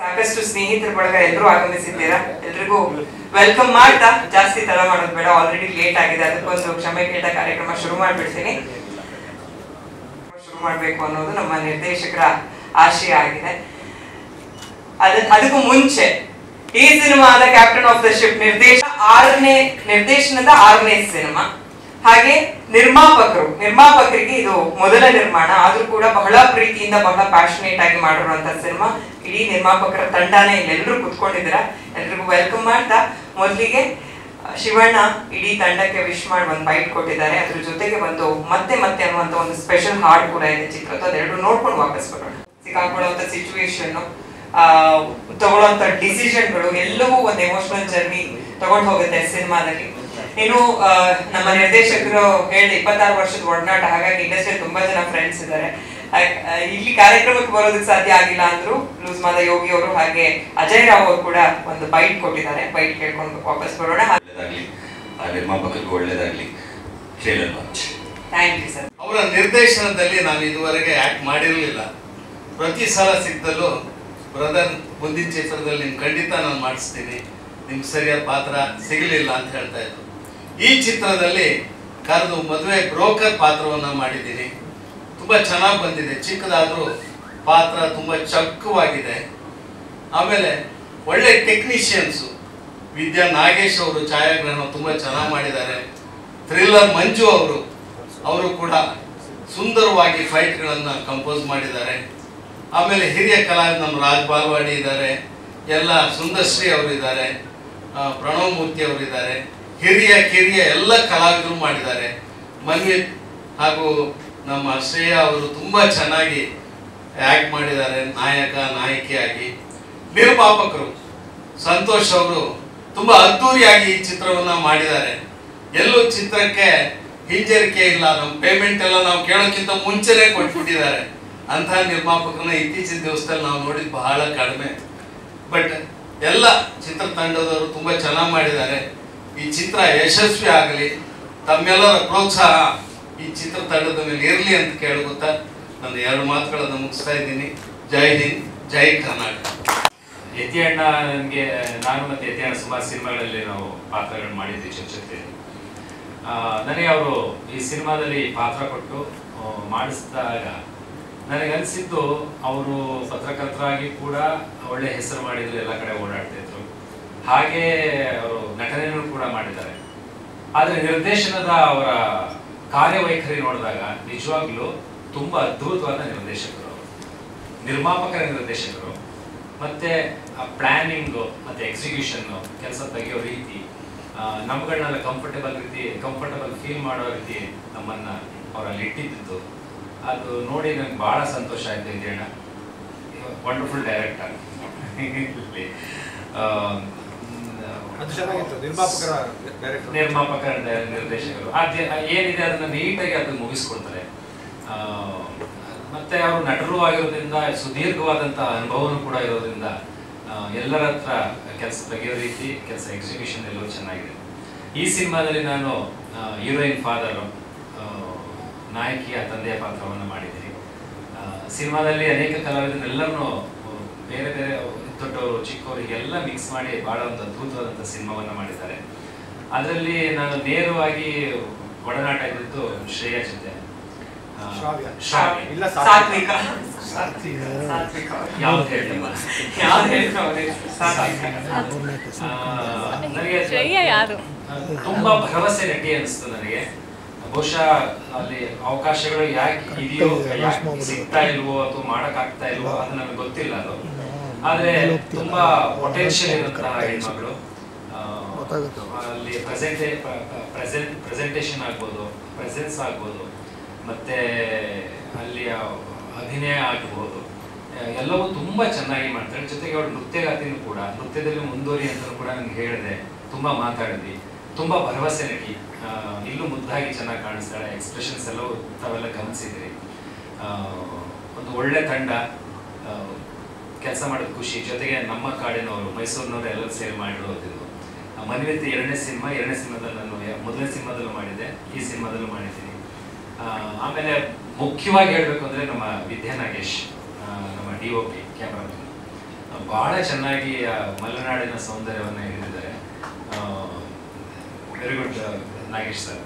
ಸಾಕಷ್ಟು ಸ್ನೇಹಿತರ ಬಳಗ ಎಲ್ಲರೂ ಆಗಮಿಸಿದ್ದೀರಾ. ಎಲ್ರಿಗೂ ವೆಲ್ಕಮ್ ಮಾಡ್ತಾ ಜಾಸ್ತಿ ತಡ ಮಾಡೋದು ಬೇಡ, ಆಲ್ರೆಡಿ ಲೇಟ್ ಆಗಿದೆ. ಅದಕ್ಕೊಂದು ಕ್ಷಮೆ ಕೇಳ್ತಾ ಕಾರ್ಯಕ್ರಮ ಶುರು ಮಾಡ್ಬಿಡ್ತೀನಿ. ಶುರು ಮಾಡ್ಬೇಕು ಅನ್ನೋದು ನಮ್ಮ ನಿರ್ದೇಶಕರ ಆಶಯ ಆಗಿದೆ. ಅದಕ್ಕೂ ಮುಂಚೆ ಈ ಸಿನಿಮಾದ ಕ್ಯಾಪ್ಟನ್ ಆಫ್ ದ ಶಿಪ್ ನಿರ್ದೇಶನದ 6ನೇ ಸಿನಿಮಾ. ಹಾಗೆ ನಿರ್ಮಾಪಕರಿಗೆ ಇದು ಮೊದಲ ನಿರ್ಮಾಣ ಆದ್ರೂ ಕೂಡ ಬಹಳ ಪ್ರೀತಿಯಿಂದ ಬಹಳ ಪ್ಯಾಷನೇಟ್ ಆಗಿ ಮಾಡಿರುವಂತ ಸಿನಿಮಾ. ಇಡೀ ನಿರ್ಮಾಪಕರ ತಂಡನೇ ಇಲ್ಲೆಲ್ಲರೂ ಕುತ್ಕೊಂಡಿದ್ದೀರಾ. ಎಲ್ರಿಗೂ ವೆಲ್ಕಮ್ ಮಾಡ್ತಾ ಮೊದಲಿಗೆ ಶಿವಣ್ಣ ಇಡೀ ತಂಡಕ್ಕೆ ವಿಶ್ ಮಾಡಿ ಒಂದು ಬೈಟ್ ಕೊಟ್ಟಿದ್ದಾರೆ. ಅದ್ರ ಜೊತೆಗೆ ಒಂದು ಮತ್ತೆ ಅನ್ನುವಂತ ಒಂದು ಸ್ಪೆಷಲ್ ಹಾಡ್ ಕೂಡ ಇದೆ ಚಿತ್ರದ್ದು. ಅದೆರಡು ನೋಡ್ಕೊಂಡು ವಾಪಸ್ ಬರೋಣ. ಸಿಕ್ಕಾಕೊಳ್ಳುವಂತ ಸಿಚುವೇಶನ್, ತಗೊಳ್ಳುವಂತ ಡಿಸಿಷನ್ಗಳು ಎಲ್ಲವೂ ಒಂದು ಎಮೋಷನಲ್ ಜರ್ನಿ ತಗೊಂಡು ಹೋಗುತ್ತೆ ಸಿನಿಮಾದಲ್ಲಿ. ಇನ್ನು ನಮ್ಮ ನಿರ್ದೇಶಕರು ಹೇಳಿ 26 ವರ್ಷದ ಒಡನಾಟ, ಹಾಗಾಗಿ ಇಂಡಸ್ಟ್ರಿ ತುಂಬಾ ಜನ ಫ್ರೆಂಡ್ಸ್ ಇದ್ದಾರೆ. ಇಲ್ಲಿ ಕಾರ್ಯಕ್ರಮಕ್ಕೆ ಬರೋದಕ್ಕೆ ಸಾಧ್ಯ ಆಗಿಲ್ಲ ಅಂದ್ರು ಲೂಸ್ ಮಾದ ಯೋಗಿ ಅವರು ಹಾಗೆ ಅಜಯ್ ರಾವ್ ಅವರು ಕೂಡ ಒಂದು ಬೈಟ್ ಕೊಟ್ಟಿದ್ದಾರೆ. ಬೈಟ್ ಕೇಳ್ಕೊಂಡು ವಾಪಸ್ ಬರೋಣ. ನಿರ್ಮಾಪಕರಿಗೆ ಒಳ್ಳೇದಾಗ್ಲಿ. Thank you sir. ಅವರ ನಿರ್ದೇಶನದಲ್ಲಿ ನಾನು ಇದುವರೆಗೆ ಆಕ್ಟ್ ಮಾಡಿರಲಿಲ್ಲ. ಪ್ರತಿ ಸಲ ಸಿಕ್ತಲ್ಲೂ ಬ್ರದರ್ ಮುಂದಿನ ಚಿತ್ರದಲ್ಲಿ ನಿಮ್ ಖಂಡಿತ ನಾನು ಮಾಡಿಸ್ತೀನಿ, ನಿಮ್ಗೆ ಸರಿಯಾದ ಪಾತ್ರ ಸಿಗಲಿಲ್ಲ ಅಂತ ಹೇಳ್ತಾ ಇದ್ರು. ಈ ಚಿತ್ರದಲ್ಲಿ ಕರೆದು ಮದುವೆ ಬ್ರೋಕರ್ ಪಾತ್ರವನ್ನ ಮಾಡಿದ್ದೀನಿ. ತುಂಬಾ ಚೆನ್ನಾಗಿ ಬಂದಿದೆ. ಚಿಕ್ಕದಾದ್ರೂ ಪಾತ್ರ ತುಂಬಾ ಚಕ್ಕವಾಗಿದೆ. ಆಮೇಲೆ ಒಳ್ಳೆ ಟೆಕ್ನಿಷಿಯನ್ಸು ವಿದ್ಯಾ ನಾಗೇಶ್ ಅವರು ಛಾಯಾಗ್ರಹಣ ತುಂಬಾ ಚೆನ್ನಾಗಿ ಮಾಡಿದ್ದಾರೆ. ಥ್ರಿಲ್ಲರ್ ಮಂಜು ಅವರು ಕೂಡ ಸುಂದರವಾಗಿ ಫೈಟ್ಗಳನ್ನ ಕಂಪೋಸ್ ಮಾಡಿದ್ದಾರೆ. ಆಮೇಲೆ ಹಿರಿಯ ಕಲಾವಿದ ನಮ್ಮ ರಾಜ್ ಬಾಲ್ವಾಡಿ ಇದ್ದಾರೆ, ಎಲ್ಲ ಸುಂದರ್ಶ್ರೀ ಅವರು ಇದ್ದಾರೆ, ಪ್ರಣವ್ ಮೂರ್ತಿ ಅವರು ಇದ್ದಾರೆ, ಕಿರಿಯ ಎಲ್ಲ ಕಲಾವಿದರು ಮಾಡಿದ್ದಾರೆ. ಮನ್ವಿತ್ ಹಾಗೂ ನಮ್ಮ ಶ್ರೇಯಾ ಅವರು ತುಂಬಾ ಚೆನ್ನಾಗಿ ಆಕ್ಟ್ ಮಾಡಿದ್ದಾರೆ ನಾಯಕಿಯಾಗಿ. ನಿರ್ಮಾಪಕರು ಸಂತೋಷ್ ಅವರು ತುಂಬಾ ಅದ್ದೂರಿಯಾಗಿ ಈ ಚಿತ್ರವನ್ನ ಮಾಡಿದ್ದಾರೆ. ಎಲ್ಲೂ ಚಿತ್ರಕ್ಕೆ ಹಿಂಜರಿಕೆ ಇಲ್ಲ. ನಮ್ಮ ಪೇಮೆಂಟ್ ಎಲ್ಲ ನಾವು ಕೇಳೋಕ್ಕಿಂತ ಮುಂಚೆನೆ ಕೊಟ್ಬಿಟ್ಟಿದ್ದಾರೆ. ಅಂತ ನಿರ್ಮಾಪಕರನ್ನ ಇತ್ತೀಚಿನ ದಿವಸದಲ್ಲಿ ನಾವು ನೋಡಿದ್ ಬಹಳ ಕಡಿಮೆ. ಬಟ್ ಎಲ್ಲ ಚಿತ್ರತಂಡದವರು ತುಂಬಾ ಚೆನ್ನಾಗಿ ಮಾಡಿದ್ದಾರೆ. ಈ ಚಿತ್ರ ಯಶಸ್ವಿ ಆಗಲಿ, ತಮ್ಮೆಲ್ಲರ ಪ್ರೋತ್ಸಾಹ ಈ ಚಿತ್ರತಂಡದ ಮೇಲೆ ಇರಲಿ ಅಂತ ಕೇಳುತ್ತಾ ನಾನು 2 ಮಾತುಗಳನ್ನು ಮುಗಿಸ್ತಾ ಇದ್ದೀನಿ. ಜೈ ಹಿಂದ್, ಜೈ ಕರ್ನಾಟಕ. ಯತಿ ಅಣ್ಣ ನನಗೆ, ನಾನು ಮತ್ತೆ ಯತಿ ಅಣ್ಣ ಸುಮಾರು ಸಿನಿಮಾಗಳಲ್ಲಿ ನಾವು ಪಾತ್ರಗಳನ್ನು ಮಾಡಿದ್ವಿ ಜೊತೆ. ನನಗೆ ಅವರು ಈ ಸಿನಿಮಾದಲ್ಲಿ ಪಾತ್ರ ಕೊಟ್ಟು ಮಾಡಿಸಿದಾಗ ನನಗನ್ಸಿದ್ದು ಅವರು ಪತ್ರಕರ್ತರಾಗಿ ಕೂಡ ಒಳ್ಳೆ ಹೆಸರು ಮಾಡಿದ್ರು, ಎಲ್ಲ ಕಡೆ ಓಡಾಡ್ತಿದ್ರು. ಹಾಗೆ ಅವರು ನಟನೆಯನ್ನು ಕೂಡ ಮಾಡಿದ್ದಾರೆ. ಆದರೆ ನಿರ್ದೇಶನದ ಅವರ ಕಾರ್ಯವೈಖರಿ ನೋಡಿದಾಗ ನಿಜವಾಗ್ಲೂ ತುಂಬಾ ಅದ್ಭುತವಾದ ನಿರ್ದೇಶಕರು, ನಿರ್ಮಾಪಕರ ನಿರ್ದೇಶಕರು. ಮತ್ತೆ ಆ ಪ್ಲಾನಿಂಗ್ ಮತ್ತೆ ಎಕ್ಸಿಕ್ಯೂಷನ್, ಕೆಲಸ ತೆಗೆಯೋ ರೀತಿ, ನಮ್ಗಳನ್ನೆಲ್ಲ ಕಂಫರ್ಟಬಲ್ ಫೀಲ್ ಮಾಡೋ ರೀತಿ ನಮ್ಮನ್ನ ಅವರಲ್ಲಿ ಇಟ್ಟಿದ್ದು, ಅದು ನೋಡಿ ನಂಗೆ ಬಹಳ ಸಂತೋಷ ಆಯ್ತು. ಇದಣ್ಣ ವಂಡರ್ಫುಲ್ ಡೈರೆಕ್ಟರ್. ನಿರ್ಮಾಪಕರ ನಿರ್ದೇಶಕರು ಏನಿದೆ ಅದನ್ನ ನೀಟಾಗಿ ಅದನ್ನ ಮುಗಿಸ್ಕೊಡ್ತಾರೆ. ಮತ್ತೆ ಅವರು ನಟರು ಆಗಿರೋದ್ರಿಂದ ಸುದೀರ್ಘವಾದಂತಹ ಅನುಭವನೂ ಕೂಡ ಇರೋದ್ರಿಂದ ಎಲ್ಲರ ಹತ್ರ ಕೆಲಸ ತೆಗೆಯೋ ರೀತಿ, ಕೆಲಸ ಎಕ್ಸಿಕ್ಯೂಷನ್ ಎಲ್ಲವೂ ಚೆನ್ನಾಗಿದೆ. ಈ ಸಿನಿಮಾದಲ್ಲಿ ನಾನು ಹೀರೋಯಿನ್ ಫಾದರ್, ನಾಯಕಿಯ ತಂದೆಯ ಪಾತ್ರವನ್ನು ಮಾಡಿದ್ದೀನಿ. ಸಿನಿಮಾದಲ್ಲಿ ಅನೇಕ ಕಲಾವಿದರೆಲ್ಲರನ್ನೂ ಬೇರೆ ಬೇರೆ ದೊಡ್ಡವರು ಚಿಕ್ಕವರಿಗೆಲ್ಲ ಮಿಕ್ಸ್ ಮಾಡಿ ಬಹಳ ಒಂದು ಅದ್ಭುತವಾದಂಥ ಸಿನಿಮಾವನ್ನು ಮಾಡಿದ್ದಾರೆ. ಅದರಲ್ಲಿ ನಾನು ನೇರವಾಗಿ ಒಡನಾಟ ಇದ್ದಿದ್ದು ಶ್ರೇಯಾ ಜೊತೆ. ನನಗೆ ತುಂಬಾ ಭರವಸೆ ನಟಿ ಅನಿಸ್ತು ನನಗೆ. ಬಹುಶಃ ಅಲ್ಲಿ ಅವಕಾಶಗಳು ಯಾಕೆ ಇದೆಯೋ, ಸಿಗ್ತಾ ಇಲ್ವೋ ಅಥವಾ ಮಾಡಕ್ ಆಗ್ತಾ ಇಲ್ವೋ ಅದು ನನಗೆ ಗೊತ್ತಿಲ್ಲ. ಅದು ಆದ್ರೆ ತುಂಬಾ ಪೊಟೆನ್ಶಿಯಲ್ ಇರುವಂತಹ ಹೆಣ್ಮಗಳು. ಅಲ್ಲಿ ಪ್ರೆಸೆಂಟೇಷನ್ ಆಗ್ಬೋದು, ಪ್ರೆಸೆನ್ಸ್ ಆಗ್ಬೋದು, ಮತ್ತೆ ಅಲ್ಲಿ ಅಭಿನಯ ಆಗ್ಬೋದು, ಎಲ್ಲವೂ ತುಂಬಾ ಚೆನ್ನಾಗಿ ಮಾಡ್ತಾಳೆ. ಜೊತೆಗೆ ಅವಳು ನೃತ್ಯಗಾತಿನೂ ಕೂಡ, ನೃತ್ಯದಲ್ಲಿ ಮುಂದುವರಿ ಅಂತ ಕೂಡ ನಂಗೆ ಹೇಳಿದೆ. ತುಂಬಾ ಮಾತಾಡಿದ್ವಿ. ತುಂಬಾ ಭರವಸೆ ನಟಿ. ಇಲ್ಲೂ ಮುದ್ದಾಗಿ ಚೆನ್ನಾಗಿ ಕಾಣಿಸ್ತಾಳೆ. ಎಕ್ಸ್ಪ್ರೆಷನ್ಸ್ ಎಲ್ಲವೂ ತಾವೆಲ್ಲ ಗಮನಿಸಿದ್ರಿ. ಒಂದು ಒಳ್ಳೆ ತಂಡ, ಕೆಲಸ ಮಾಡೋದು ಖುಷಿ. ಜೊತೆಗೆ ನಮ್ಮ ಕಾಡಿನವರು, ಮೈಸೂರಿನವರು ಎಲ್ಲರೂ ಸೇರಿ ಮಾಡಿರೋದು. ಮನ್ವಿತ್ 2ನೇ ಸಿನಿಮಾದಲ್ಲಿ ನಾನು ಮೊದಲನೇ ಸಿನಿಮಾದಲ್ಲೂ ಮಾಡಿದ್ದೆ, ಈ ಸಿನಿಮಾದಲ್ಲೂ ಮಾಡಿದ್ದೀನಿ. ಆಮೇಲೆ ಮುಖ್ಯವಾಗಿ ಹೇಳಬೇಕು ಅಂದರೆ ನಮ್ಮ ವಿದ್ಯಾ ನಾಗೇಶ್, ನಮ್ಮ DOP ಕ್ಯಾಮ್ರಾಮನ್, ಬಹಳ ಚೆನ್ನಾಗಿ ಮಲೆನಾಡಿನ ಸೌಂದರ್ಯವನ್ನು ಹಿಡಿದಿದ್ದಾರೆ. Very good Nagesh sir.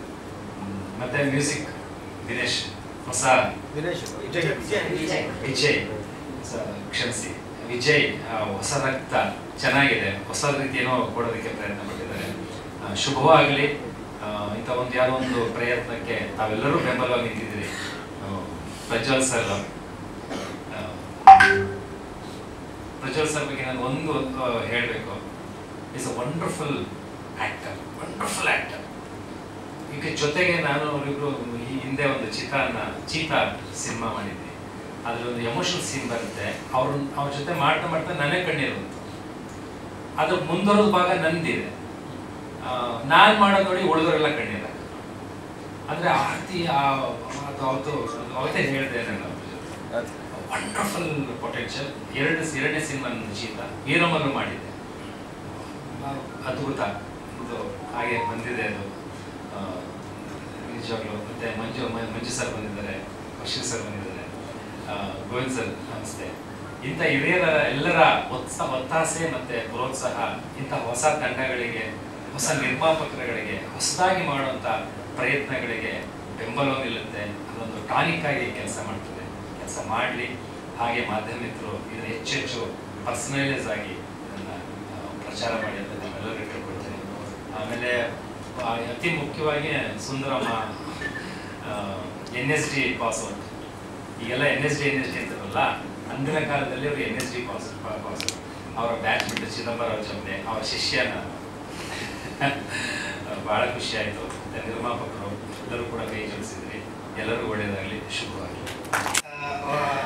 ಮತ್ತೆ ಮ್ಯೂಸಿಕ್ ದಿನೇಶ್, ಹೊಸ ವಿಜಯ್ ಕ್ಷಮಿಸಿ ವಿಜಯ್, ಹೊಸ ರಕ್ತ ಚೆನ್ನಾಗಿದೆ, ಹೊಸ ರೀತಿಯೇನೋ ಕೊಡೋದಕ್ಕೆ ಪ್ರಯತ್ನ ಪಟ್ಟಿದ್ದಾರೆ. ಶುಭವಾಗಲಿ. ಇಂಥ ಒಂದು ಯಾವುದೋ ಒಂದು ಪ್ರಯತ್ನಕ್ಕೆ ತಾವೆಲ್ಲರೂ ಬೆಂಬಲವಾಗಿ ನಿಂತಿದ್ದೀರಿ. ಪ್ರಜ್ವಲ್ ಸರ್ ಬಗ್ಗೆ ನಾನು ಒಂದು ಹೇಳಬೇಕು. Is a wonderful actor. ಈಗ ಜೊತೆಗೆ ನಾನು ಅವರಿಬ್ರು ಈ ಹಿಂದೆ ಒಂದು ಚೀತಾ ಸಿನಿಮಾ ಮಾಡಿದ್ವಿ. ಅದ್ರಲ್ಲಿ ಒಂದು ಎಮೋಷನಲ್ ಸೀನ್ ಬರುತ್ತೆ. ಅವ್ರ ಜೊತೆ ಮಾಡ್ತಾ ನನಗೆ ಕಣ್ಣೀರು ಬಂತು. ಅದು ಮುಂದುವರೆದ ಭಾಗ ನಂದಿದೆ. ನಾನು ಮಾಡೋದು ನೋಡಿ ಉಳಿದವರೆಲ್ಲ ಕಣ್ಣೀರ. ಅಂದ್ರೆ ಆರ್ತಿ ಅವತ್ತೇ ಹೇಳಿದೆ ನಾನು, ವಂಡರ್ಫುಲ್ ಪೊಟೆನ್ಷಿಯಲ್. ಎರಡನೇ ಸಿನಿಮಾ ಚೀತಾ ವೀರಮ್ಮಲ್ಲೂ ಮಾಡಿದ್ದೆ, ಅದ್ಭುತ. ಇದು ಹಾಗೆ ಬಂದಿದೆ ಅದು ನಿಜವಾಗ್ಲು. ಮತ್ತೆ ಮಂಜು ಸರ್ ಬಂದಿದ್ದಾರೆ, ಅಶ್ವಿನ್ ಸರ್ ಬಂದಿದ್ದಾರೆ, ಗೋವಿಂದ್ ಸರ್ ನಮಸ್ತೆ. ಇಂಥ ಹಿರಿಯರ ಎಲ್ಲರ ಒತ್ತಾಸೆ ಮತ್ತೆ ಪ್ರೋತ್ಸಾಹ ಇಂಥ ಹೊಸ ತಂಡಗಳಿಗೆ, ಹೊಸ ನಿರ್ಮಾಪಕರುಗಳಿಗೆ, ಹೊಸದಾಗಿ ಮಾಡುವಂಥ ಪ್ರಯತ್ನಗಳಿಗೆ ಬೆಂಬಲ ನಿಲ್ಲುತ್ತೆ. ಅದೊಂದು ಟಾನಿಕ್ ಆಗಿ ಕೆಲಸ ಮಾಡ್ತದೆ. ಕೆಲಸ ಮಾಡಲಿ. ಹಾಗೆ ಮಾಧ್ಯಮಿಕರು ಇದನ್ನು ಹೆಚ್ಚೆಚ್ಚು ಪರ್ಸನಲೈಸ್ ಆಗಿ ಇದನ್ನು ಪ್ರಚಾರ ಮಾಡಿ ಅಂತ ನಾವೆಲ್ಲರೂ ಕೇಳ್ಕೊಳ್ತೇನೆ. ಆಮೇಲೆ ಅತಿ ಮುಖ್ಯವಾಗಿ ಸುಂದರಮ್ಮ NSD ಪಾಸ್ ಔಟ್. ಈಗೆಲ್ಲ NSD ಅಂತಾರಲ್ಲ, ಅಂದಿನ ಕಾಲದಲ್ಲಿ ಅವರು NSD ಪಾಸ್ ಔಟ್. ಅವರ ಬ್ಯಾಚ್ ಬಿಟ್ಟು ಚಿದಂಬರರಾವ್ ಜೊತೆ ಅವರ ಶಿಷ್ಯನ ಬಹಳ ಖುಷಿ ಆಯಿತು. ನಿರ್ಮಾಪಕರು ಎಲ್ಲರೂ ಕೂಡ ಕೈ ಜೋಡಿಸಿದ್ರಿ. ಎಲ್ಲರೂ ಒಳ್ಳೆಯದಾಗಲಿ, ಶುಭವಾಗಲಿ.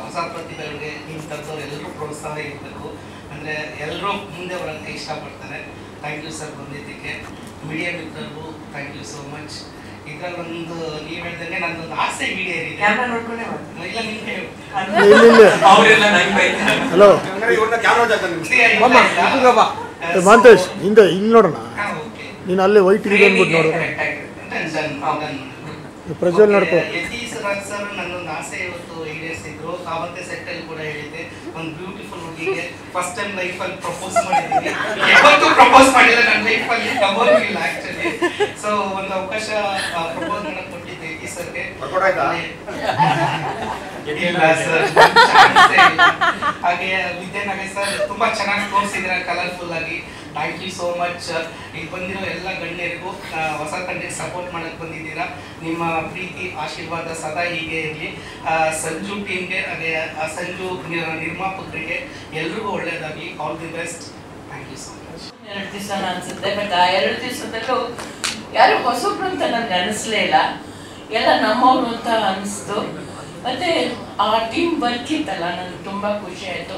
ಹೊಸ ಪ್ರತಿಭೆಗಳಿಗೆ ಇಂಥವ್ರು ಎಲ್ಲರೂ ಪ್ರೋತ್ಸಾಹ ಇರಬೇಕು. ಅಂದರೆ ಎಲ್ಲರೂ ಮುಂದೆ ಬರೋಕ್ಕೆ ಇಷ್ಟಪಡ್ತಾರೆ. ಥ್ಯಾಂಕ್ ಯು ಸರ್ ಬಂದಿದ್ದಕ್ಕೆ. ಮೀಡಿಯಾ ಮಿತ್ರರು ಥ್ಯಾಂಕ್ ಯು ಸೋ ಮಚ್. ಇದರಲ್ಲೊಂದು ನೀವು ಹೇಳ್ದಂಗೆ ನಂದೊಂದು ಆಸೆ ಈಡೇರಿದೆ. ಇಲ್ಲ ನಿಮ್ಗೆ ಮಾಂತೇಶ್ ಹಿಂದೆ ಇಲ್ಲಿ ನೋಡೋಣ. ನೀನು ಅಲ್ಲೇ ವೈಟ್ ಅಂದ್ಬಿಟ್ಟು ನೋಡೋಣ. ಪ್ರಜ್ವಲ್ ನೋಡ್ಕೋ. ಯತೀಶ್ ರಾಜ್ ಸರ್ ನನ್ನೊಂದು ಆಸೆ ಇವತ್ತು ಈಡೇರಿಸಿದ್ರು. ಅವತ್ತೇ ಸೆಟ್ಟಲ್ಲಿ ಕೂಡ ಹೇಳಿದ್ದೆ, ಒಂದು ಬ್ಯೂಟಿಫುಲ್ ಹುಡುಗಿಗೆ ಫಸ್ಟ್ ಟೈಮ್ ಲೈಫಲ್ಲಿ ಪ್ರಪೋಸ್ ಮಾಡಿದ್ದೀನಿ. ಯಾವತ್ತೂ ಪ್ರಪೋಸ್ ಮಾಡಿಲ್ಲ ನನ್ನ ಲೈಫಲ್ಲಿ, ಡಬಲ್ ಇಲ್ಲ ಆಕ್ಚುಲಿ. ಸೊ ಒಂದು ಅವಕಾಶ ಪ್ರಪೋಸ್ ಮಾಡಕ್ಕೆ ಕೊಟ್ಟಿದ್ದೆ ಯತೀಶ್ ಸರ್ಗೆ. ಹಾಗೆ ವಿದ್ಯಾನಗರ್ ಸರ್ ತುಂಬಾ ಚೆನ್ನಾಗಿ ತೋರಿಸಿದ್ರ ಕಲರ್ಫುಲ್ ಆಗಿ. Thank you so much. ಈಗ ಬಂದಿರೋ ಎಲ್ಲ ಗಣ್ಯರಿಗೂ, ಹೊಸ ತಂಡಕ್ಕೆ ಸಪೋರ್ಟ್ ಮಾಡಕ್ಕೆ ಬಂದಿದ್ದೀರಾ. ನಿಮ್ಮ ಪ್ರೀತಿ ಆಶೀರ್ವಾದ ಸದಾ ಹೀಗೆ ಇರಲಿ. ಸಂಜು ಟೀಮ್ಗೆ, ಹಾಗೆ ಸಂಜು ನಿರ್ಮಾಪಕರಿಗೆ ಎಲ್ರಿಗೂ ಒಳ್ಳೇದಾಗಲಿ. All the best. Thank you so much. 2 ದಿವಸ ಅನ್ಸುತ್ತೆ, ಬಟ್ ಆ 2 ದಿವಸದಲ್ಲೂ ಯಾರು ಹೊಸಬ್ರು ಅಂತ ನನಗೆ ಅನಿಸ್ಲೇ ಇಲ್ಲ. ಎಲ್ಲ ನಮ್ಮವರು ಅಂತ ಅನಿಸ್ತು. ಮತ್ತು ಆ ಟೀಮ್ ವರ್ಕ್ ಇತ್ತಲ್ಲ, ನನಗೆ ತುಂಬ ಖುಷಿ ಆಯಿತು.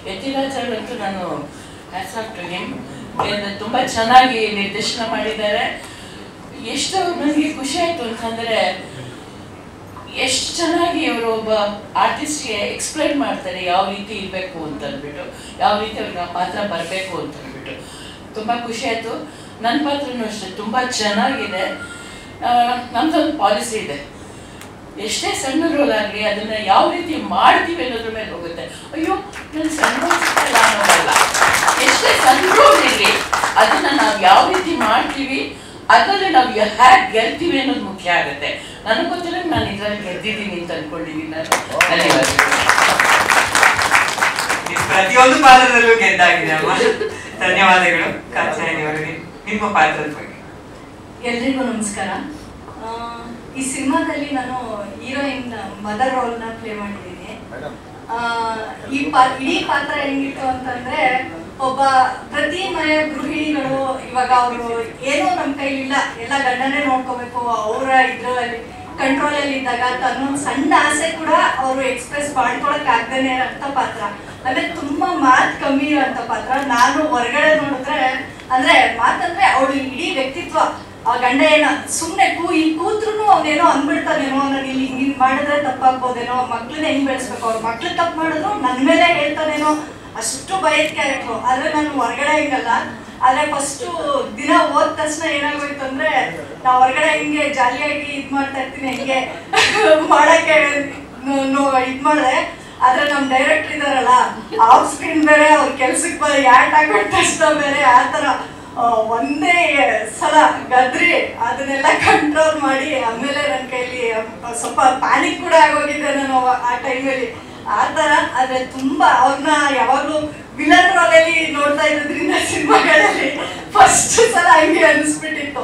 ಯತಿರಾಜ್ ಅಂತೂ ನಾನು ಹ್ಯಾಟ್ಸ್ ಆಫ್ ಟು ಹಿಮ್. ತುಂಬ ಚೆನ್ನಾಗಿ ನಿರ್ದೇಶನ ಮಾಡಿದ್ದಾರೆ. ಎಷ್ಟು ನನಗೆ ಖುಷಿ ಆಯಿತು ಅಂತಂದರೆ, ಎಷ್ಟು ಚೆನ್ನಾಗಿ ಅವರು ಒಬ್ಬ ಆರ್ಟಿಸ್ಟ್ಗೆ ಎಕ್ಸ್ಪ್ಲೈನ್ ಮಾಡ್ತಾರೆ ಯಾವ ರೀತಿ ಇರಬೇಕು ಅಂತಂದ್ಬಿಟ್ಟು, ಯಾವ ರೀತಿ ಅವ್ರಿಗೆ ಆ ಪಾತ್ರ ಬರಬೇಕು ಅಂತಂದ್ಬಿಟ್ಟು. ತುಂಬ ಖುಷಿ ಆಯಿತು. ನನ್ನ ಪಾತ್ರನೂ ಅಷ್ಟೇ ತುಂಬ ಚೆನ್ನಾಗಿದೆ. ನಮ್ಮದೊಂದು ಪಾಲಿಸಿ ಇದೆ, ಎಷ್ಟೇ ಸಣ್ಣ ರೋಲ್ ಆಗಲಿ ಅದನ್ನು ಯಾವ ರೀತಿ ಮಾಡ್ತೀವಿ ಅನ್ನೋದ್ರ ಮೇಲೆ ಹೋಗುತ್ತೆ. ಅಯ್ಯೋ ನನ್ನ ಸಣ್ಣ ರೋಲ್ ಸಿಕ್ಕಲ್ಲ ಅನ್ನೋದಲ್ಲ, ಎಷ್ಟೇ ಸಣ್ಣ ರೋಲ್ ಇರಲಿ ಅದನ್ನು ನಾವು ಯಾವ ರೀತಿ ಮಾಡ್ತೀವಿ, ಅದರಲ್ಲಿ ನಾವು ಹ್ಯಾಕ್ ಗೆಲ್ತೀವಿ ಅನ್ನೋದು ಮುಖ್ಯ ಆಗುತ್ತೆ. ನನಗೆ ಗೊತ್ತಿಲ್ಲ ನಾನು ಇದರಲ್ಲಿ ಗೆದ್ದಿದ್ದೀನಿ ಅಂತ ಅನ್ಕೊಂಡಿದ್ದೀನಿ ನಾನು. ಪ್ರತಿಯೊಂದು ಪಾತ್ರದಲ್ಲೂ ಗೆದ್ದಾಗಿದೆ ಅಮ್ಮ. ಧನ್ಯವಾದಗಳು. ಕಾತ್ಯಾಯನಿ ಅವರಿಗೆ ನಿಮ್ಮ ಪಾತ್ರದ ಬಗ್ಗೆ. ಎಲ್ರಿಗೂ ನಮಸ್ಕಾರ. ಈ ಸಿನಿಮಾದಲ್ಲಿ ನಾನು ಹೀರೋಯಿನ್ ಮದರ್ ರೋಲ್ನ ಪ್ಲೇ ಮಾಡಿದ್ದೀನಿ. ಇಡೀ ಪಾತ್ರ ಹೆಂಗಿತ್ತು ಅಂತಂದ್ರೆ, ಒಬ್ಬ ಪ್ರತಿ ಮನೆಯ ಗೃಹಿಣಿಗಳು ಇವಾಗ ಅವರು ಏನೋ ನಮ್ಮ ಕೈಲಿಲ್ಲ, ಎಲ್ಲ ಗಂಡನೇ ನೋಡ್ಕೋಬೇಕು, ಅವರ ಇದ್ರಲ್ಲಿ ಕಂಟ್ರೋಲಲ್ಲಿ ಇದ್ದಾಗ ತನ್ನೊಂದು ಸಣ್ಣ ಆಸೆ ಕೂಡ ಅವರು ಎಕ್ಸ್ಪ್ರೆಸ್ ಮಾಡ್ಕೊಳಕ್ ಆಗ್ದೇನೆ ಇರೋಂಥ ಪಾತ್ರ. ಅಂದ್ರೆ ತುಂಬಾ ಮಾತು ಕಮ್ಮಿ ಇರೋಂಥ ಪಾತ್ರ. ನಾನು ಹೊರಗಡೆ ನೋಡಿದ್ರೆ ಅಂದ್ರೆ ಮಾತಂದ್ರೆ ಅವಳು ಇಡೀ ವ್ಯಕ್ತಿತ್ವ. ಆ ಗಂಡ ಏನ ಸುಮ್ಮನೆ ಕೂತ್ರು ಅವನೇನೋ ಅಂದ್ಬಿಡ್ತಾನೇನೋ, ನಾನು ಇಲ್ಲಿ ಹಿಂಗ್ ಮಾಡಿದ್ರೆ ತಪ್ಪಾಗ್ಬೋದೇನೋ, ಮಕ್ಳನ್ನ ಹೆಂಗ್ ಬೆಳೆಸ್ಬೇಕು, ಅವ್ರ ಮಕ್ಳು ತಪ್ಪು ಮಾಡಿದ್ರು ನನ್ನ ಮೇಲೆ ಹೇಳ್ತಾನೇನೋ, ಅಷ್ಟು ಭಯದ ಕ್ಯಾರೆಕ್ಟ್ರು. ಆದ್ರೆ ನಾನು ಹೊರಗಡೆ ಹಿಂಗಲ್ಲ. ಆದ್ರೆ ಫಸ್ಟು ದಿನ ಹೋದ ತಕ್ಷಣ ಏನಾಗೋಯ್ತು ಅಂದ್ರೆ, ನಾ ಹೊರಗಡೆ ಹಿಂಗೆ ಜಾಲಿಯಾಗಿ ಇದ್ ಮಾಡ್ತಾ ಇರ್ತೀನಿ, ಹಿಂಗೆ ಮಾಡಕ್ಕೆ ಇದ್ ಮಾಡಿದೆ. ಆದ್ರೆ ನಮ್ಮ ನಮ್ಮ ಡೈರೆಕ್ಟರ್ ಇದಾರಲ್ಲ ಆಫ್ ಸ್ಕ್ರೀನ್ ಬೇರೆ ಅವ್ರ ಕೆಲ್ಸಕ್ಕೆ ಯಾಟ್ ಹಾಕೊಂಡು ತಕ್ಷಣ ಬೇರೆ ಆ ಥರ ಒಂದೇ ಸಲ ಗದ್ರಿ ಅದನ್ನೆಲ್ಲ ಕಂಟ್ರೋಲ್ ಮಾಡಿ ಆಮೇಲೆ ನನ್ನ ಕೈಲಿ ಸ್ವಲ್ಪ ಪ್ಯಾನಿಕ್ ಕೂಡ ಆಗೋಗಿದ್ದೆ ನಾನು ಆ ಟೈಮಲ್ಲಿ ಆ ಥರ. ಆದರೆ ತುಂಬ ಅವ್ರನ್ನ ಯಾವಾಗಲೂ ವಿಲನ್ ರೋಲಲ್ಲಿ ನೋಡ್ತಾ ಇರೋದ್ರಿಂದ ಸಿನಿಮಾಗಳಲ್ಲಿ ಫಸ್ಟ್ ಸಲ ಹಂಗೆ ಅನಿಸ್ಬಿಟ್ಟಿತ್ತು.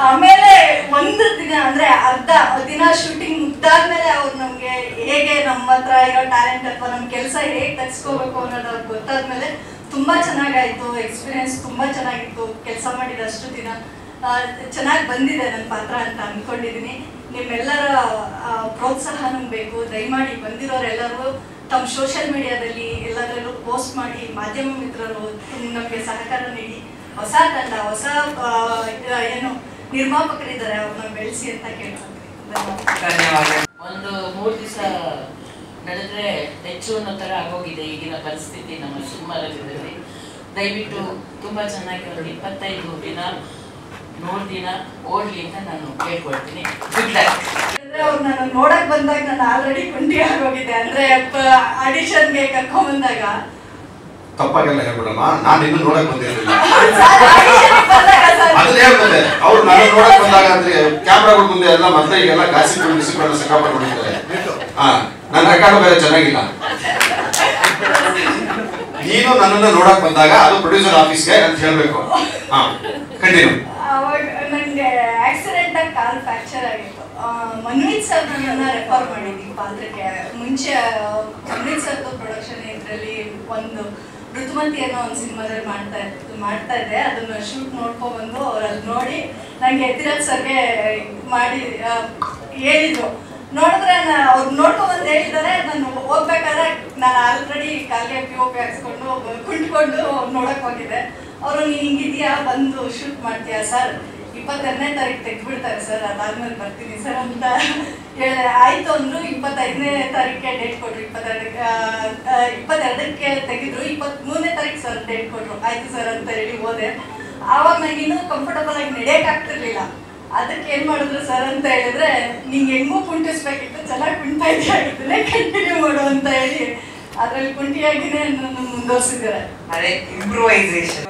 ಆಮೇಲೆ ಒಂದು ದಿನ ಅಂದ್ರೆ ಅರ್ಧ ದಿನ ಶೂಟಿಂಗ್ ಮುಗ್ದಾದ್ಮೇಲೆ ಅವ್ರು ನಮ್ಗೆ ಹೇಗೆ ನಮ್ಮ ಹತ್ರ ಇರೋ ಟ್ಯಾಲೆಂಟ್ ಅಥವಾ ನಮ್ ಕೆಲಸ ಹೇಗೆ ತಗ್ಸ್ಕೋಬೇಕು ಅನ್ನೋದು ಗೊತ್ತಾದ್ಮೇಲೆ ತುಂಬಾ ಚೆನ್ನಾಗಾಯ್ತು. ಎಕ್ಸ್ಪೀರಿಯನ್ಸ್ ತುಂಬಾ ಚೆನ್ನಾಗಿತ್ತು. ಕೆಲಸ ಮಾಡಿದಷ್ಟು ದಿನ ಚೆನ್ನಾಗಿ ಬಂದಿದೆ ನನ್ನ ಪಾತ್ರ ಅಂತ ಅನ್ಕೊಂಡಿದೀನಿ. ನಿಮ್ಮೆಲ್ಲರ ಪ್ರೋತ್ಸಾಹ ನಮ್ಗೆ ಬೇಕು. ದಯಮಾಡಿ ಬಂದಿರೋರೆಲ್ಲರೂ ತಮ್ಮ ಸೋಷಿಯಲ್ ಮೀಡಿಯಾದಲ್ಲಿ ಎಲ್ಲದರಲ್ಲೂ ಪೋಸ್ಟ್ ಮಾಡಿ, ಮಾಧ್ಯಮ ಮಿತ್ರರು ನಮಗೆ ಸಹಕಾರ ನೀಡಿ. ಹೊಸ ತಂಡ, ಹೊಸ ಏನು ನಿರ್ಮಾಪಕರಿದ್ದಾರೆ, ಅವ್ರನ್ನ ಬೆಳೆಸಿ ಅಂತ ಕೇಳ್ತೀನಿ. ಧನ್ಯವಾದ. ಒಂದು 3 ದಿವಸ ನಡೆದ್ರೆ ಹೆಚ್ಚು ಅನ್ನೋ ಥರ ಆಗೋಗಿದೆ ಈಗಿನ ಪರಿಸ್ಥಿತಿ ನಮ್ಮ ಸಿನಿಮಾ ರಂಗದಲ್ಲಿ. ದಯವಿಟ್ಟು ತುಂಬಾ ಚೆನ್ನಾಗಿ ಒಂದು 25 ದಿನ 100 ದಿನ ಓಡ್ಲಿ ಅಂತ ನಾನು ಕೇಳ್ಕೊಳ್ತೀನಿ. Good luck. ಅವ್ರು ನಾನು ನೋಡಕ್ ಬಂದಾಗ ನಾನು ಆಲ್ರೆಡಿ ಕುಂಟಿ ಆಗೋಗಿದೆ. ಅಂದ್ರೆ ಆಡಿಷನ್ಗೆ ಕರ್ಕೊಂಡ್ ಬಂದಾಗ ತಪ್ಪಾಗೆಲ್ಲ ಹೇಳ್ಬಿಡಮ್ಮ, ನಾನು ಇನ್ನೂ ನೋಡಕ್ ಬಂದಿರಲಿಲ್ಲ. ಅದನ್ನ ಹೇಳ್ತದೆ ಅವ್ರು ನಾನು ನೋಡಕ್ ಬಂದಾಗ ಅಂದ್ರೆ ಕ್ಯಾಮ್ರಾಗಳ ಮುಂದೆ ಎಲ್ಲ ಮತ್ತೆ ಈಗೆಲ್ಲ ಗಾಸಿಗಳು ಬಿಸಿಗಳು ಸಿಕ್ಕಾಪಟ್ಟೆ ಹೊಡಿತಾರೆ. ನನ್ನ ರೆಕಾರ್ಡ್ ಬೇರೆ ಚೆನ್ನಾಗಿಲ್ಲ. ನೀನು ನನ್ನನ್ನು ನೋಡಕ್ ಬಂದಾಗ ಅದು ಪ್ರೊಡ್ಯೂಸರ್ ಆಫೀಸ್ಗೆ ಅಂತ ಹೇಳ್ಬೇಕು. ಕಂಟಿನ್ಯೂ. ಅವಾಗ ನಂಗೆ ಆಕ್ಸಿಡೆಂಟ್ ಆಗಿ ಕಾಲ್ ಫ್ರಾಕ್ಚರ್ ಆಗಿತ್ತು. ಮನ್ವಿತ್ ಸರ್ ನನ್ನ ರೆಫರ್ ಮಾಡಿದ್ದೀನಿ ಪಾತ್ರಕ್ಕೆ. ಮುಂಚೆ ಮನ್ವಿತ್ ಸರ್ದು ಪ್ರೊಡಕ್ಷನ್ ಇದರಲ್ಲಿ ಒಂದು ಋತುಮತಿ ಅನ್ನೋ ಒಂದು ಸಿನಿಮಾದಲ್ಲಿ ಮಾಡ್ತಾ ಇದ್ದೆ. ಅದನ್ನ ಶೂಟ್ ನೋಡ್ಕೊಬಂದು ಅವ್ರಲ್ಲಿ ನೋಡಿ ನಂಗೆ ಯತಿರಾಜ್ ಸರ್ಗೆ ಮಾಡಿ ಹೇಳಿದ್ರು. ನೋಡಿದ್ರೆ ಅವ್ರು ನೋಡ್ಕೊಬಂದು ಹೇಳಿದ್ದಾರೆ. ನಾನು ಹೋಗ್ಬೇಕಾದ್ರೆ ನಾನು ಆಲ್ರೆಡಿ ಕಾಲ್ಗೆ POP ಹಾಕ್ಸ್ಕೊಂಡು ಕುಂಟ್ಕೊಂಡು ನೋಡಕ್ ಹೋಗಿದ್ದೆ. ಅವರು ನೀನು ಹಿಂಗಿದ್ಯಾ, ಬಂದು ಶೂಟ್ ಮಾಡ್ತೀಯಾ ಸರ್, 22ನೇ ತಾರೀಕು ತೆಗ್ದ್ಬಿಡ್ತಾರೆ ಸರ್, ಅದಾದ್ಮೇಲೆ ಬರ್ತೀನಿ ಸರ್ ಅಂತ ಹೇಳಿದೆ. ಆಯ್ತು ಅಂದ್ರು. 25ನೇ ತಾರೀಕಿಗೆ ಡೇಟ್ ಕೊಟ್ರು. 22ಕ್ಕೆ ತೆಗೆದ್ರು. 23ನೇ ತಾರೀಕು ಸರ್ ಡೇಟ್ ಕೊಟ್ರು. ಆಯ್ತು ಸರ್ ಅಂತ ಹೇಳಿ ಹೋದೆ. ಆವಾಗ ನಂಗೆ ಇನ್ನೂ ಕಂಫರ್ಟಬಲ್ ಆಗಿ ನಡೆಯಕ್ ಆಗ್ತಿರ್ಲಿಲ್ಲ. ಅದಕ್ಕೆ ಏನ್ ಮಾಡಿದ್ರು ಸರ್ ಅಂತ ಹೇಳಿದ್ರೆ, ನಿಂಗೆ ಹೆಂಗೂ ಕುಂಟಿಸ್ಬೇಕಿತ್ತು, ಚೆನ್ನಾಗಿ ಕುಂಟ ಇದೆಯೇ ಕಂಟಿನ್ಯೂ ಮಾಡು ಅಂತ ಹೇಳಿ ಅದ್ರಲ್ಲಿ ಕುಂಟಿಯಾಗಿನೇ ನನ್ನ ಮುಂದುವರಿಸಿದ್ದಾರೆ. ಅದೇ ಇಂಪ್ರೂವೈಸೇಷನ್.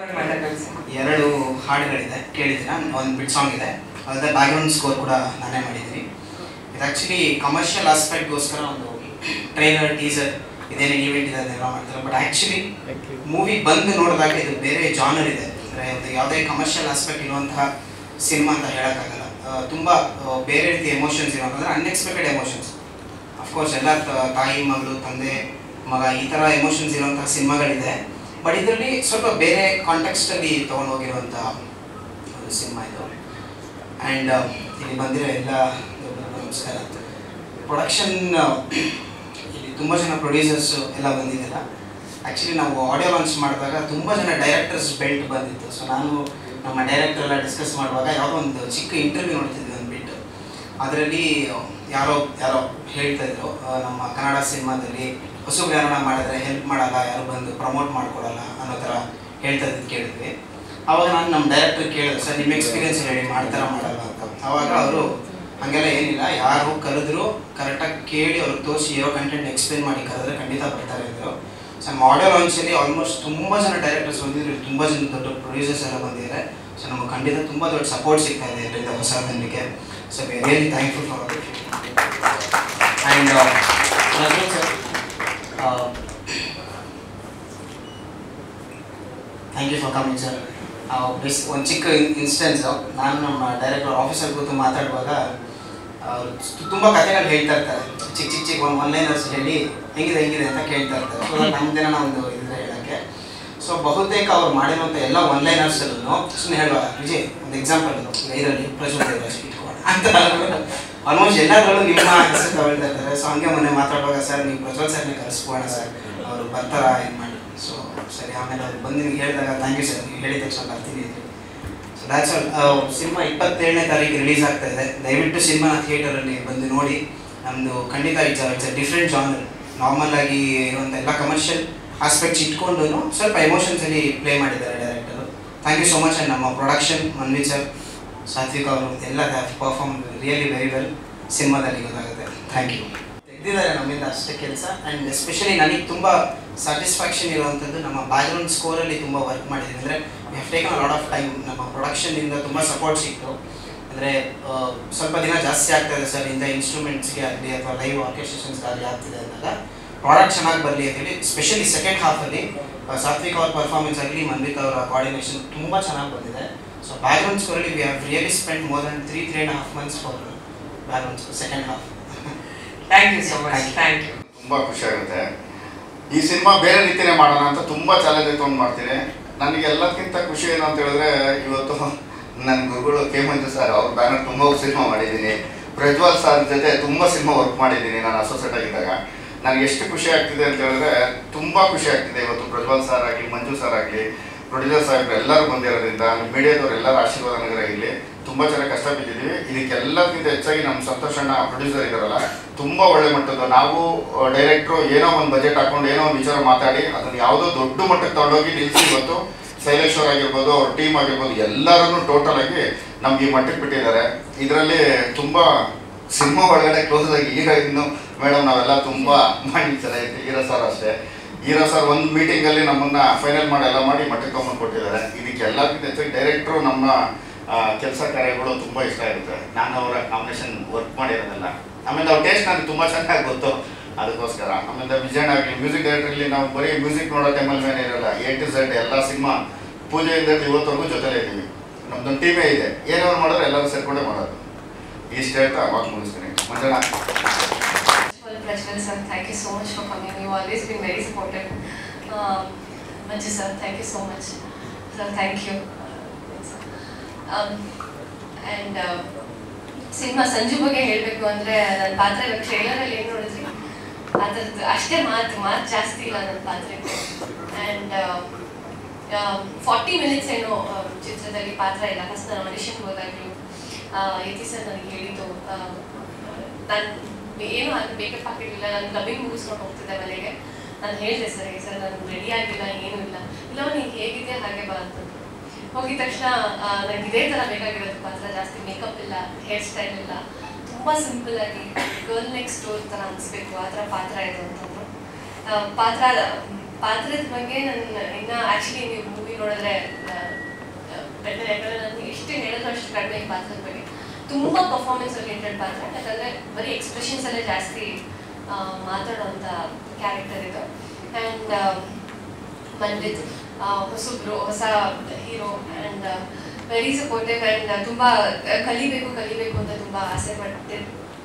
2 ಹಾಡುಗಳಿದೆ, ಕೇಳಿದ್ದೀರಾ? ಒಂದು ಬಿಟ್ ಸಾಂಗ್ ಇದೆ, ಅದೇ ಬ್ಯಾಕ್ಗ್ರೌಂಡ್ ಸ್ಕೋರ್ ಕೂಡ ನಾನೇ ಮಾಡಿದ್ದೀನಿ. ಇದು ಆ್ಯಕ್ಚುಲಿ ಕಮರ್ಷಿಯಲ್ ಆಸ್ಪೆಕ್ಟ್ಗೋಸ್ಕರ ಒಂದು ಟ್ರೈಲರ್, ಟೀಸರ್ ಇದೇನೇ ಈವೆಂಟ್ ಇದೆ ಅದೆಲ್ಲ ಮಾಡ್ತಾರೆ. ಬಟ್ ಆ್ಯಕ್ಚುಲಿ ಮೂವಿ ಬಂದು ನೋಡಿದಾಗ ಇದು ಬೇರೆ ಜಾನರ್ ಇದೆ. ಅಂದರೆ ಒಂದು ಯಾವುದೇ ಕಮರ್ಷಿಯಲ್ ಆಸ್ಪೆಕ್ಟ್ ಇರುವಂತಹ ಸಿನಿಮಾ ಅಂತ ಹೇಳೋಕ್ಕಾಗಲ್ಲ. ತುಂಬ ಬೇರೆ ರೀತಿ ಎಮೋಷನ್ಸ್ ಇರೋಂಥದ್ದು, ಅನ್ಎಕ್ಸ್ಪೆಕ್ಟೆಡ್ ಎಮೋಷನ್ಸ್. ಅಫ್ಕೋರ್ಸ್ ಎಲ್ಲ ತಾಯಿ ಮಗಳು, ತಂದೆ ಮಗ, ಈ ಥರ ಎಮೋಷನ್ಸ್ ಇರುವಂತಹ ಸಿನಿಮಾಗಳಿದೆ. ಬಟ್ ಇದರಲ್ಲಿ ಸ್ವಲ್ಪ ಬೇರೆ ಕಾಂಟೆಕ್ಸ್ಟಲ್ಲಿ ತೊಗೊಂಡೋಗಿರುವಂಥ ಒಂದು ಸಿನಿಮಾ ಇದು. ಆ್ಯಂಡ್ ಇಲ್ಲಿ ಬಂದಿರೋ ಎಲ್ಲ ನಮಸ್ಕಾರ. ಪ್ರೊಡಕ್ಷನ್ ಇಲ್ಲಿ ತುಂಬ ಜನ ಪ್ರೊಡ್ಯೂಸರ್ಸು ಎಲ್ಲ ಬಂದಿದ್ದೀರ. ಆ್ಯಕ್ಚುಲಿ ನಾವು ಆಡಿಯೋ ಲಾಂಚ್ ಮಾಡಿದಾಗ ತುಂಬ ಜನ ಡೈರೆಕ್ಟರ್ಸ್ ಬೆಲ್ಟ್ ಬಂದಿತ್ತು. ಸೊ ನಾನು ನಮ್ಮ ಡೈರೆಕ್ಟರ್ ಎಲ್ಲ ಡಿಸ್ಕಸ್ ಮಾಡುವಾಗ ಯಾವುದೋ ಒಂದು ಚಿಕ್ಕ ಇಂಟರ್ವ್ಯೂ ನೋಡ್ತಿದ್ವಿ ಅಂದ್ಬಿಟ್ಟು. ಅದರಲ್ಲಿ ಯಾರೋ ಹೇಳ್ತಾಯಿದ್ರು, ನಮ್ಮ ಕನ್ನಡ ಸಿನಿಮಾದಲ್ಲಿ ಹೊಸಬ್ರು ಯಾರನ್ನ ಮಾಡಿದ್ರೆ ಹೆಲ್ಪ್ ಮಾಡಲ್ಲ, ಯಾರು ಬಂದು ಪ್ರಮೋಟ್ ಮಾಡ್ಕೊಡಲ್ಲ ಅನ್ನೋ ಥರ ಹೇಳ್ತಾ ಇದ್ದು ಕೇಳಿದ್ವಿ. ಆವಾಗ ನಾನು ನಮ್ಮ ಡೈರೆಕ್ಟರ್ ಕೇಳಿದೆ, ಸರ್ ನಿಮ್ಮ ಎಕ್ಸ್ಪೀರಿಯನ್ಸ್ ಹೇಳಿ, ಮಾಡ್ತಾರ ಮಾಡಲ್ಲ ಅಂತ. ಆವಾಗ ಅವರು ಹಾಗೆಲ್ಲ ಏನಿಲ್ಲ, ಯಾರು ಕರೆದ್ರು ಕರೆಕ್ಟಾಗಿ ಕೇಳಿ ಅವ್ರಿಗೆ ತೋರಿಸಿ ಇರೋ ಕಂಟೆಂಟ್ ಎಕ್ಸ್ಪ್ಲೇನ್ ಮಾಡಿ ಕರೆದ್ರೆ ಖಂಡಿತ ಬರ್ತಾರೆ ಅಂದರು. ಸೊ ನಮ್ಮ ಆಡಿಯೋ ಲಾಂಚಲ್ಲಿ ಆಲ್ಮೋಸ್ಟ್ ತುಂಬ ಜನ ಡೈರೆಕ್ಟರ್ಸ್ ಬಂದಿದ್ರು, ತುಂಬ ಜನ ದೊಡ್ಡ ಪ್ರೊಡ್ಯೂಸರ್ಸ್ ಎಲ್ಲ ಬಂದಿದ್ದಾರೆ. ಸೊ ನಮಗೆ ಖಂಡಿತ ತುಂಬ ದೊಡ್ಡ ಸಪೋರ್ಟ್ ಸಿಗ್ತಾ ಇದೆ ಇದರಿಂದ ಹೊಸ ತಂಡಕ್ಕೆ. So we really thankful for it. And thank you for coming sir. ಒಂದು ಚಿಕ್ಕ ಇನ್ಸ್ಟೆನ್ಸು, ನಾನು ನಮ್ಮ ಡೈರೆಕ್ಟರ್ ಆಫೀಸರ್ ಕೂತು ಮಾತಾಡುವಾಗ ಅವರು ತುಂಬ ಕಥೆಗಳು ಹೇಳ್ತಾ ಇರ್ತಾರೆ, ಚಿಕ್ಕ ಒನ್ಲೈನರ್ಸ್ ಹೇಳಿ ಹೆಂಗಿದೆ ಅಂತ ಕೇಳ್ತಾ ಇರ್ತಾರೆ. ಸೊ ನಮ್ಮದೇನ ಒಂದು ಇದ್ರೆ ಹೇಳೋಕ್ಕೆ. ಸೊ ಬಹುತೇಕ ಅವ್ರು ಮಾಡಿರುವಂಥ ಎಲ್ಲ ಒನ್ಲೈನರ್ಸಲ್ಲೂ ಸುಮ್ಮನೆ ಹೇಳುವ ವಿಜಯ್ ಒಂದು ಎಕ್ಸಾಂಪಲ್ ಇದರಲ್ಲಿ ಪ್ರಜ್ವಲ್ ಇಟ್ಕೊಂಡು ಅಂತ ಆಲ್ಮೋಸ್ಟ್ ಎಲ್ಲದರಲ್ಲೂ ನಿಮ್ಮ ಹೆಸರು ತಗೊಳ್ತಾ ಇರ್ತಾರೆ. ಸೊ ಹಂಗೆ ಮೊನ್ನೆ ಮಾತಾಡುವಾಗ ಸರ್ ನೀವು ಪ್ರಜ್ವಲ್ ಸರ್ನೇ ಕರೆಸ್ಬೋಣ ಸರ್, ಅವರು ಬರ್ತಾರ ಏನು ಮಾಡಿ. ಸೊ ಸರಿ, ಆಮೇಲೆ ಅವ್ರು ಬಂದು ನಿಮ್ಗೆ ಹೇಳಿದಾಗ ಥ್ಯಾಂಕ್ ಯು ಸರ್, ನೀವು ಹೇಳಿದ ತಕ್ಷಣ ಬರ್ತೀನಿ ಅಂತ. So that's all. ಸಿನಿಮಾ 27ನೇ ತಾರೀಕು ರಿಲೀಸ್ ಆಗ್ತಾ ಇದೆ. ದಯವಿಟ್ಟು ಸಿನಿಮಾ ಥಿಯೇಟರಲ್ಲಿ ಬಂದು ನೋಡಿ. ನಮ್ಮದು ಖಂಡಿತ it's a different genre. Normal ಆಗಿ ಇರುವಂಥ ಎಲ್ಲ ಕಮರ್ಷಿಯಲ್ ಆಸ್ಪೆಕ್ಟ್ಸ್ ಇಟ್ಕೊಂಡು ಸ್ವಲ್ಪ ಎಮೋಷನ್ಸಲ್ಲಿ ಪ್ಲೇ ಮಾಡಿದ್ದಾರೆ director. Thank you so much. And ನಮ್ಮ ಪ್ರೊಡಕ್ಷನ್ ಮನ್ವಿತ್ ಸರ್, ಸಾತ್ವಿಕ್ ಅವರು ಎಲ್ಲ ಪರ್ಫಾರ್ಮ್ ರಿಯಲಿ ವೆರಿ ವೆಲ್. ಸಿನಿಮಾದಲ್ಲಿ ಗೊತ್ತಾಗುತ್ತೆ. Thank you. ತೆಗೆದಿದ್ದಾರೆ ನಮ್ಮಿಂದ ಅಷ್ಟೇ ಕೆಲಸ. ಆ್ಯಂಡ್ ಎಸ್ಪೆಷಲಿ ನನಗೆ ತುಂಬ ಸ್ಯಾಟಿಸ್ಫ್ಯಾಕ್ಷನ್ ಇರುವಂಥದ್ದು ನಮ್ಮ ಬ್ಯಾಕ್ಗ್ರೌಂಡ್ ಸ್ಕೋರಲ್ಲಿ ತುಂಬ ವರ್ಕ್ ಮಾಡಿದ್ದೀನಿ. ಅಂದರೆ we have taken lot of time. ನಮ್ಮ ಪ್ರೊಡಕ್ಷನ್ನಿಂದ ತುಂಬ ಸಪೋರ್ಟ್ ಸಿಕ್ತು. ಅಂದರೆ ಸ್ವಲ್ಪ ದಿನ ಜಾಸ್ತಿ ಆಗ್ತಾಯಿದೆ ಸರ್ ಇಂಥ ಇನ್ಸ್ಟ್ರೂಮೆಂಟ್ಸ್ಗೆ ಆಗಲಿ ಅಥವಾ ಲೈವ್ ಆರ್ಕೆಸ್ಟ್ರೇಷನ್ಸ್ಗಾಗಲಿ ಆಗ್ತಿದೆ ಅಂದಾಗ ಪ್ರಾಡಕ್ಟ್ ಚೆನ್ನಾಗಿ ಬರಲಿ ಅಂತೇಳಿ ಸ್ಪೆಷಲಿ ಸೆಕೆಂಡ್ ಹಾಫಲ್ಲಿ ಸಾತ್ವಿಕ್ ಅವ್ರ ಪರ್ಫಾರ್ಮೆನ್ಸ್ ಆಗಲಿ ಮನ್ವಿತ್ ಅವರ ಕೋಆರ್ಡಿನೇಷನ್ ತುಂಬ ಚೆನ್ನಾಗಿ ಬಂದಿದೆ. ಸೊ ಬ್ಯಾಕ್ಗ್ರೌಂಡ್ ಸ್ಕೋರಲ್ಲಿ we have really spend more than 3.5 months for background score second half. Thank you so much. Thank you. ತುಂಬ ಖುಷಿ ಆಗುತ್ತೆ. ಈ ಸಿನಿಮಾ ಬೇರೆ ರೀತಿಯೇ ಮಾಡೋಣ ಅಂತ ತುಂಬ ಚಾಲೆಂಜ್ ತೊಗೊಂಡು ಮಾಡ್ತೀನಿ. ನನಗೆ ಎಲ್ಲಕ್ಕಿಂತ ಖುಷಿ ಏನು ಅಂತ ಹೇಳಿದ್ರೆ ಇವತ್ತು ನನ್ನ ಗುರುಗಳು ಕೆ ಮಂಜು ಸರ್ ಅವ್ರ ಬ್ಯಾನರ್ ತುಂಬ ಸಿನಿಮಾ ಮಾಡಿದ್ದೀನಿ. ಪ್ರಜ್ವಲ್ ಸರ್ ಜೊತೆ ತುಂಬ ಸಿನಿಮಾ ವರ್ಕ್ ಮಾಡಿದ್ದೀನಿ ನಾನು ಅಸೋಸಿಯೇಟ್ ಆಗಿದ್ದಾಗ. ನನಗೆ ಎಷ್ಟು ಖುಷಿ ಆಗ್ತಿದೆ ಅಂತ ಹೇಳಿದ್ರೆ ತುಂಬ ಖುಷಿ ಆಗ್ತಿದೆ. ಇವತ್ತು ಪ್ರಜ್ವಲ್ ಸರ್ ಆಗಲಿ ಮಂಜು ಸರ್ ಆಗಲಿ ಪ್ರೊಡ್ಯೂಸರ್ ಸಾಹೇಬ್ರು ಎಲ್ಲರೂ ಬಂದಿರೋದ್ರಿಂದ ಮೀಡಿಯಾದವ್ರು ಎಲ್ಲರ ಆಶೀರ್ವಾದ ನಗರ ಇಲ್ಲಿ ತುಂಬ ಚೆನ್ನಾಗಿ ಕಷ್ಟ ಬಿದ್ದಿದ್ದೀವಿ. ಇದಕ್ಕೆಲ್ಲಕ್ಕಿಂತ ಹೆಚ್ಚಾಗಿ ನಮ್ಮ ಸಂತೋಷ್ ಅಣ್ಣ ಪ್ರೊಡ್ಯೂಸರ್ ಇದ್ದಾರಲ್ಲ ತುಂಬ ಒಳ್ಳೆ ಮಟ್ಟದ್ದು. ನಾವು ಡೈರೆಕ್ಟ್ರು ಏನೋ ಒಂದು ಬಜೆಟ್ ಹಾಕೊಂಡು ಏನೋ ಒಂದು ವಿಚಾರ ಮಾತಾಡಿ ಅದನ್ನು ಯಾವುದೋ ದೊಡ್ಡ ಮಟ್ಟಕ್ಕೆ ತಗೊಂಡೋಗಿ ನಿಲ್ಲಿಸಿ ಇವತ್ತು ಶೈಲೇಶ್ವರ್ ಆಗಿರ್ಬೋದು ಅವ್ರ ಟೀಮ್ ಆಗಿರ್ಬೋದು ಎಲ್ಲರೂ ಟೋಟಲ್ ಆಗಿ ನಮ್ಗೆ ಈ ಮಟ್ಟಕ್ಕೆ ಬಿಟ್ಟಿದ್ದಾರೆ. ಇದರಲ್ಲಿ ತುಂಬ ಸಿನಿಮಾ ಒಳಗಡೆ ಕ್ಲೋಸ್ ಆಗಿ ಇನ್ನು ಮೇಡಮ್ ನಾವೆಲ್ಲ ತುಂಬ ಮಾಡಿ ಚೆನ್ನಾಗಿತ್ತು. ಹೀರೋ ಸರ್ ಅಷ್ಟೇ. ಹೀರೋ ಸರ್ ಒಂದು ಮೀಟಿಂಗಲ್ಲಿ ನಮ್ಮನ್ನು ಫೈನಲ್ ಮಾಡಿ ಎಲ್ಲ ಮಾಡಿ ಮಟ್ಟಕ್ಕೆ ತೊಗೊಂಡು ಕೊಟ್ಟಿದ್ದಾರೆ. ಇದಕ್ಕೆಲ್ಲಕ್ಕಿಂತ ಹೆಚ್ಚಾಗಿ ಡೈರೆಕ್ಟ್ರು ನಮ್ಮ ಕೆಲಸ ಕಾರ್ಯಗಳು ತುಂಬ ಇಷ್ಟ ಆಗುತ್ತೆ. ನಾನು ಅವರ ಕಾಂಬಿನೇಷನ್ ವರ್ಕ್ ಮಾಡಿರೋದಲ್ಲ. ಆಮೇಲೆ ಅವ್ರ ಟೇಸ್ಟ್ ನನಗೆ ತುಂಬ ಚೆನ್ನಾಗಿ ಗೊತ್ತು ಅದಕ್ಕೋಸ್ಕರ. ಆಮೇಲೆ ವಿಜಯಣ್ಣ ಆಗಲಿ ಮ್ಯೂಸಿಕ್ ಡೈರೆಕ್ಟ್ರಲ್ಲಿ ನಾವು ಬರೀ ಮ್ಯೂಸಿಕ್ ನೋಡೋ ಟೈಮಲ್ಲಿ ಮೇಲೆ ಇರೋಲ್ಲ. A to Z ಎಲ್ಲ ಸಿನಿಮಾ ಪೂಜೆಯಿಂದ ಇವತ್ತವರೆಗೂ ಜೊತೆಲೇ ಇದ್ದೀವಿ. ನಮ್ದೊಂದು ಟೀಮೇ ಇದೆ. ಏನಾದ್ರು ಮಾಡಿದ್ರೆ ಎಲ್ಲರೂ ಸೇರ್ಕೊಂಡೇ ಮಾಡೋದು. ಇಷ್ಟು ಹೇಳ್ತಾ ಮಾತು ಮುಗಿಸ್ತೀನಿ. Manjanna. Prajwal sir, thank you so much for coming. You've always been very supportive. Manju sir, thank you so much. Sir, thank you. And cinema Sanju ಬಗ್ಗೆ ಹೇಳಬೇಕು ಅಂದರೆ ನನ್ನ ಪಾತ್ರ ಇವಾಗ ಟ್ರೇಲರಲ್ಲಿ ಏನು ನೋಡಿದ್ರಿ ಅದರದ್ದು ಅಷ್ಟೇ ಮಾತು ಜಾಸ್ತಿ ಇಲ್ಲ ನನ್ನ ಪಾತ್ರಕ್ಕೆ. ಆ್ಯಂಡ್ 40 minutes ಏನೋ ಚಿತ್ರದಲ್ಲಿ ಪಾತ್ರ ಇಲ್ಲ. ಫಸ್ಟ್ ನಾನು ಆಡಿಷನ್ಗೆ ಹೋದಾಗಲೂ ಯತಿ ಸರ್ ನನಗೆ ಹೇಳಿದ್ದು ನಾನು ಏನು ಅದು ಬೇಕಪ್ ಹಾಕಿರಲಿಲ್ಲ. ನಾನು ಡಬ್ಬಿಂಗ್ ಮುಗಿಸ್ಕೊಂಡು ಹೋಗ್ತಿದ್ದೆ ಮನೆಗೆ. ನಾನು ಹೇಳಿದೆ ಸರ್ ನಾನು ರೆಡಿ ಆಗಿಲ್ಲ ಏನೂ ಇಲ್ಲ. ಇಲ್ಲ ನೀನು ಹೇಗಿದೆ ಹಾಗೆ ಬಾ ಅಂತ. ಹೋಗಿದ ತಕ್ಷಣ ನನಗೆ ಇದೇ ಥರ ಬೇಕಾಗಿರೋದು ಪಾತ್ರ. ಜಾಸ್ತಿ ಮೇಕಪ್ ಇಲ್ಲ, ಹೇರ್ ಸ್ಟೈಲ್ ಇಲ್ಲ, ತುಂಬ ಸಿಂಪಲ್ ಆಗಿ ಗರ್ಲ್ ನೆಕ್ಸ್ಟ್ ಡೋರ್ ಥರ ಅನಿಸ್ಬೇಕು ಆ ಥರ ಪಾತ್ರ ಇದೆ ಅಂತಂದರು. ಪಾತ್ರದ ಬಗ್ಗೆ ನಾನು ಇನ್ನು ಆ್ಯಕ್ಚುಲಿ ನೀವು ಮೂವಿ ನೋಡಿದ್ರೆ ಬೆಟರ್. ಯಾಕಂದರೆ ನಾನು ಎಷ್ಟು ಹೇಳಿದ್ರು ಅಷ್ಟು ಕಡಿಮೆ ಈ ಪಾತ್ರದ ಬಗ್ಗೆ. ತುಂಬ ಪರ್ಫಾರ್ಮೆನ್ಸ್ ಓರಿಯೆಂಟೆಡ್ ಪಾತ್ರ. ಯಾಕಂದರೆ ಬರೀ ಎಕ್ಸ್ಪ್ರೆಷನ್ಸಲ್ಲೇ ಜಾಸ್ತಿ ಮಾತಾಡೋವಂಥ ಕ್ಯಾರೆಕ್ಟರ್ ಇದು. ಆ್ಯಂಡ್ ಮನ್ವಿತ್ ಹೊಸ hero and very supportive. And ತುಂಬ ಕಲಿಬೇಕು ಅಂತ ತುಂಬ ಆಸೆ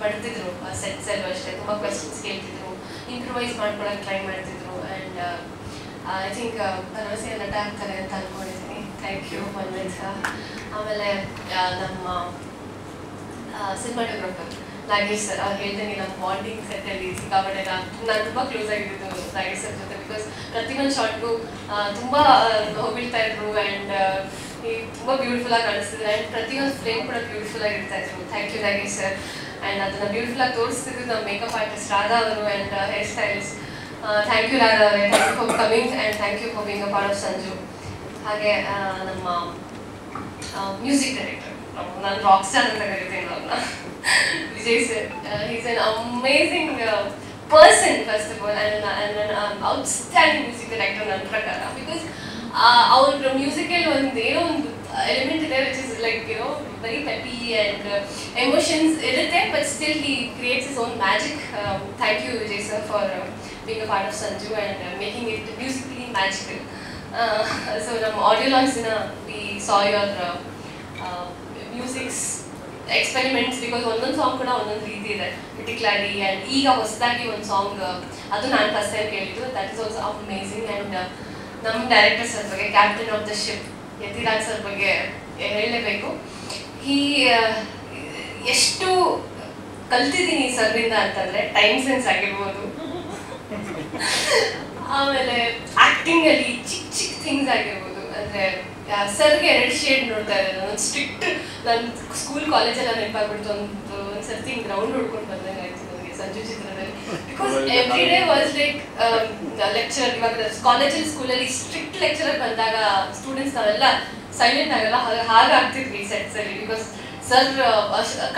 ಪಡ್ತಿದ್ರು. ಸೆಟ್ಸಲ್ಲೂ ಅಷ್ಟೇ ತುಂಬ ಕ್ವೆಶನ್ಸ್ ಕೇಳ್ತಿದ್ರು, ಇಂಪ್ರೂವೈಸ್ ಮಾಡ್ಕೊಳಕ್ಕೆ ಟ್ರೈ ಮಾಡ್ತಿದ್ರು. ಆ್ಯಂಡ್ ಐ ಥಿಂಕ್ ಭರವಸೆ ನಟ ಆಗ್ತಾರೆ ಅಂತ ಅಂದ್ಕೊಂಡಿದ್ದೀನಿ. Thank you Manvith. ಆಮೇಲೆ ನಮ್ಮ ಸಿನಿಮಾಟೋಗ್ರಾಫರ್ ನಾಗೇಶ್ ಸರ್ ಅವ್ರು ಹೇಳ್ತೀನಿ ನಮ್ಮ ಬಾಂಡಿಂಗ್ ಸೆಟ್ಟಲ್ಲಿ ಸಿಕ್ಕಾಪಟ್ಟೆ ನಾನು ತುಂಬ ಕ್ಲೋಸ್ ಆಗಿದ್ದು ನಾಗೇಶ್ ಸರ್ ಜೊತೆ. ಬಿಕಾಸ್ ಪ್ರತಿಯೊಂದು ಶಾರ್ಟ್ಗೂ ತುಂಬ ಹೋಗ್ಬಿಡ್ತಾ ಇದ್ರು. ಆ್ಯಂಡ್ ತುಂಬ ಬ್ಯೂಟಿಫುಲ್ ಆಗಿ ಕಾಣಿಸ್ತಿದ್ರು. ಆ್ಯಂಡ್ ಪ್ರತಿಯೊಂದು ಫ್ರೇಮ್ ಕೂಡ ಬ್ಯೂಟಿಫುಲ್ ಆಗಿ ಇರ್ತಾ ಇದ್ರು. Thank you Nagesh sir. And ಅದನ್ನು ಬ್ಯೂಟಿಫುಲ್ ಆಗಿ ತೋರಿಸ್ತಿದ್ರು ನಮ್ಮ ಮೇಕಪ್ ಆರ್ಟಿಸ್ಟ್ ರಾಧಾ ಅವರು and hair stylist. Thank you Radha ಅವರೇ. Thank you for coming and thank you for being a part of Sanju. ಹಾಗೆ ನಮ್ಮ ಮ್ಯೂಸಿಕ್ ಡೈರೆಕ್ಟರ್ ನಾನು ರಾಕ್ ಸ್ಟಾರ್ ಅಂತ ಕರಿತೀನಿ ಅವ್ರನ್ನ, Vijay sir. Is an amazing person first of all and outstanding music director ನನ್ನ ಪ್ರಕಾರ. Because ಅವ್ರ ಮ್ಯೂಸಿಕಲ್ಲಿ ಒಂದು ಏನೋ ಒಂದು ಎಲಿಮೆಂಟ್ ಇದೆ which is like you know very peppy and emotions ಇರುತ್ತೆ. But still he creates his own magic. Thank you Vijay sir for being a part of Sanju and making it musically magical. So ನಮ್ಮ audio ಲಾಂಚ್ನ we saw your musics experiments. Because ಒಂದೊಂದು song ಕೂಡ ಒಂದೊಂದು ರೀತಿ ಇದೆ ಪಿಟಿಕ್ಲಾಡಿ. And ಈಗ ಹೊಸದಾಗಿ ಒಂದು ಸಾಂಗ್ ಅದು ನಾನು ಫಸ್ಟ್ ಟೈಮ್ ಕೇಳಿದ್ದು. That is also amazing. And ನಮ್ಮ ಡೈರೆಕ್ಟರ್ ಸರ್ ಬಗ್ಗೆ, captain of the ship Yathiraj sir ಬಗ್ಗೆ ಹೇಳಲೇಬೇಕು. ಎಷ್ಟು ಕಲ್ತಿದ್ದೀನಿ ಸರ್ರಿಂದ ಅಂತಂದರೆ ಟೈಮ್ ಸೆನ್ಸ್ ಆಗಿರ್ಬೋದು, ಆಮೇಲೆ ಆ್ಯಕ್ಟಿಂಗಲ್ಲಿ ಚಿಕ್ಕ ಥಿಂಗ್ಸ್ ಆಗಿರ್ಬೋದು. ಅಂದರೆ ಸರ್ಗೆ 2 ಶೇಡ್ ನೋಡ್ತಾ ಇದ್ದಾರೆ. ನಾನು ಸ್ಟ್ರಿಕ್ಟ್ ನನ್ನ ಸ್ಕೂಲ್ ಕಾಲೇಜೆಲ್ಲ ನೆನಪಾಗ್ಬಿಡ್ತು. ಒಂದು ಸರ್ತಿ ಗ್ರೌಂಡ್ ಹೊಡ್ಕೊಂಡು ಬಂದಂಗೆ ಆಯಿತು ನನಗೆ ಸಂಜು ಚಿತ್ರದಲ್ಲಿ. Because every day was like lecture. ಇವಾಗ ಕಾಲೇಜಲ್ಲಿ ಸ್ಕೂಲಲ್ಲಿ ಸ್ಟ್ರಿಕ್ಟ್ ಲೆಕ್ಚರರ್ ಬಂದಾಗ ಸ್ಟೂಡೆಂಟ್ಸ್ ನಾವೆಲ್ಲ ಸೈಲೆಂಟ್ ಆಗಲ್ಲ, ಹಾಗಾಗ್ತಿದ್ವಿ ಸೆಟ್ಸಲ್ಲಿ. ಬಿಕಾಸ್ ಸರ್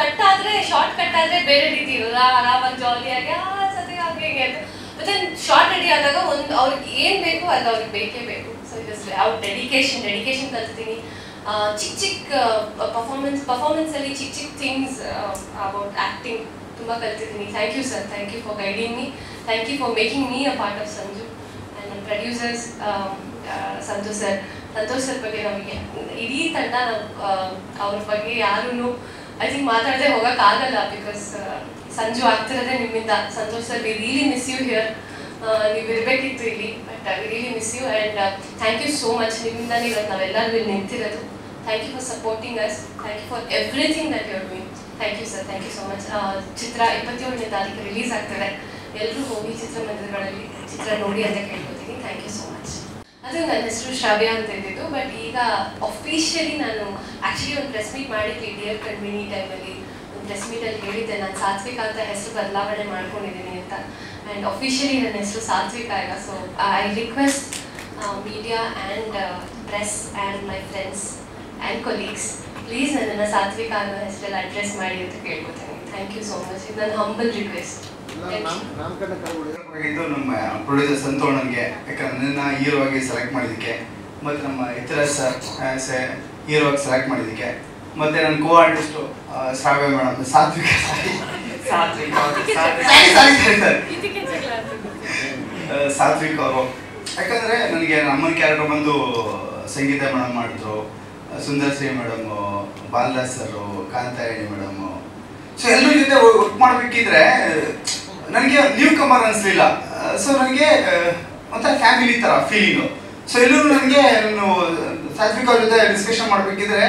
ಕಟ್ ಆದ್ರೆ ಶಾರ್ಟ್ ಕಟ್ ಆದ್ರೆ ಬೇರೆ ರೀತಿ ಇರೋಲ್ಲ, ಆರಾಮಾಗಿ ಜಾಲಿಯಾಗಿ ಸತಿ ಹಾಗೆ ಅಂತ. ಮತ್ತೆ ಶಾರ್ಟ್ ರೆಡಿ ಆದಾಗ ಒಂದು ಅವ್ರಿಗೆ ಏನ್ ಬೇಕು ಅದು ಅವ್ರಿಗೆ ಬೇಕೇ ಬೇಕು. ಸೊ ಅವ್ರ ಡೆಡಿಕೇಶನ್ ಕಲ್ತೀನಿ. ಚಿಕ್ಕ ಪರ್ಫಾರ್ಮೆನ್ಸ್ ಅಲ್ಲಿ ಚಿಕ್ಕ ಥಿಂಗ್ಸ್ ಅಬೌಟ್ ಆಕ್ಟಿಂಗ್ ತುಂಬಾ ಕಲ್ತಿದ್ದೀನಿ. Thank you sir, thank you for guiding me, thank you for making me a part of Sanju. And ನನ್ನ ಪ್ರೊಡ್ಯೂಸರ್ಸ್ ಸಂತೋಷ್ ಸರ್ ಬಗ್ಗೆ ನಮಗೆ ಇಡೀ ತಂಡ ಅವ್ರ ಬಗ್ಗೆ ಯಾರೂ ಐ ಥಿಂಕ್ ಮಾತಾಡದೆ ಹೋಗೋಕ್ಕಾಗಲ್ಲ. ಬಿಕಾಸ್ ಸಂಜು ಆಗ್ತಿರೋದೇ ನಿಮ್ಮಿಂದ. Santosh sir, we really miss you here. ನೀವು ಇರಬೇಕಿತ್ತು ಇಲ್ಲಿ, but we really miss you. And thank you so much. ನಿಮ್ಮಿಂದ ಇವತ್ತು ನಾವೆಲ್ಲರೂ ಇಲ್ಲಿ ನಿಂತಿರೋದು. Thank you for supporting us, thank you for everything that you are doing. Thank you sir, thank you so much. ಚಿತ್ರ 27ನೇ ತಾರೀಕು ರಿಲೀಸ್ ಆಗ್ತದೆ. ಎಲ್ಲರೂ ಹೋಗಿ ಚಿತ್ರಮಂದಿರಗಳಲ್ಲಿ ಚಿತ್ರ ನೋಡಿ ಅಂತ ಕೇಳ್ಕೊತೀನಿ. Thank you so much. ಅದು ನನ್ನ ಹೆಸರು ಶ್ರಾವ್ಯ ಅಂತ ಇದ್ದಿದ್ದು, ಬಟ್ ಈಗ ಅಫಿಷಿಯಲಿ ನಾನು ಆ್ಯಕ್ಚುಲಿ ಒಂದು ಪ್ರೆಸ್ ಮೀಟ್ ಮಾಡಿದ್ವಿ ಡಿಯರ್ ಕಣ್ಮಿನಿ ಟೈಮಲ್ಲಿ. ಒಂದು ಪ್ರೆಸ್ ಮೀಟಲ್ಲಿ ಹೇಳಿದ್ದೆ ನಾನು ಸಾತ್ವಿಕ ಅಂತ ಹೆಸರು ಬದಲಾವಣೆ ಮಾಡ್ಕೊಂಡಿದ್ದೀನಿ ಅಂತ. ಆ್ಯಂಡ್ ಅಫಿಷಿಯಲಿ ನನ್ನ ಹೆಸರು ಸಾತ್ವಿಕ ಈಗ. So I request media and press and my friends and colleagues, please ನನ್ನನ್ನು ಸಾತ್ವಿಕ ಅನ್ನೋ ಹೆಸರಲ್ಲಿ ಅಡ್ರೆಸ್ ಮಾಡಿ ಅಂತ ಕೇಳ್ಕೊತೀನಿ. Thank you so much. ಇದು ನನ್ನ ಹಂಬಲ್ ರಿಕ್ವೆಸ್ಟ್. ಇದು ನಮ್ಮ ಪ್ರೊಡ್ಯೂಸರ್ ಸಂತೋಣನ್ಗೆ, ಯಾಕಂದ್ರೆ ನನ್ನ ಹೀರೋ ಆಗಿ ಸೆಲೆಕ್ಟ್ ಮಾಡಿದ್ದಕ್ಕೆ, ಮತ್ತು ನಮ್ಮ ಇತರ ಸರ್ ಹೀರೋ ಆಗಿ ಸೆಲೆಕ್ಟ್ ಮಾಡಿದ್ದಕ್ಕೆ, ಮತ್ತು ನನ್ನ ಕೋ ಆರ್ಟಿಸ್ಟು ಶ್ರಾವ್ಯ ಮೇಡಮ್, ಸಾತ್ವಿಕ ಸಾತ್ವಿಕ್ ಅವರು. ಯಾಕಂದರೆ ನನಗೆ ಅಮ್ಮನ ಕ್ಯಾರೆಕ್ಟರ್ ಬಂದು ಸಂಗೀತ ಮೇಡಮ್ ಮಾಡಿದ್ರು, ಸುಂದರಶ್ರೀ ಮೇಡಮು, ಬಾಲರಾಜ್ ಸರು, ಕಾಂತಾಯಣಿ ಮೇಡಮು. ಸೊ ಎಲ್ಲರ ಜೊತೆ ವರ್ಕ್ ಮಾಡಬೇಕಿದ್ರೆ ನನಗೆ ನ್ಯೂ ಕಮರ್ ಅನಿಸ್ಲಿಲ್ಲ. ಸೊ ನನಗೆ ಒಂಥರ ಫ್ಯಾಮಿಲಿ ಥರ ಫೀಲಿಂಗು. ಸೊ ಎಲ್ಲರೂ ನನಗೆ ನಾನು ಸಾತ್ವಿಕ್ ಅವ್ರ ಜೊತೆ ಡಿಸ್ಕಷನ್ ಮಾಡಬೇಕಿದ್ರೆ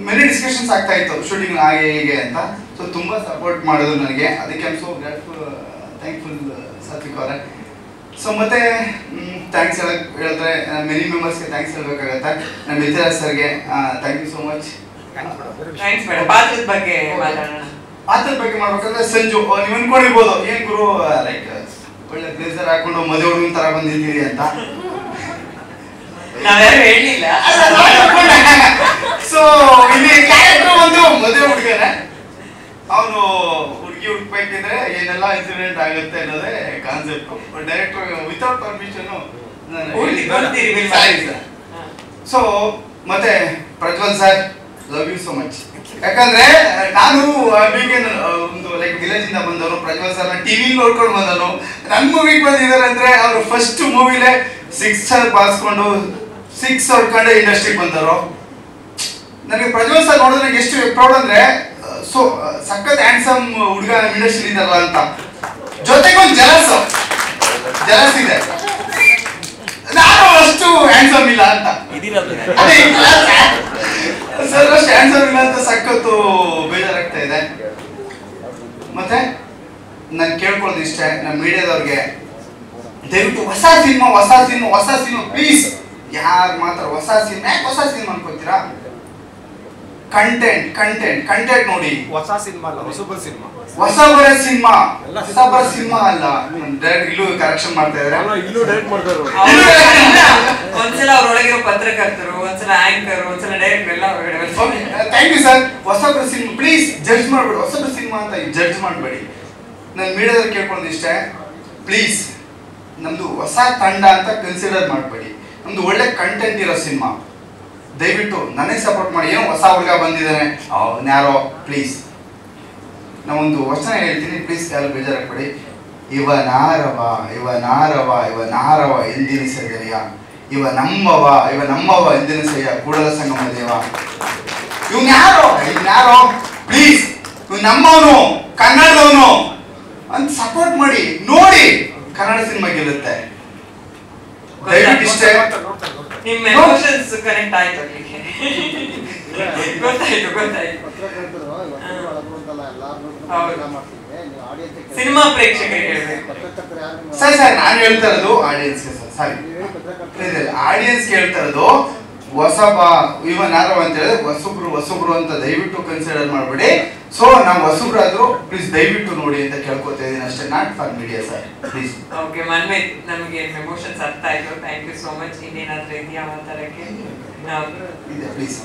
ಮೆನಿ ಡಿಸ್ಕಷನ್ಸ್ ಆಗ್ತಾ ಇತ್ತು ಶೂಟಿಂಗ್ ಹಾಗೆ ಹೀಗೆ ಅಂತ. ಸೊ ತುಂಬ ಸಪೋರ್ಟ್ ಮಾಡೋದು ನನಗೆ, ಅದಕ್ಕೆ I am so grateful, thankful Satvik ಅವರೇ. ಸೊ ಮತ್ತೆ ಥ್ಯಾಂಕ್ಸ್ ಹೇಳಿದ್ರೆ ಮೆನಿ ಮೆಂಬರ್ಸ್ಗೆ ಥ್ಯಾಂಕ್ಸ್ ಹೇಳಬೇಕಾಗತ್ತೆ. ನಮ್ಮ ಇತಿಹಾಸ ಸರ್ಗೆ ಥ್ಯಾಂಕ್ ಯು ಸೋ ಮಚ್. ಪಾತ್ರದ ಬಗ್ಗೆ ಮಾಡ್ಬೇಕಂದ್ರೆ ಸಂಜು ನೀವು ಅನ್ಕೊಂಡಿರ್ಬೋದು ಏನ್ ಗುರು ಲೈಕ್ ಒಳ್ಳೆ ಬ್ಲೇಸರ್ ಹಾಕೊಂಡು ಮದುವೆ ಹುಡುಗನ ತರ ಬಂದಿದ್ದೀರಿ ಅಂತ. ಸೊ ಇಲ್ಲಿ ಕ್ಯಾರೆಕ್ಟರ್ ಒಂದು ಮದುವೆ ಹುಡುಗನೇ, ಅವನು ಹುಡುಗಿ ಹುಡುಕ್ಬೇಕಿದ್ರೆ ಏನೆಲ್ಲ ಇನ್ಸಿಡೆಂಟ್ ಆಗುತ್ತೆ ಅನ್ನೋದೇ concept. Director without permission. So ಮತ್ತೆ Prajwal sir, love you so much. ಯಾಕಂದ್ರೆ ನಾನು ಒಂದು ಲೈಕ್ ವಿಲೇಜ್ ಇಂದ ಬಂದವನು. ಪ್ರಜ್ವಲ್ ಸರ್ ಟಿವಿ ನೋಡ್ಕೊಂಡು ಬಂದವನು. ನನ್ನ ಮೂವಿಗೆ ಬಂದಿದ್ದಾರೆ ಅಂದ್ರೆ ಅವರು ಫಸ್ಟ್ ಮೂವಿಲೇ 6 ಸ್ಟಾರ್ ಬಾರಿಸ್ಕೊಂಡು 6 ಹೊಡ್ಕೊಂಡೆ ಇಂಡಸ್ಟ್ರಿಗೆ ಬಂದವರು. ನನಗೆ ಪ್ರಜ್ವಲ್ ಸರ್ ನೋಡಿದ್ರೆ ನನಗೆ ಎಷ್ಟು ಪ್ರೌಡ್ ಅಂದ್ರೆ, ಸೊ ಸಖತ್ ಹ್ಯಾಂಡ್ಸಮ್ ಹುಡುಗ ಇಂಡಸ್ಟ್ರಿ ಇದಲ್ಲ ಅಂತ. ಜೊತೆಗೆ ಒಂದು ಜಲಸ್ ಇದೆ, ನಾನು ಅಷ್ಟು ಹ್ಯಾಂಡ್ಸಮ್ ಇಲ್ಲ ಅಂತ. ಸರ್ ಅಷ್ಟು ಹ್ಯಾಂಡ್ಸಮ್ ಇಲ್ಲ ಅಂತ ಸಖತ್ತು ಬೇಜಾರಾಗ್ತಾ ಇದೆ. ಮತ್ತೆ ನಾನು ಕೇಳ್ಕೊಳ್ಳೋದು ಇಷ್ಟೇ ನಮ್ಮ ಮೀಡಿಯಾದವ್ರಿಗೆ, ದಯವಿಟ್ಟು ಹೊಸ ಸಿನಿಮಾ ಪ್ಲೀಸ್. ಯಾರು ಮಾತ್ರ ಹೊಸ ಸಿನಿಮಾ ಯಾಕೆ ಹೊಸ ಸಿನಿಮಾ ಅನ್ಕೋತೀರಾ? ಕಂಟೆಂಟ್ ನೋಡಿ. ಹೊಸ ಬರ ಸಿನಿಮಾ ಅಲ್ಲ. ಡೈರೆಕ್ಟ್ ಇಲ್ಲೂ ಕರೆಕ್ಷನ್ ಮಾಡ್ತಾ ಇದ್ದಾರೆ. ಒಂದ್ಸಲ ಅವ್ರೊಳಗಿರೋ ಪತ್ರಕರ್ತರು, ಒಂದ್ಸಲ ಆಂಕರ್, ಒಂದ್ಸಲ ಡೈರೆಕ್ಟರ್ ಎಲ್ಲ ಥ್ಯಾಂಕ್ ಯು ಸರ್. ಹೊಸಬ್ರ ಸಿನಿಮಾ ಪ್ಲೀಸ್ ಜಡ್ಜ್ ಮಾಡ್ಬೇಡಿ. ಹೊಸಬ್ರ ಸಿನಿಮಾ ಅಂತ ಜಡ್ಜ್ ಮಾಡಬೇಡಿ. ನಾನು ಮೀಡಿಯಾದಲ್ಲಿ ಕೇಳ್ಕೊಳ್ಳೋದು ಇಷ್ಟೇ, ಪ್ಲೀಸ್ ನಮ್ದು ಹೊಸ ತಂಡ ಅಂತ ಕನ್ಸಿಡರ್ ಮಾಡಬೇಡಿ. ನಮ್ದು ಒಳ್ಳೆ ಕಂಟೆಂಟ್ ಇರೋ ಸಿನಿಮಾ. ದಯವಿಟ್ಟು ನನಗೆ ಸಪೋರ್ಟ್ ಮಾಡಿ. ಏನೋ ಹೊಸ ಹುಡುಗ ಬಂದಿದ್ದಾನೆ ಯಾರೋ, ಪ್ಲೀಸ್ ನಾವೊಂದು ವಚನ ಹೇಳ್ತೀನಿ, ಪ್ಲೀಸ್ ಯಾರು ಬೇಜಾರಾಗಬೇಡಿ. ಇವ ನಾರವ ಎಂದಿನಿಸದೆಯ, ಇವ ನಮ್ಮವ ಎಂದಿನಿಸಯ್ಯ ಕೂಡಲ ಸಂಗಮ ದೇವ. ಇವ್ನ್ಯಾರೋ ಪ್ಲೀಸ್, ಇವ್ ನಮ್ಮವನು, ಕನ್ನಡದವನು ಅಂತ ಸಪೋರ್ಟ್ ಮಾಡಿ. ನೋಡಿ, ಕನ್ನಡ ಸಿನಿಮಾ ಗೆಲ್ಲುತ್ತೆ. ದಯವಿಟ್ಟು ಇಷ್ಟೇ. ನಿಮ್ಮ ಎಮೋಷನ್ಸ್ ಕನೆಕ್ಟ್ ಆಯ್ತು. ಗೊತ್ತಾಯ್ತು. ಸಿನಿಮಾ ಪ್ರೇಕ್ಷಕರಿಗೆ ಸರ್ ನಾನು ಹೇಳ್ತಾ ಇರೋದು ಆಡಿಯನ್ಸ್ಗೆ. ಆಡಿಯನ್ಸ್ಗೆ ಹೇಳ್ತಾ ಇರೋದು ನಾರವ ಅಂತ ಹೇಳಿದ್ರೆ ಹೊಸಬ್ರು ಅಂತ ದಯವಿಟ್ಟು ಕನ್ಸಿಡರ್ ಮಾಡಬೇಡಿ. ಸೊ ನಾವು ಹೊಸಬ್ರಾದ್ರು ಪ್ಲೀಸ್ ದಯವಿಟ್ಟು ನೋಡಿ ಅಂತ ಕೇಳ್ಕೊತಾ ಇದ್ದೀನಿ ಅಷ್ಟೇ. Not for media sir, please. Okay Manvith, ನಮಗೆ ಎಮೋಷನ್ಸ್ ಅರ್ಥ ಆಯ್ತು. Thank you so much. ಇನ್ನೇನಾದ್ರೂ ಇದೆಯಾ ಮಾತಾಡಕ್ಕೆ? ಇದೆ ಪ್ಲೀಸ್.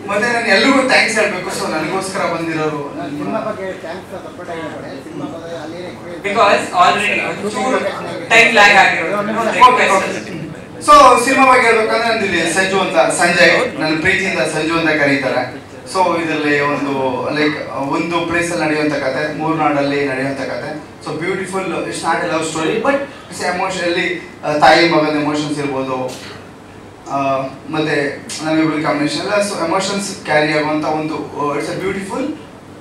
ಮತ್ತೆ ನಾನು ಎಲ್ರಿಗೂ ಥ್ಯಾಂಕ್ಸ್ ಹೇಳ್ಬೇಕು. ಸೊ ನನಗೋಸ್ಕರ ಬಂದಿರೋರು ಬಿಕಾಸ್ ಆಲ್ರೆಡಿ ಟೈಮ್ ಲ್ಯಾಗ್ ಆಗಿರೋದು. ಸೊ ಸಿನಿಮಾ ಬಗ್ಗೆ ಹೇಳ್ಬೇಕಂದ್ರೆ ನಂದಿಲ್ಲಿ ಸಂಜು ಅಂತ, ಸಂಜಯ್, ನನ್ನ ಪ್ರೀತಿಯಿಂದ ಸಂಜು ಅಂತ ಕರೀತಾರೆ. ಸೊ ಇದರಲ್ಲಿ ಒಂದು ಪ್ಲೇಸ್ ಅಲ್ಲಿ ನಡೆಯುವಂತ ಕತೆ, ಮೂರ್ನಾಡಲ್ಲಿ ನಡೆಯುವಂತ ಕತೆ. So beautiful, it's not A love story but it's emotionally ತಾಯಿ ಮಗನ ಎಮೋಷನ್ಸ್ ಇರ್ಬೋದು, ಮತ್ತೆ ನಮ್ಮಿಬ್ಬರ ಕಾಂಬಿನೇಷನ್ ಎಲ್ಲ. ಸೊ ಎಮೋಷನ್ಸ್ ಕ್ಯಾರಿ ಆಗುವಂತ ಒಂದು it's A beautiful,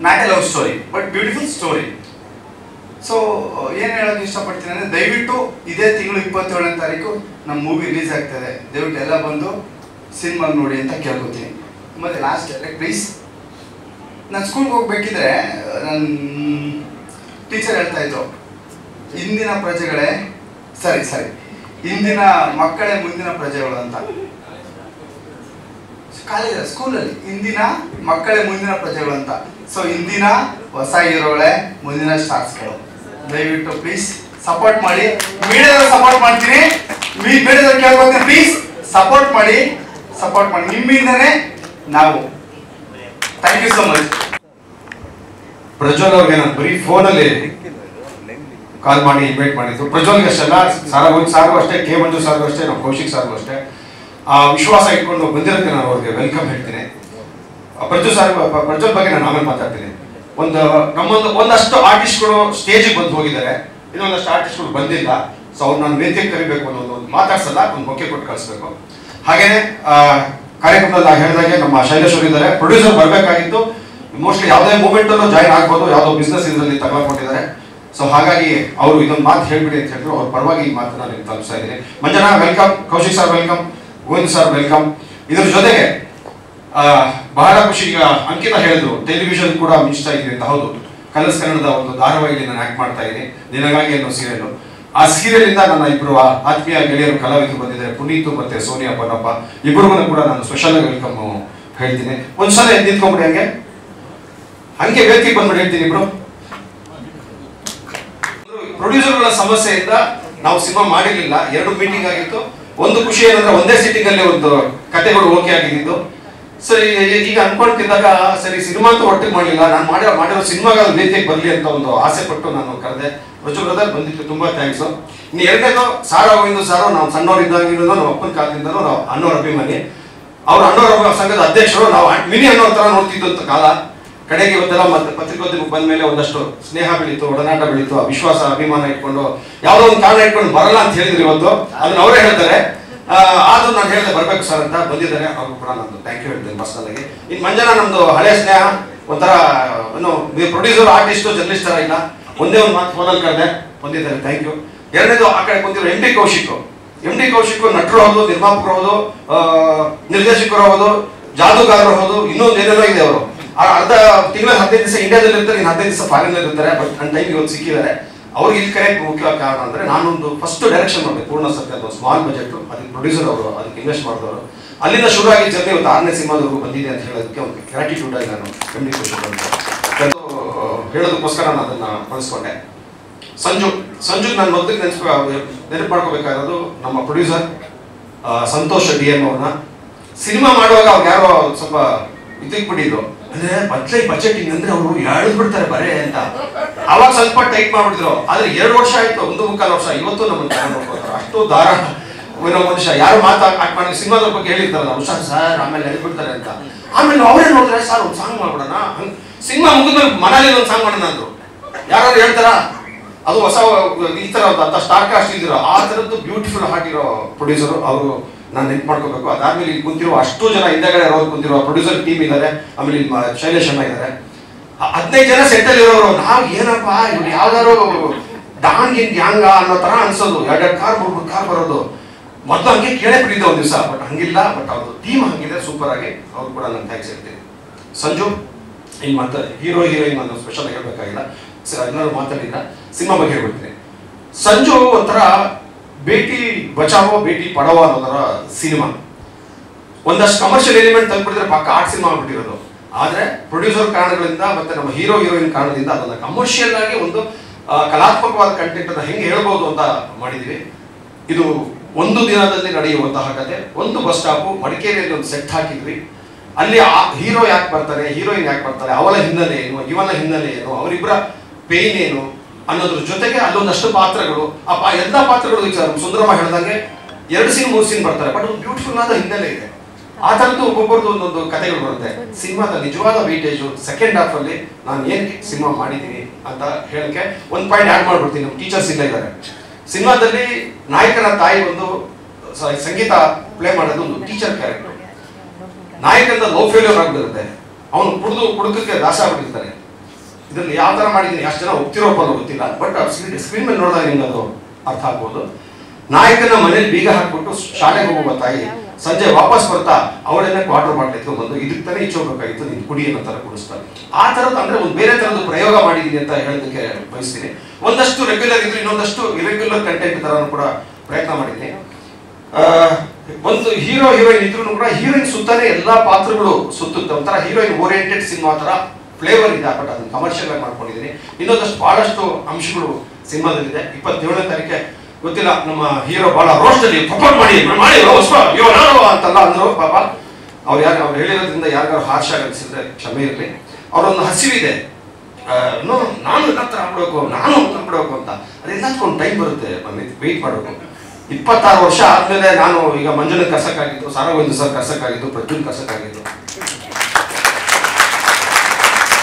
not A love story but beautiful story. So ಏನು ಹೇಳೋಕೆ ಇಷ್ಟಪಡ್ತೀನಿ ಅಂದರೆ, ದಯವಿಟ್ಟು ಇದೇ ತಿಂಗಳು 27ನೇ ತಾರೀಕು ನಮ್ಮ ಮೂವಿ ರಿಲೀಸ್ ಆಗ್ತದೆ. ದಯವಿಟ್ಟು ಎಲ್ಲ ಬಂದು ಸಿನಿಮಾ ನೋಡಿ ಅಂತ ಕೇಳ್ಕೊತೀನಿ. ಮತ್ತು ಲಾಸ್ಟ್ ಪ್ಲೀಸ್, ನಾನು ಸ್ಕೂಲ್ಗೆ ಹೋಗ್ಬೇಕಿದ್ರೆ ನನ್ನ ಟೀಚರ್ ಹೇಳ್ತಾ ಇದ್ರು, ಇಂದಿನ ಪ್ರಜೆಗಳೇ ಇಂದಿನ ಮಕ್ಕಳೇ ಮುಂದಿನ ಪ್ರಜೆಗಳು ಅಂತ. ಕಾಲೇಜ್ ಸ್ಕೂಲಲ್ಲಿ ಇಂದಿನ ಮಕ್ಕಳೇ ಮುಂದಿನ ಪ್ರಜೆಗಳು ಅಂತ. ಸೊ ಇಂದಿನ ಹೊಸ ಹೀರೋಗಳೇ ಮುಂದಿನ ಸ್ಟಾರ್ಸ್ಗಳು. ದಯವಿಟ್ಟು ಪ್ಲೀಸ್ ಸಪೋರ್ಟ್ ಮಾಡಿ. ಮೀಡಿಯಾದವ್ರು ಸಪೋರ್ಟ್ ಮಾಡ್ತೀನಿ, ಮೀಡಿಯಾದವ್ರು ಕೇಳ್ಕೊತೀನಿ, ಪ್ಲೀಸ್ ಸಪೋರ್ಟ್ ಮಾಡಿ. ನಿಮ್ಮಿಂದನೇ ನಾವು. Thank you so much. Prajwal ಅವ್ರಿಗೆ ನಾನು ಬರೀ ಫೋನಲ್ಲಿ ಕಾಲ್ ಮಾಡಿ ಇನ್ವೈಟ್ ಮಾಡಿದ್ದು. ಪ್ರಜ್ವಲ್ಗೆ ಅಷ್ಟೆಲ್ಲ, ಸಾರ್ಗೂ ಅಷ್ಟೇ, ಕೆ ಮಂಜು ಸಾರ್ಗೂ ಅಷ್ಟೇ, ನಮ್ಮ ಕೌಶಿಕ್ ಸಾರ್ಗೂ ಅಷ್ಟೇ ಆ ವಿಶ್ವಾಸ ಇಟ್ಕೊಂಡು ಬಂದಿರೋದಕ್ಕೆ ನಾನು ಅವ್ರಿಗೆ ವೆಲ್ಕಮ್ ಹೇಳ್ತೀನಿ. ಪ್ರಜ್ವಲ್ ಬಗ್ಗೆ ನಾನು ಆಮೇಲೆ ಮಾತಾಡ್ತೀನಿ. ಒಂದಷ್ಟು ಆರ್ಟಿಸ್ಟ್ಗಳು ಸ್ಟೇಜಿಗೆ ಬಂದು ಹೋಗಿದ್ದಾರೆ, ಇನ್ನೊಂದಷ್ಟು ಆರ್ಟಿಸ್ಟ್ಗಳು ಬಂದಿಲ್ಲ. ಸೊ ಅವ್ರು ನಾನು ವೇದಿಕೆ ಕರಿಬೇಕು ಅನ್ನೋದು ಒಂದು ಮಾತಾಡ್ಸಲ್ಲ, ಒಂದು ಬೊಕ್ಕೆ ಕೊಟ್ಟು ಕಳಿಸ್ಬೇಕು. ಹಾಗೇನೆ ಕಾರ್ಯಕ್ರಮದಲ್ಲಿ ಹೇಳಿದಾಗೆ ನಮ್ಮ ಶೈಲೇಶ್ವರ್ ಇದ್ದಾರೆ, ಪ್ರೊಡ್ಯೂಸರ್ ಬರಬೇಕಾಗಿತ್ತು. ಮೋಸ್ಟ್ಲಿ ಯಾವುದೇ ಮೂಮೆಂಟಲ್ಲೂ ಜಾಯ್ನ್ ಆಗ್ಬೋದು, ಯಾವುದೋ ಬಿಸ್ನೆಸ್ ಇದರಲ್ಲಿ ತಗೊಳ್ಕೊಂಡಿದ್ದಾರೆ. ಸೊ ಹಾಗಾಗಿ ಅವರು ಇದೊಂದು ಮಾತು ಹೇಳ್ಬಿಡಿ ಅಂತ ಹೇಳಿದ್ರು. ಅವ್ರ ಪರವಾಗಿ ಈ ಮಾತನ್ನ ನೀವು ತಲುಪಿಸ್ತಾ ಇದ್ದೀನಿ. ಮಂಜನಾ welcome, Kaushik sir welcome, Govind sir welcome. ಇದ್ರ ಜೊತೆಗೆ ಬಹಳ ಖುಷಿ, ಈಗ ಅಂಕಿತ ಹೇಳಿದ್ರು ಟೆಲಿವಿಷನ್ ಕೂಡ ಮಿಂಚ್ತಾ ಇದ್ವಿ ಅಂತ. ಹೌದು, ಕಲರ್ಸ್ ಕನ್ನಡದ ಒಂದು ಧಾರಾವಾಹಿಯಲ್ಲಿ ನಾನು ಆಕ್ಟ್ ಮಾಡ್ತಾ ಇದ್ದೀನಿ, ನಿನಗಾಗಿ ಅನ್ನೋ ಸೀರಿಯಲ್. ಆ ಸೀರಿಯಲ್ ಇಂದ ನನ್ನ ಇಬ್ಬರು ಆತ್ಮೀಯ ಗೆಳೆಯರು ಕಲಾವಿದರು ಬಂದಿದ್ದಾರೆ, ಪುನೀತ್ ಮತ್ತೆ ಸೋನಿಯಾ ಪೊನ್ನಪ್ಪ. ಇಬ್ಬರಿಗೂ ಕೂಡ ನಾನು ಸ್ಪೆಷಲ್ ಆಗಿ ವೆಲ್ಕಮ್ ಹೇಳ್ತೀನಿ. ಒಂದ್ಸಲ ನಿಂತ್ಕೊಂಡ್ಬಿಡಿ, ಹಂಗೆ ವೇದಿಕೆ ಬಂದ್ಬಿಟ್ಟು ಹೇಳ್ತೀನಿ. ಇಬ್ರು ಪ್ರೊಡ್ಯೂಸರ್ಗಳ ಸಮಸ್ಯೆಯಿಂದ ನಾವು ಸಿನಿಮಾ ಮಾಡಿರ್ಲಿಲ್ಲ. 2 ಮೀಟಿಂಗ್ ಆಗಿತ್ತು. ಒಂದು ಖುಷಿ ಏನಂದ್ರೆ ಒಂದೇ ಸೀಟಿಂಗ್ ಅಲ್ಲಿ ಒಂದು ಕತೆಗಳು ಓಕೆ ಆಗಿದ್ದು. ಸರಿ, ಈಗ ಅನ್ಕೊಳ್ತಿದ್ದಾಗ ಸರಿ ಸಿನಿಮಾ ಅಂತ ಒಟ್ಟಿಗೆ ಮಾಡಲಿಲ್ಲ, ನಾನು ಮಾಡಿರೋ ಸಿನಿಮಾಗ ವೇದಿಕೆಗೆ ಬರಲಿ ಅಂತ ಒಂದು ಆಸೆ ಪಟ್ಟು ನಾನು ಕರೆದೆ. ಪ್ರಜ್ವಲ್ ಬ್ರದರ್ ಬಂದಿತ್ತು, ತುಂಬಾ ಥ್ಯಾಂಕ್ಸ್. ಇನ್ನು ಎರಡನೇದು ಸಾರಾ ಗೋವಿಂದ ಸಾರು, ನಾವು ಸಣ್ಣವರಿದ್ದಾಗಿರೋದು ನಮ್ಮ ಅಪ್ಪನ ಕಾಲದಿಂದಲೂ ನಾವು ಅಣ್ಣವ್ರ ಅಭಿಮಾನಿ. ಅವ್ರು ಅಣ್ಣವ್ರ ಸಂಘದ ಅಧ್ಯಕ್ಷರು, ನಾವು ಮಿನಿ ಅಣ್ಣವ್ರ ತರ ನೋಡ್ತಿದ್ದಂತ ಕಾಲ. ಕಡೆಗೆ ಇವತ್ತೆಲ್ಲ ಮತ್ತೆ ಪತ್ರಿಕೋದ್ಯಮಕ್ಕೆ ಬಂದ ಮೇಲೆ ಒಂದಷ್ಟು ಸ್ನೇಹ ಬೆಳೀತು, ಒಡನಾಟ ಬೆಳೀತು, ವಿಶ್ವಾಸ ಅಭಿಮಾನ ಇಟ್ಕೊಂಡು ಯಾವುದೋ ಒಂದು ಕಾರಣ ಇಟ್ಕೊಂಡು ಬರಲ್ಲ ಅಂತ ಹೇಳಿದ್ರು. ಇವತ್ತು ಅದನ್ನ ಅವರೇ ಹೇಳ್ತಾರೆ. ಆದ್ರೂ ನಾನು ಹೇಳಿದೆ ಬರ್ಬೇಕು ಸರ್ ಅಂತ ಬಂದಿದ್ದಾರೆ. ಅವ್ರು ಕೂಡ ನಾನು ಥ್ಯಾಂಕ್ ಯು ಹೇಳ್ತೇನೆ ಪರ್ಸನಲ್ ಆಗಿ. ಇನ್ನು ಮಂಜನಾ ನಮ್ದು ಹಳೆ ಸ್ನೇಹ, ಒಂಥರ ಪ್ರೊಡ್ಯೂಸರ್, ಆರ್ಟಿಸ್ಟ್, ಜರ್ನಲಿಸ್ಟ್ ತರ ಇಲ್ಲ. ಒಂದೇ ಒಂದು ಮಾತು ಫೋನಲ್ಲಿ ಕರೆದೆ, ಬಂದಿದ್ದಾರೆ, ಥ್ಯಾಂಕ್ ಯು. ಎರಡನೇದು ಆ ಕಡೆ ಬಂದಿರೋ ಎಂ ಡಿ ಕೌಶಿಕ್ ನಟರು ಹೌದು, ನಿರ್ಮಾಪಕರು ಹೌದು, ನಿರ್ದೇಶಕರು ಹೌದು, ಜಾದೂಗಾರರು ಹೌದು, ಇನ್ನೊಂದು ಏನೇನೋ ಇದೆ. ಅವರು ಅರ್ಧ ತಿಂಗಳ 15 ದಿವಸ ಇಂಡಿಯಾದಲ್ಲಿ ಇರ್ತಾರೆ, ಇನ್ನು 15 ದಿವಸ ಫಾರಿನ್ ಇರ್ತಾರೆ. ಬಟ್ ನನ್ನ ಟೈಮ್ ಇವತ್ತು ಸಿಕ್ಕಿದ್ದಾರೆ. ಅವ್ರಿಗೆ ಇಲ್ಲಿ ಕರೆಕ್ಟ್ ಮುಖ್ಯವಾದ ಕಾರಣ ಅಂದ್ರೆ ನಾನೊಂದು ಫಸ್ಟ್ ಡೈರೆಕ್ಷನ್ ಮಾಡಿದೆ ಪೂರ್ಣ ಸತ್ಯ, ಒಂದು ಸ್ಮಾಲ್ ಬಜೆಟ್. ಅದಕ್ಕೆ ಪ್ರೊಡ್ಯೂಸರ್ ಅವರು, ಅದಕ್ಕೆ ಇನ್ವೆಸ್ಟ್ ಮಾಡಿದವರು. ಅಲ್ಲಿಂದ ಶುರು ಆಗಿ ಜರ್ನಿ ಇವತ್ತು 6ನೇ ಸಿನಿಮಾದವರೆಗೂ ಬಂದಿದೆ ಅಂತ ಹೇಳೋದಕ್ಕೆ ಒಂದು ಗ್ರಾಟಿಟ್ಯೂಡ್ ಆಗಿ ನಾನು ಎಂ ಡಿ ಕೌಶಿಕ್ ಅಂತ ಹೇಳೋದಕ್ಕೋಸ್ಕರ ನಾನು ಅದನ್ನ ಬಳಸ್ಕೊಂಡೆ. ಸಂಜು ನಾನು ಮೊದಲಿಗೆ ನೆನಪು ಮಾಡ್ಕೋಬೇಕಾಗಿರೋದು ನಮ್ಮ ಪ್ರೊಡ್ಯೂಸರ್ ಸಂತೋಷ್ DM ಅವ್ರನ್ನ. ಸಿನಿಮಾ ಮಾಡುವಾಗ ಅವ್ರು ಯಾರೋ ಸ್ವಲ್ಪ ಇದಕ್ಕೆ ಬಿಟ್ಟಿದ್ರು, ಅಂದ್ರೆ ಬಜೆಟ್ ಹಿಂಗಂದ್ರೆ ಅವರು ಬಿಡ್ತಾರೆ ಬರೇ ಅಂತ. ಅವಾಗ ಸ್ವಲ್ಪ ಟೈಟ್ ಮಾಡ್ಬಿಟ್ಟಿದ್ರು. ಆದ್ರೆ 2 ವರ್ಷ ಆಯ್ತು, 1.25 ವರ್ಷ, ಇವತ್ತು ನಮ್ಮನ್ನು ಚೆನ್ನಾಗಿ ನೋಡ್ಕೊತಾರೆ. ಅಷ್ಟು ಧಾರಾಳ ಮನುಷ್ಯ. ಯಾರು ಮಾತಾಡಿ ಸಿನಿಮಾದ ಬಗ್ಗೆ ಹೇಳಿರ್ತಾರಲ್ಲ, ಹುಷಾರ್ ಸರ್, ಆಮೇಲೆ ಹೇಳ್ಬಿಡ್ತಾರೆ ಅಂತ. ಆಮೇಲೆ ಅವರೇ ನೋಡಿದ್ರೆ ಸರ್ ಒಂದು ಸಾಂಗ್ ಮಾಡ್ಬಿಡೋಣ, ಸಿನಿಮಾ ಮುಗಿದ್ಮೇಲೆ ಮನಾಲಿ ಒಂದು ಸಾಂಗ್ ಮಾಡೋಣ ಅಂದ್ರು. ಯಾರು ಹೇಳ್ತಾರ? ಅದು ಹೊಸ ಈ ತರ ಸ್ಟಾರ್ ಕಾಸ್ಟ್ ಇದ್ರು. ಆ ತರದ್ದು ಬ್ಯೂಟಿಫುಲ್ ಹಾರ್ಟ್ ಇರೋ ಪ್ರೊಡ್ಯೂಸರ್ ಅವರು. ನಾನು ನೆನ್ಪು ಮಾಡ್ಕೋಬೇಕು. ಅದಾದ್ಮೇಲೆ ಇಲ್ಲಿ ಕುಂತಿರುವ ಅಷ್ಟು ಜನ ಹಿಂದೆಗಡೆ ಕುಂತಿರುವ ಪ್ರೊಡ್ಯೂಸರ್ ಟೀಮ್ ಇದ್ದಾರೆ. ಆಮೇಲೆ ಇಲ್ಲಿ ಶೈಲೇಶ್ ಅಣ್ಣ ಇದ್ದಾರೆ. 15 ಜನ ಸೆಟ್ಟಲ್ ಇರೋರು. ನಾವು ಏನಪ್ಪಾ ಇವ್ರು ಯಾವ್ದಾರು ಡಾನ್ ಗ್ಯಾಂಗ ಅನ್ನೋ ತರ ಅನ್ಸೋದು. 2 ಕಾರ್ 3 ಕಾರ್ ಬರೋದು. ಮೊದಲು ಹಂಗೆ ಕೇಳೇ ಬಿಟ್ಟಿದ್ದೆ ಒಂದು ದಿವಸ, ಬಟ್ ಹಂಗಿಲ್ಲ. ಬಟ್ ಅವ್ರದ್ದು ಟೀಮ್ ಹಂಗಿದೆ, ಸೂಪರ್ ಆಗಿ. ಅವ್ರು ಕೂಡ ನಾನು ಥ್ಯಾಂಕ್ಸ್ ಹೇಳ್ತೀನಿ. ಸಂಜು ಇನ್ನು ಮತ್ತೆ ಹೀರೋಯಿನ್ ನಾನು ಸ್ಪೆಷಲ್ ಆಗಿ ಹೇಳ್ಬೇಕಾಗಿಲ್ಲ, ಎಲ್ಲರೂ ಮಾತಾಡಿಲ್ಲ. ಸಿನಿಮಾ ಬಗ್ಗೆ ಹೇಳ್ಬಿಡ್ತೀನಿ. ಸಂಜು ಒಂಥರ ಬೇಟಿ ಬಚಾವೋ ಬೇಟಿ ಪಡವೋ ಅನ್ನೋದರ ಸಿನಿಮಾ. ಒಂದಷ್ಟು ಕಮರ್ಷಿಯಲ್ ಎಲಿಮೆಂಟ್ ತಂದ್ಬಿಟ್ಟಿದ್ರೆ ಪಕ್ಕ ಆರ್ಟ್ ಸಿನಿಮಾ ಆಗ್ಬಿಟ್ಟಿರೋದು. ಆದ್ರೆ ಪ್ರೊಡ್ಯೂಸರ್ ಕಾರಣಗಳಿಂದ ಮತ್ತೆ ನಮ್ಮ ಹೀರೋಯಿನ್ ಕಾರಣದಿಂದ ಅದನ್ನ ಕಮರ್ಷಿಯಲ್ ಆಗಿ ಒಂದು ಕಲಾತ್ಮಕವಾದ ಕಂಟೆಂಟ್ ಅನ್ನ ಹೆಂಗೆ ಹೇಳ್ಬೋದು ಅಂತ ಮಾಡಿದೀವಿ. ಇದು ಒಂದು ದಿನದಲ್ಲಿ ನಡೆಯುವಂತಹ ಕತೆ. ಒಂದು ಬಸ್ ಸ್ಟಾಪ್ ಮಡಿಕೇರಿಯಲ್ಲಿ ಒಂದು ಸೆಟ್ ಹಾಕಿದ್ವಿ. ಅಲ್ಲಿ ಹೀರೋ ಯಾಕೆ ಬರ್ತಾರೆ, ಹೀರೋಯಿನ್ ಯಾಕೆ ಬರ್ತಾರೆ, ಅವಳ ಹಿನ್ನೆಲೆ ಏನು, ಇವನ ಹಿನ್ನೆಲೆ ಏನು, ಅವರಿಬ್ಬರ ಪೇನ್ ಏನು ಅನ್ನೋದ್ರ ಜೊತೆಗೆ ಅಲ್ಲೊಂದಷ್ಟು ಪಾತ್ರಗಳು, ಎಲ್ಲ ಪಾತ್ರಗಳು ವಿಚಾರ ಸುಂದರಮ್ಮ ಹೇಳ್ದಂಗೆ 2 ಸೀನ್ 3 ಸೀನ್ ಬರ್ತಾರೆ, ಬಟ್ ಒಂದು ಬ್ಯೂಟಿಫುಲ್ ಆದ ಹಿನ್ನೆಲೆ ಇದೆ. ಆ ಥರದ್ದು ಒಬ್ಬೊಬ್ಬರದ್ದು ಒಂದೊಂದು ಕಥೆಗಳು ಬರುತ್ತೆ. ಸಿನಿಮಾದ ನಿಜವಾದ ವೀಟೇಜು ಸೆಕೆಂಡ್ ಹಾಫ್ ಅಲ್ಲಿ ನಾನು ಏನಕ್ಕೆ ಸಿನಿಮಾ ಮಾಡಿದ್ದೀನಿ ಅಂತ ಹೇಳಕ್ಕೆ ಒಂದು ಪಾಯಿಂಟ್ ಆ್ಯಡ್ ಮಾಡ್ಬಿಡ್ತೀನಿ. ನಮ್ಮ ಟೀಚರ್ಸ್ ಇಲ್ಲ ಇದ್ದಾರೆ. ಸಿನಿಮಾದಲ್ಲಿ ನಾಯಕನ ತಾಯಿ ಒಂದು ಸಂಗೀತ ಪ್ಲೇ ಮಾಡೋದು ಒಂದು ಟೀಚರ್ ಕ್ಯಾರೆಕ್ಟರ್. ನಾಯಕನ ಲವ್ ಫೇಲ್ಯೂರ್ ಆಗ್ಬಿಟ್ಟಿರುತ್ತೆ, ಅವನು ಕುಡುಕಕ್ಕೆ ದಾಸ ಆಗ್ಬಿಟ್ಟಿರ್ತಾನೆ. ಇದರಲ್ಲಿ ಯಾವ ಥರ ಮಾಡಿದ್ದೀನಿ ಅಷ್ಟು ಜನ ಒಪ್ತಿರೋಪ್ಪಲ್ಲ ಗೊತ್ತಿಲ್ಲ, ಬಟ್ ಸ್ಕ್ರೀನ್ ಮೇಲೆ ನೋಡಿದಾಗ ನಿಮ್ಗೆ ಅದು ಅರ್ಥ ಆಗ್ಬೋದು. ನಾಯಕನ ಮನೇಲಿ ಬೀಗ ಹಾಕ್ಬಿಟ್ಟು ಶಾಲೆಗೆ ಹೋಗುವ ತಾಯಿ ಸಂಜೆ ವಾಪಸ್ ಬರ್ತಾ ಅವಳನ್ನ ಕ್ವಾರ್ಟರ್ ಬಾಟ್ಲಿತ್ತು ಬಂದು ಇದಕ್ಕೆ ತಾನೇ ಈಚೆ ಹೋಗ್ಬೇಕಾಗಿತ್ತು, ನೀನು ಕುಡಿ ಅನ್ನೋ ಥರ ಕುಡಿಸ್ತಾರೆ. ಆ ಥರದ್ದು ಅಂದ್ರೆ ಒಂದು ಬೇರೆ ಥರದ್ದು ಪ್ರಯೋಗ ಮಾಡಿದ್ದೀನಿ ಅಂತ ಹೇಳೋದಕ್ಕೆ ಬಯಸ್ತೀನಿ. ಒಂದಷ್ಟು ರೆಗ್ಯುಲರ್ ಇದ್ರೆ ಇನ್ನೊಂದಷ್ಟು ಇರೆಗ್ಯುಲರ್ ಕಂಟೆಂಟ್ ಥರನೂ ಕೂಡ ಪ್ರಯತ್ನ ಮಾಡಿದ್ದೀನಿ. ಒಂದು ಹೀರೋ ಹೀರೋಯಿನ್ ಇದ್ರೂ ಕೂಡ ಹೀರೋಯಿನ್ ಸುತ್ತಾನೆ ಎಲ್ಲಾ ಪಾತ್ರಗಳು ಸುತ್ತುತ್ತೆ. ಒಂಥರ ಹೀರೋಯಿನ್ ಓರಿಯೆಂಟೆಡ್ ಸಿನಿಮಾ ಥರ ಫ್ಲೇವರ್ ಇದೆ, ಬಟ್ ಅದನ್ನು ಕಮರ್ಷಿಯಲ್ ಆಗಿ ಮಾಡ್ಕೊಂಡಿದ್ದೀನಿ. ಇನ್ನೊಂದಷ್ಟು ಬಹಳಷ್ಟು ಅಂಶಗಳು ಸಿನಿಮಾದಲ್ಲಿದೆ. 27ನೇ ತಾರೀಕೆ ಗೊತ್ತಿಲ್ಲ, ನಮ್ಮ ಹೀರೋ ಬಹಳ ರೋಸ್ಟಲ್ಲಿ ಪ್ರಪೋಸ್ ಮಾಡಿ ಅಂತಲ್ಲ ಅಂದ್ರು. ಪಾಪ ಅವ್ರು ಹೇಳಿರೋದ್ರಿಂದ ಯಾರಿಗಾರು ಹಾರ್ಷ ಅನಿಸಿದ್ರೆ ಕ್ಷಮೆ ಇರಲಿ. ಅವರೊಂದು ಹಸಿವಿದೆ, ನಾನು ಎಲ್ಲ ಥರ ಆಗ್ಬಿಡ್ಬೇಕು, ನಾನು ಆಗ್ಬಿಡ್ಬೇಕು ಅಂತ. ಅದೆಲ್ಲದಕ್ಕೊಂದು ಟೈಮ್ ಬರುತ್ತೆ, ವೆಯ್ಟ್ ಮಾಡಬೇಕು. 26 ವರ್ಷ ಆದ್ಮೇಲೆ ನಾನು ಈಗ ಮಂಜುನ ಕರ್ಸಕ್ಕಾಗಿದ್ದು, ಸಾರಗೋವಿಂದ ಸರ್ ಕರ್ಸಕ್ಕಾಗಿದ್ದು, ಪ್ರಜ್ವಲ್ ಕರ್ಸಕ್ಕಾಗಿದ್ದು.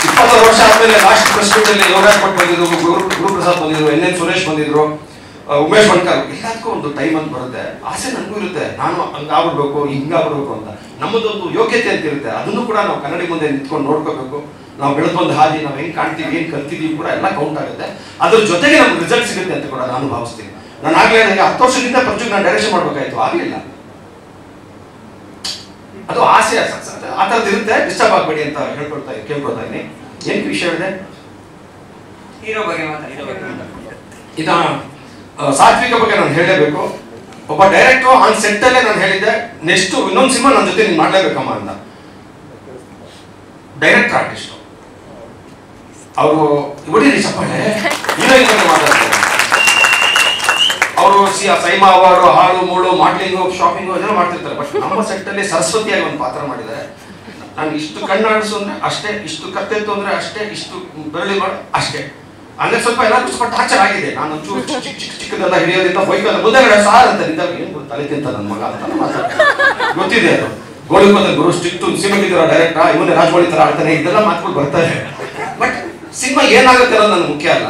26 ವರ್ಷ ಆದ್ಮೇಲೆ ಲಾಸ್ಟ್ ಪ್ರೆಸ್ ಮೀಟ್ ಅಲ್ಲಿ ಯೋಗರಾಜ್ ಭಟ್ ಬಂದಿದ್ರು, ಗುರುಪ್ರಸಾದ್ ಬಂದಿದ್ರು, NN ಸುರೇಶ್ ಬಂದಿದ್ರು, ಉಮೇಶ್ ಬಣ್ಕರ್. ಎಲ್ಲದಕ್ಕೂ ಒಂದು ಟೈಮ್ ಅಂತ ಬರುತ್ತೆ. ಆಸೆ ನನಗೂ ಇರುತ್ತೆ, ನಾನು ಹಂಗಾಗ್ಬಿಡ್ಬೇಕು ಹಿಂಗಾಗ್ಬಿಡ್ಬೇಕು ಅಂತ. ನಮ್ಮದೊಂದು ಯೋಗ್ಯತೆ ಅಂತ ಇರುತ್ತೆ, ಅದನ್ನು ಕೂಡ ನಾವು ಕನ್ನಡಿ ಮುಂದೆ ನಿಂತ್ಕೊಂಡು ನೋಡ್ಕೋಬೇಕು. ನಾವು ಬೆಳೆದು ಬಂದ ಹಾದಿ, ನಾವು ಹೆಂಗ್ ಕಾಣ್ತೀವಿ, ಏನ್ ಕಲ್ತಿದೀವಿ ಕೂಡ ಎಲ್ಲ ಕೌಂಟ್ ಆಗುತ್ತೆ. ಅದ್ರ ಜೊತೆಗೆ ನಮ್ಗೆ ರಿಸಲ್ಟ್ ಸಿಗುತ್ತೆ ಅಂತ ಕೂಡ ನಾನು ಭಾವಿಸ್ತೀನಿ. ನಾನು ಆಗ್ಲೇ 10 ವರ್ಷದಿಂದ ಪ್ರಜ್ವಲ್ ನಾನು ಡೈರೆಕ್ಷನ್ ಮಾಡ್ಬೇಕಾಯ್ತು, ಆಗ್ಲಿಲ್ಲ. ಅದು ಆಸೆ ಆ ಥರದ್ದು ಇರುತ್ತೆ. ಡಿಸ್ಟರ್ಬ್ ಆಗ್ಬೇಡಿ ಅಂತ ಕೇಳ್ಕೊಳ್ತಾ ಇದ್ದೀನಿ. ಏನ್ ವಿಷಯ ಇದೆ, ಹೀರೋ ಬಗ್ಗೆ ಇದ ಸಾತ್ವಿಕ ಬಗ್ಗೆ ನಾನು ಹೇಳಲೇಬೇಕು. ಒಬ್ಬ ಡೈರೆಕ್ಟರ್ ಆನ್ ಸೆಟ್ ಅಲ್ಲೇ ನಾನು ಹೇಳಿದ್ದೆ, ನೆಕ್ಸ್ಟ್ ಇನ್ನೊಂದು ಸಿನಿಮಾ ನನ್ನ ಜೊತೆ ನೀನು ಮಾಡ್ಲೇಬೇಕಮ್ಮ ಅಂತ. ಡೈರೆಕ್ಟರ್ ಆರ್ಟಿಸ್ಟ್ ಅವರು ಹೊಡೀರಿ ಚಪ್ಪಾಳೆ, ಹೀರೋಯಿನ್ ಬಗ್ಗೆ ಮಾತಾಡ್ತಾರೆ. ಅವರು ಸೈಮಾ ಅವಾರ್ಡ್, ಹಾಡು ಮೂಡು, ಮಾಡ್ಲಿಂಗು, ಶಾಪಿಂಗು ಅದೆಲ್ಲ ಮಾಡ್ತಿರ್ತಾರೆ. ಬಟ್ ನಮ್ಮ ಸೆಟ್ ಅಲ್ಲಿ ಸರಸ್ವತಿಯಾಗಿ ಒಂದು ಪಾತ್ರ ಮಾಡಿದ್ದಾರೆ. ನಾನು ಇಷ್ಟು ಕಣ್ಣಾಡಿಸು ಅಂದ್ರೆ ಅಷ್ಟೇ, ಇಷ್ಟು ಕತ್ತೆತ್ತು ಅಂದ್ರೆ ಅಷ್ಟೇ, ಇಷ್ಟು ಬೆರಳಿ ಮಾಡು ಅಷ್ಟೇ. ಅಂದ್ರೆ ಸ್ವಲ್ಪ ಎಲ್ಲರೂ ಸ್ವಲ್ಪ ಟಾರ್ಚರ್ ಆಗಿದೆ. ನಾನು ಒಂಚೂರು ಚಿಕ್ಕದೆಲ್ಲ ಹಿಡಿಯೋದ್ರಿಂದ ಬೈಕಲ್ಲ ಮುಂದೆಗಡೆ ಸಾರ್ ಅಂತ ನಿಂತಾಗ ಏನು ತಲೆ ತಿಂತ ನನ್ನ ಮಗ ಅಂತ ಮಾತಾಡ್ತಾರೆ. ಗೊತ್ತಿದೆ ಅದು. ಗೋಳಿಕೋದ ಗುರು ಸ್ಟ್ರಿಕ್ಟ್ ಸಿನಿಮಾ ಡೈರೆಕ್ಟರ್ ಇವನೇ ರಾಜಮೌಳಿ ತರ ಆಡ್ತಾನೆ, ಇದೆಲ್ಲ ಮಾತುಗಳು ಬರ್ತಾರೆ. ಬಟ್ ಸಿನಿಮಾ ಏನಾಗುತ್ತೆ ಅನ್ನೋದು ನನಗೆ ಮುಖ್ಯ ಅಲ್ಲ.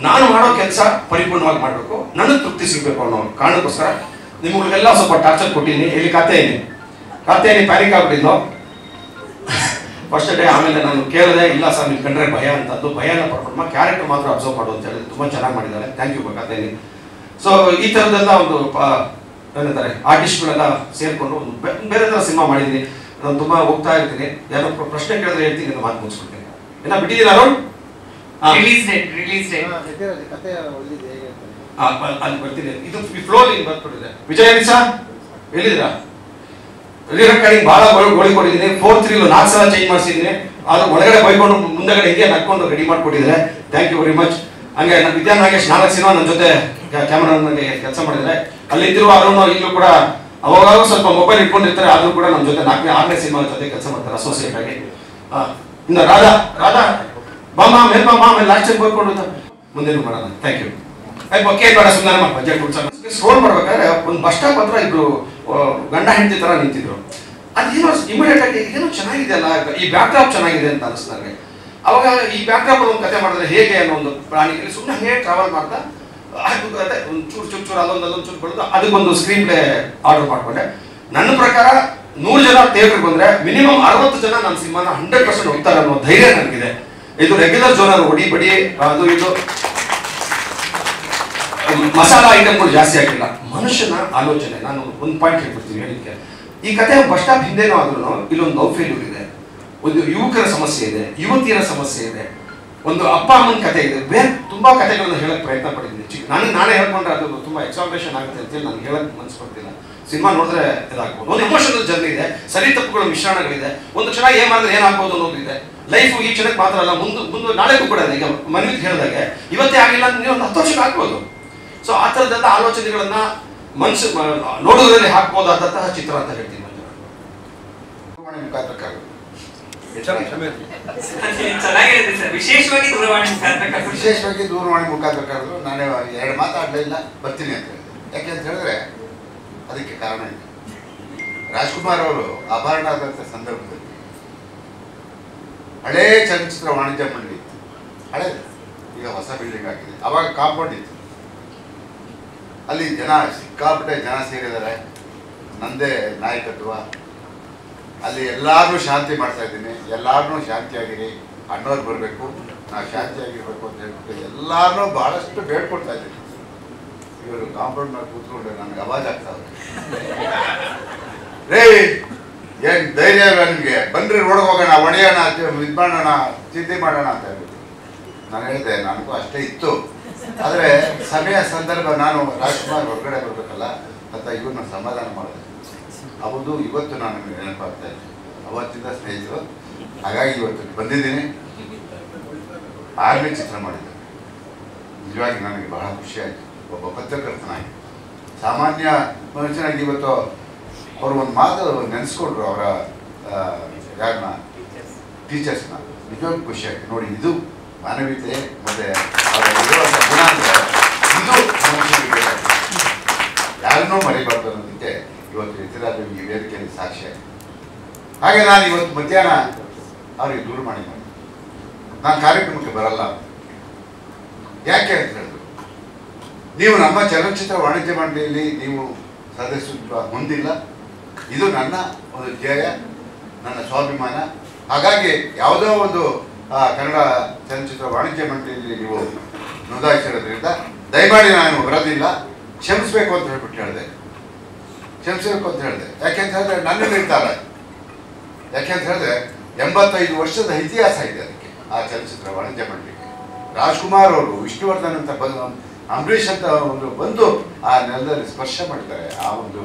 ನಾನು ಮಾಡೋ ಕೆಲಸ ಪರಿಪೂರ್ಣವಾಗಿ ಮಾಡಬೇಕು, ನನಗೆ ತೃಪ್ತಿ ಸಿಗಬೇಕು ಅನ್ನೋ ಕಾರಣಕ್ಕೋಸ್ಕರ ನಿಮ್ಗಳಿಗೆಲ್ಲ ಸ್ವಲ್ಪ ಟಾರ್ಚರ್ ಕೊಟ್ಟಿದ್ದೀನಿ. ಇಲ್ಲಿ ಕಾತೆಯಲ್ಲಿ ಪ್ಯಾನಿಕ್ ಆಗ್ಬಿಟ್ಟಿದ್ನು ಫಸ್ಟ್ ಡೇ. ಆಮೇಲೆ ನಾನು ಕೇಳಿದೆ, ಇಲ್ಲ ಸರ್ ನೀವು ಕಂಡ್ರೆ ಭಯ ಅಂತದ್ದು. ಭಯನ ಪಡ್ಕೊಂಡ ಕ್ಯಾರೆಕ್ಟರ್ ಮಾತ್ರ ಅಬ್ಸರ್ವ್ ಮಾಡು ಅಂತ ಹೇಳಿದ್ರೆ ತುಂಬ ಚೆನ್ನಾಗಿ ಮಾಡಿದ್ದಾರೆ. Thank you ಕಾತೆಯಲ್ಲಿ. ಸೊ ಈ ಥರದ್ದೆಲ್ಲ ಒಂದು ಏನಂತಾರೆ ಆರ್ಟಿಸ್ಟ್ಗಳೆಲ್ಲ ಸೇರಿಕೊಂಡು ಒಂದು ಬೇರೆ ಥರ ಸಿನಿಮಾ ಮಾಡಿದ್ದೀನಿ. ನಾನು ತುಂಬ ಹೋಗ್ತಾ ಇರ್ತೀನಿ, ಯಾರೋ ಪ್ರಶ್ನೆ ಕೇಳಿದ್ರೆ ಹೇಳ್ತೀನಿ ಅಂತ ಮಾತು ಮುಗಿಸ್ಬಿಡ್ತೀನಿ. ಏನ ಬಿಟ್ಟಿದ್ದೀರಾ ಅರುಣ್? ರಿಲೀಸ್ ಡೇಟ್ ಅಲ್ಲಿ ಬರ್ತೀನಿ. ಇದು ಫ್ಲೋರ್ ಬರ್ಬಿಟ್ಟಿದೆ. ವಿಜಯ ಸರ್ ಹೇಳಿದಿರಾ? ರೆಕಾರ್ಡಿಂಗ್ ಬಹಳ ಗೋಳಿ ಕೊಟ್ಟಿದ್ದೀನಿ. 4-3 4 ಸಲ ಚೇಂಜ್ ಮಾಡಿಸಿದ್ದೀನಿ. ಆದ್ರೂ ಒಳಗಡೆ ಬೈಕೊಂಡು ಮುಂದೆಗಡೆ ಹಿಂಗೆ ನಡ್ಕೊಂಡು ರೆಡಿ ಮಾಡಿಕೊಟ್ಟಿದ್ದಾರೆ. Thank you very much. ಹಂಗೆ ವಿದ್ಯಾ ನಾಗೇಶ್ 4 ಸಿನಿಮಾ ನನ್ನ ಜೊತೆ ಕ್ಯಾಮರಾನಲ್ಲಿ ಕೆಲಸ ಮಾಡಿದ್ದಾರೆ. ಅಲ್ಲಿದ್ದರು ಅರುಣ್ ಈಗಲೂ ಕೂಡ ಅವಾಗ ಸ್ವಲ್ಪ ಮೊಬೈಲ್ ಇಟ್ಕೊಂಡಿರ್ತಾರೆ, ಆದ್ರೂ ಕೂಡ ನಮ್ಮ ಜೊತೆ 4ನೇ 6ನೇ ಸಿನಿಮಾ ಜೊತೆ ಕೆಲಸ ಮಾಡ್ತಾರೆ ಅಸೋಸಿಯೇಟ್ ಆಗಿ. ಇನ್ನು ರಾಧಾ ಬಾಮಾ ಮೇಲ್ ಬಾಮಾ ಆಮೇಲೆ ಲಾಸ್ಟ್ ಟೈಮ್ ಬರ್ಕೊಂಡು ಮುಂದೇನು ಮಾಡೋಣ. Thank you. ಓಕೆ ಬೇಡ ಸುಮ್ಮನೆ ಬಜೆಟ್ ಸ್ಕ್ರೋಲ್ ಮಾಡ್ಬೇಕಾದ್ರೆ ಒಂದು ಬಸ್ ಸ್ಟಾಪ್ ಹತ್ರ ಇಬ್ರು ಗಂಡ ಹೆಂಡತಿ ತರ ನಿಂತಿದ್ರು. ಅದೇನೋ ಇಮಿಡಿಯೇಟ್ ಆಗಿ ಇದೇನೋ ಚೆನ್ನಾಗಿದೆ ಅಲ್ಲ, ಈ ಬ್ಯಾಕ್ ಡ್ರಾಪ್ ಚೆನ್ನಾಗಿದೆ ಅಂತ ಅನಿಸ್ತು ನನಗೆ. ಅವಾಗ ಈ ಬ್ಯಾಕ್ ಡ್ರಾಪ್ ಒಂದು ಕತೆ ಮಾಡಿದ್ರೆ ಹೇಗೆ ಅನ್ನೋ ಒಂದು ಪ್ರಾಣಿಗೆ ಸುಮ್ಮನೆ ಹೇಗೆ ಟ್ರಾವೆಲ್ ಮಾಡ್ತಾ ಒಂದು ಚೂರು ಅಲ್ಲೊಂದು ಚೂರು ಬೆಳೆದು ಅದಕ್ಕೊಂದು ಸ್ಕ್ರೀನ್ ಪ್ಲೇ ಆರ್ಡರ್ ಮಾಡ್ಕೊಂಡೆ. ನನ್ನ ಪ್ರಕಾರ 100 ಜನ ಥಿಯೇಟರ್ಗೆ ಬಂದ್ರೆ ಮಿನಿಮಮ್ 60 ಜನ ನನ್ನ ಸಿನಿಮಾನ 100% ಹೋಗ್ತಾರೆ ಅನ್ನೋ ಧೈರ್ಯ ನನಗಿದೆ. ಇದು ರೆಗ್ಯುಲರ್ ಜೋನರ್ ಹೊಡಿ ಬಡಿ ಅದು ಇದು ಮಸಾಲಾ ಐಟಮ್ಗಳು ಜಾಸ್ತಿ ಆಗಿಲ್ಲ. ಮನುಷ್ಯನ ಆಲೋಚನೆ. ನಾನು ಒಂದು ಪಾಯಿಂಟ್ ಹೇಳ್ಬಿಡ್ತೀನಿ ಹೇಳಿಕ್ಕೆ. ಈ ಕತೆ ಬಸ್ ಸ್ಟಾಪ್ ಹಿಂದೆನೋ ಆದ್ರೂ ಇಲ್ಲೊಂದು ಲವ್ ಫೇಲ್ಯೂರ್ ಇದೆ, ಒಂದು ಯುವಕರ ಸಮಸ್ಯೆ ಇದೆ, ಯುವತಿಯರ ಸಮಸ್ಯೆ ಇದೆ, ಒಂದು ಅಪ್ಪ ಅಮ್ಮನ ಕತೆ ಇದೆ. ಬೇರೆ ತುಂಬಾ ಕಥೆಗಳನ್ನ ಹೇಳಕ್ ಪ್ರಯತ್ನ ಪಡಿದ್ದೀನಿ. ನಾನೇ ಹೇಳ್ಕೊಂಡ್ರೆ ಅದು ತುಂಬಾ ಎಕ್ಸಾಗ್ರೇಷನ್ ಆಗುತ್ತೆ ಅಂತೇಳಿ ನಾನು ಹೇಳಕ್ ಮನಸ್ಸು ಬರ್ತಿಲ್ಲ. ಸಿನಿಮಾ ನೋಡಿದ್ರೆ ಇದಾಗ್ಬೋದು. ಒಂದು ಎಮೋಷನಲ್ ಜರ್ನಿ ಇದೆ, ಸರಿ ತಪ್ಪುಗಳ ಮಿಶ್ರಣಗಳಿದೆ. ಒಂದು ಕ್ಷಣ ಏನ್ ಮಾಡಿದ್ರೆ ಏನಾಗ್ಬೋದು ಅನ್ನೋದು ಇದೆ. ಲೈಫ್ ಈ ಕ್ಷಣಕ್ಕೆ ಮಾತ್ರ ಅಲ್ಲ, ಮುಂದೆ ನಾಳೆಗೂ ಕೂಡ ಇದೆ. ಈಗ ಮನವಿಗೆ ಹೇಳಿದಾಗೆ ಇವತ್ತೇ ಆಗಿಲ್ಲ ನೀವು ಒಂದು 10 ವರ್ಷಕ್ಕೆ ಆಗ್ಬೋದು. ಸೊ ಆ ಥರದ್ದೆಲ್ಲ ಆಲೋಚನೆಗಳನ್ನ ಮನಸ್ಸು ನೋಡೋದ್ರಲ್ಲಿ ಹಾಕ್ಬೋದಾದಂತಹ ಚಿತ್ರ ಅಂತ ಹೇಳ್ತೀನಿ. ಮುಖಾಂತರ ಕರೆದು ಚೆನ್ನಾಗಿರುತ್ತೆ ಸರ್. ವಿಶೇಷವಾಗಿ ದೂರವಾಣಿ ಮುಖಾಂತರ ಕರೆದು ವಿಶೇಷವಾಗಿ ದೂರವಾಣಿ ಮುಖಾಂತರ ಕರೆದ್ರು. ನಾನೇ 2 ಮಾತಾಡಲಿಲ್ಲ, ಬರ್ತೀನಿ ಅಂತ ಹೇಳಿದೆ. ಯಾಕೆ ಅಂತ ಹೇಳಿದ್ರೆ ಅದಕ್ಕೆ ಕಾರಣ ಇದೆ. ರಾಜ್ಕುಮಾರ್ ಅವರು ಅಪಹರಣ ಆದಂಥ ಸಂದರ್ಭದಲ್ಲಿ ಹಳೇ ಚಲನಚಿತ್ರ ವಾಣಿಜ್ಯ ಮಂಡಳಿ ಇತ್ತು, ಹಳೇದು, ಈಗ ಹೊಸ ಬಿಲ್ಡಿಂಗ್ ಆಗಿದೆ. ಅವಾಗ ಕಾಂಪೌಂಡ್ ಇತ್ತು, ಅಲ್ಲಿ ಜನ ಸಿಕ್ಕಾಪಟ್ಟೆ ಜನ ಸೇರಿದ್ದಾರೆ, ನಂದೇ ನಾಯಕತ್ವ. ಅಲ್ಲಿ ಎಲ್ಲಾರನ್ನೂ ಶಾಂತಿ ಮಾಡ್ತಾ ಇದ್ದೀನಿ, ಎಲ್ಲಾರನ್ನೂ ಶಾಂತಿಯಾಗಿರಿ, ಅಣ್ಣವ್ರು ಬರಬೇಕು, ನಾವು ಶಾಂತಿಯಾಗಿರ್ಬೇಕು ಅಂತ ಹೇಳ್ಬಿಟ್ಟು ಎಲ್ಲಾರನ್ನೂ ಬಹಳಷ್ಟು ಬೇಡ್ಕೊಡ್ತಾ ಇದ್ದೀನಿ. ಇವರು ಕಾಂಪೌಂಡ್ ಮಾಡಿ ಕೂತ್ಕೊಂಡು ನನಗೆ ಅವಾಜ್ ಆಗ್ತಾವೆ, ರೇ ಏನ್ ಧೈರ್ಯ ಇಲ್ಲ ನಿಮಗೆ, ಬನ್ರಿ ರೋಡ್ಗೆ ಹೋಗೋಣ, ಹೊಡೆಯೋಣ, ಇದು ಮಾಡೋಣ, ಚಿಂತೆ ಮಾಡೋಣ ಅಂತ ಹೇಳ್ಬಿಟ್ಟು ನಾನು ಹೇಳಿದೆ. ನನಗೂ ಅಷ್ಟೇ ಇತ್ತು, ಆದರೆ ಸಮಯ ಸಂದರ್ಭ ನಾನು ರಾಜ್ಕುಮಾರ್ ಹೊರಗಡೆ ಬರಬೇಕಲ್ಲ ಅಂತ ಇವ್ರನ್ನ ಸಮಾಧಾನ ಮಾಡಿದೆ. ಅವತ್ತು ಇವತ್ತು ನನಗೆ ನೆನಪಾಗ್ತಾ ಇದೆ, ಅವತ್ತಿಂದ ಸ್ನೇಹಿತರು. ಹಾಗಾಗಿ ಇವತ್ತು ಬಂದಿದ್ದೀನಿ. 6ನೇ ಚಿತ್ರ ಮಾಡಿದ್ದೆ. ನಿಜವಾಗಿ ನನಗೆ ಬಹಳ ಖುಷಿ ಆಯಿತು. ಒಬ್ಬ ಪತ್ರಕರ್ತನಾಗಿ, ಸಾಮಾನ್ಯ ಮನುಷ್ಯನಾಗಿ ಇವತ್ತು ಅವರು ಒಂದು ಮಾತು ನೆನೆಸ್ಕೊಂಡ್ರು, ಅವರ ಯಾರನ್ನ, ಟೀಚರ್ಸ್ನ. ನಿಜವಾಗ್ಲೂ ಖುಷಿ ಆಯಿತು. ನೋಡಿ, ಇದು ಮಾನವೀಯತೆ ಮತ್ತು ಅವರ ಇರುವಂಥ ಗುಣ ಅಂದರೆ ಇದು ಮನುಷ್ಯರಿಗೆ ಯಾರನ್ನೂ ಮರಿಬಾರ್ದು ಅನ್ನೋದಕ್ಕೆ ಇವತ್ತು ಇತರಾದ ಈ ವೇದಿಕೆಯಲ್ಲಿ ಸಾಕ್ಷಿ ಆಯಿತು. ಹಾಗೆ ನಾನು ಇವತ್ತು ಮಧ್ಯಾಹ್ನ ಅವರಿಗೆ ದೂರವಾಣಿ ಮಾಡಿ, ನಾನು ಕಾರ್ಯಕ್ರಮಕ್ಕೆ ಬರಲ್ಲ. ಯಾಕೆ ಅಂತ ಹೇಳಿದ್ರು, ನೀವು ನಮ್ಮ ಚಲನಚಿತ್ರ ವಾಣಿಜ್ಯ ಮಂಡಳಿಯಲ್ಲಿ ನೀವು ಸದಸ್ಯತ್ವ ಹೊಂದಿಲ್ಲ, ಇದು ನನ್ನ ಒಂದು ಧ್ಯೇಯ, ನನ್ನ ಸ್ವಾಭಿಮಾನ. ಹಾಗಾಗಿ ಯಾವುದೋ ಒಂದು ಕನ್ನಡ ಚಲನಚಿತ್ರ ವಾಣಿಜ್ಯ ಮಂಡಳಿಯಲ್ಲಿ ನೀವು ನೋಂದಾಯಿಸಿರೋದ್ರಿಂದ ದಯಮಾಡಿ ನಾನು ಬರೋದಿಲ್ಲ, ಕ್ಷಮಿಸಬೇಕು ಅಂತ ಹೇಳ್ಬಿಟ್ಟು ಹೇಳಿದೆ. ಕ್ಷಮಿಸಬೇಕು ಅಂತ ಹೇಳಿದೆ. ಯಾಕೆಂತ ಹೇಳಿದ್ರೆ ನನ್ನ ನಿರ್ಧಾರ. ಯಾಕೆಂತ ಹೇಳಿದ್ರೆ 85 ವರ್ಷದ ಇತಿಹಾಸ ಇದೆ ಅದಕ್ಕೆ, ಆ ಚಲನಚಿತ್ರ ವಾಣಿಜ್ಯ ಮಂಡಳಿಗೆ. ರಾಜ್ಕುಮಾರ್ ಅವರು, ವಿಷ್ಣುವರ್ಧನ್ ಅಂತ ಬಂದು, ಅಂಬರೀಷ್ ಅಂತ ಒಂದು ಬಂದು ಆ ನೆಲದಲ್ಲಿ ಸ್ಪರ್ಶ ಮಾಡಿದ್ದಾರೆ. ಆ ಒಂದು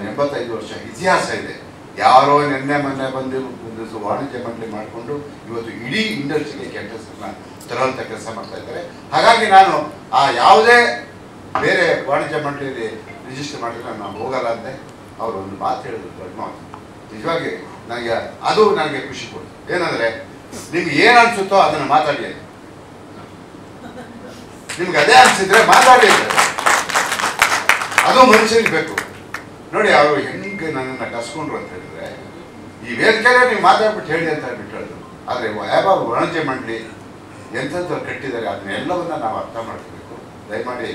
85 ವರ್ಷ ಇತಿಹಾಸ ಇದೆ. ಯಾರೋ ಮೊನ್ನೆ ಬಂದು ಒಂದು ವಾಣಿಜ್ಯ ಮಂಡಳಿ ಮಾಡಿಕೊಂಡು ಇವತ್ತು ಇಡೀ ಇಂಡಸ್ಟ್ರಿಗೆ ಕೆಟ್ಟ ಹೆಸರನ್ನ ತರುವಂಥ ಕೆಲಸ ಮಾಡ್ತಾ ಇದ್ದಾರೆ. ಹಾಗಾಗಿ ನಾನು ಆ ಯಾವುದೇ ಬೇರೆ ವಾಣಿಜ್ಯ ಮಂಡಳಿಯಲ್ಲಿ ರಿಜಿಸ್ಟರ್ ಮಾಡಿದ್ರೆ ನಾನು ಹೋಗಲ್ಲ ಅಂತೆ. ಅವರು ಒಂದು ಮಾತು ಹೇಳಿದ್ರು, ದೊಡ್ಡ ಮಾತು. ನಿಜವಾಗಿ ನನಗೆ ಅದು ನನಗೆ ಖುಷಿ ಕೊಡ್ತು. ಏನಂದರೆ, ನಿಮ್ಗೆ ಏನು ಅನಿಸುತ್ತೋ ಅದನ್ನು ಮಾತಾಡಿ ಅಂತ. ನಿಮ್ಗೆ ಅದೇ ಅನಿಸಿದ್ರೆ ಮಾತಾಡಿ, ಅದು ಮನುಷ್ಯನಿಗೆ ಬೇಕು. ನೋಡಿ, ಅವರು ಹೆಂಗೆ ನನ್ನನ್ನು ಕಸ್ಕೊಂಡ್ರು ಅಂತ ಹೇಳಿದ್ರೆ, ಈ ವೇದಿಕೆಯಲ್ಲೇ ನೀವು ಮಾತಾಡ್ಬಿಟ್ಟು ಹೇಳಿ ಅಂತ ಹೇಳ್ಬಿಟ್ಟು ಹೇಳಿದ್ರು. ಆದರೆ ಯಾವ ವಾಣಿಜ್ಯ ಮಂಡಳಿ ಎಂಥದ್ದು ಕಟ್ಟಿದ್ದಾರೆ ಅದನ್ನೆಲ್ಲವನ್ನ ನಾವು ಅರ್ಥ ಮಾಡ್ಕೋಬೇಕು. ದಯಮಾಡಿ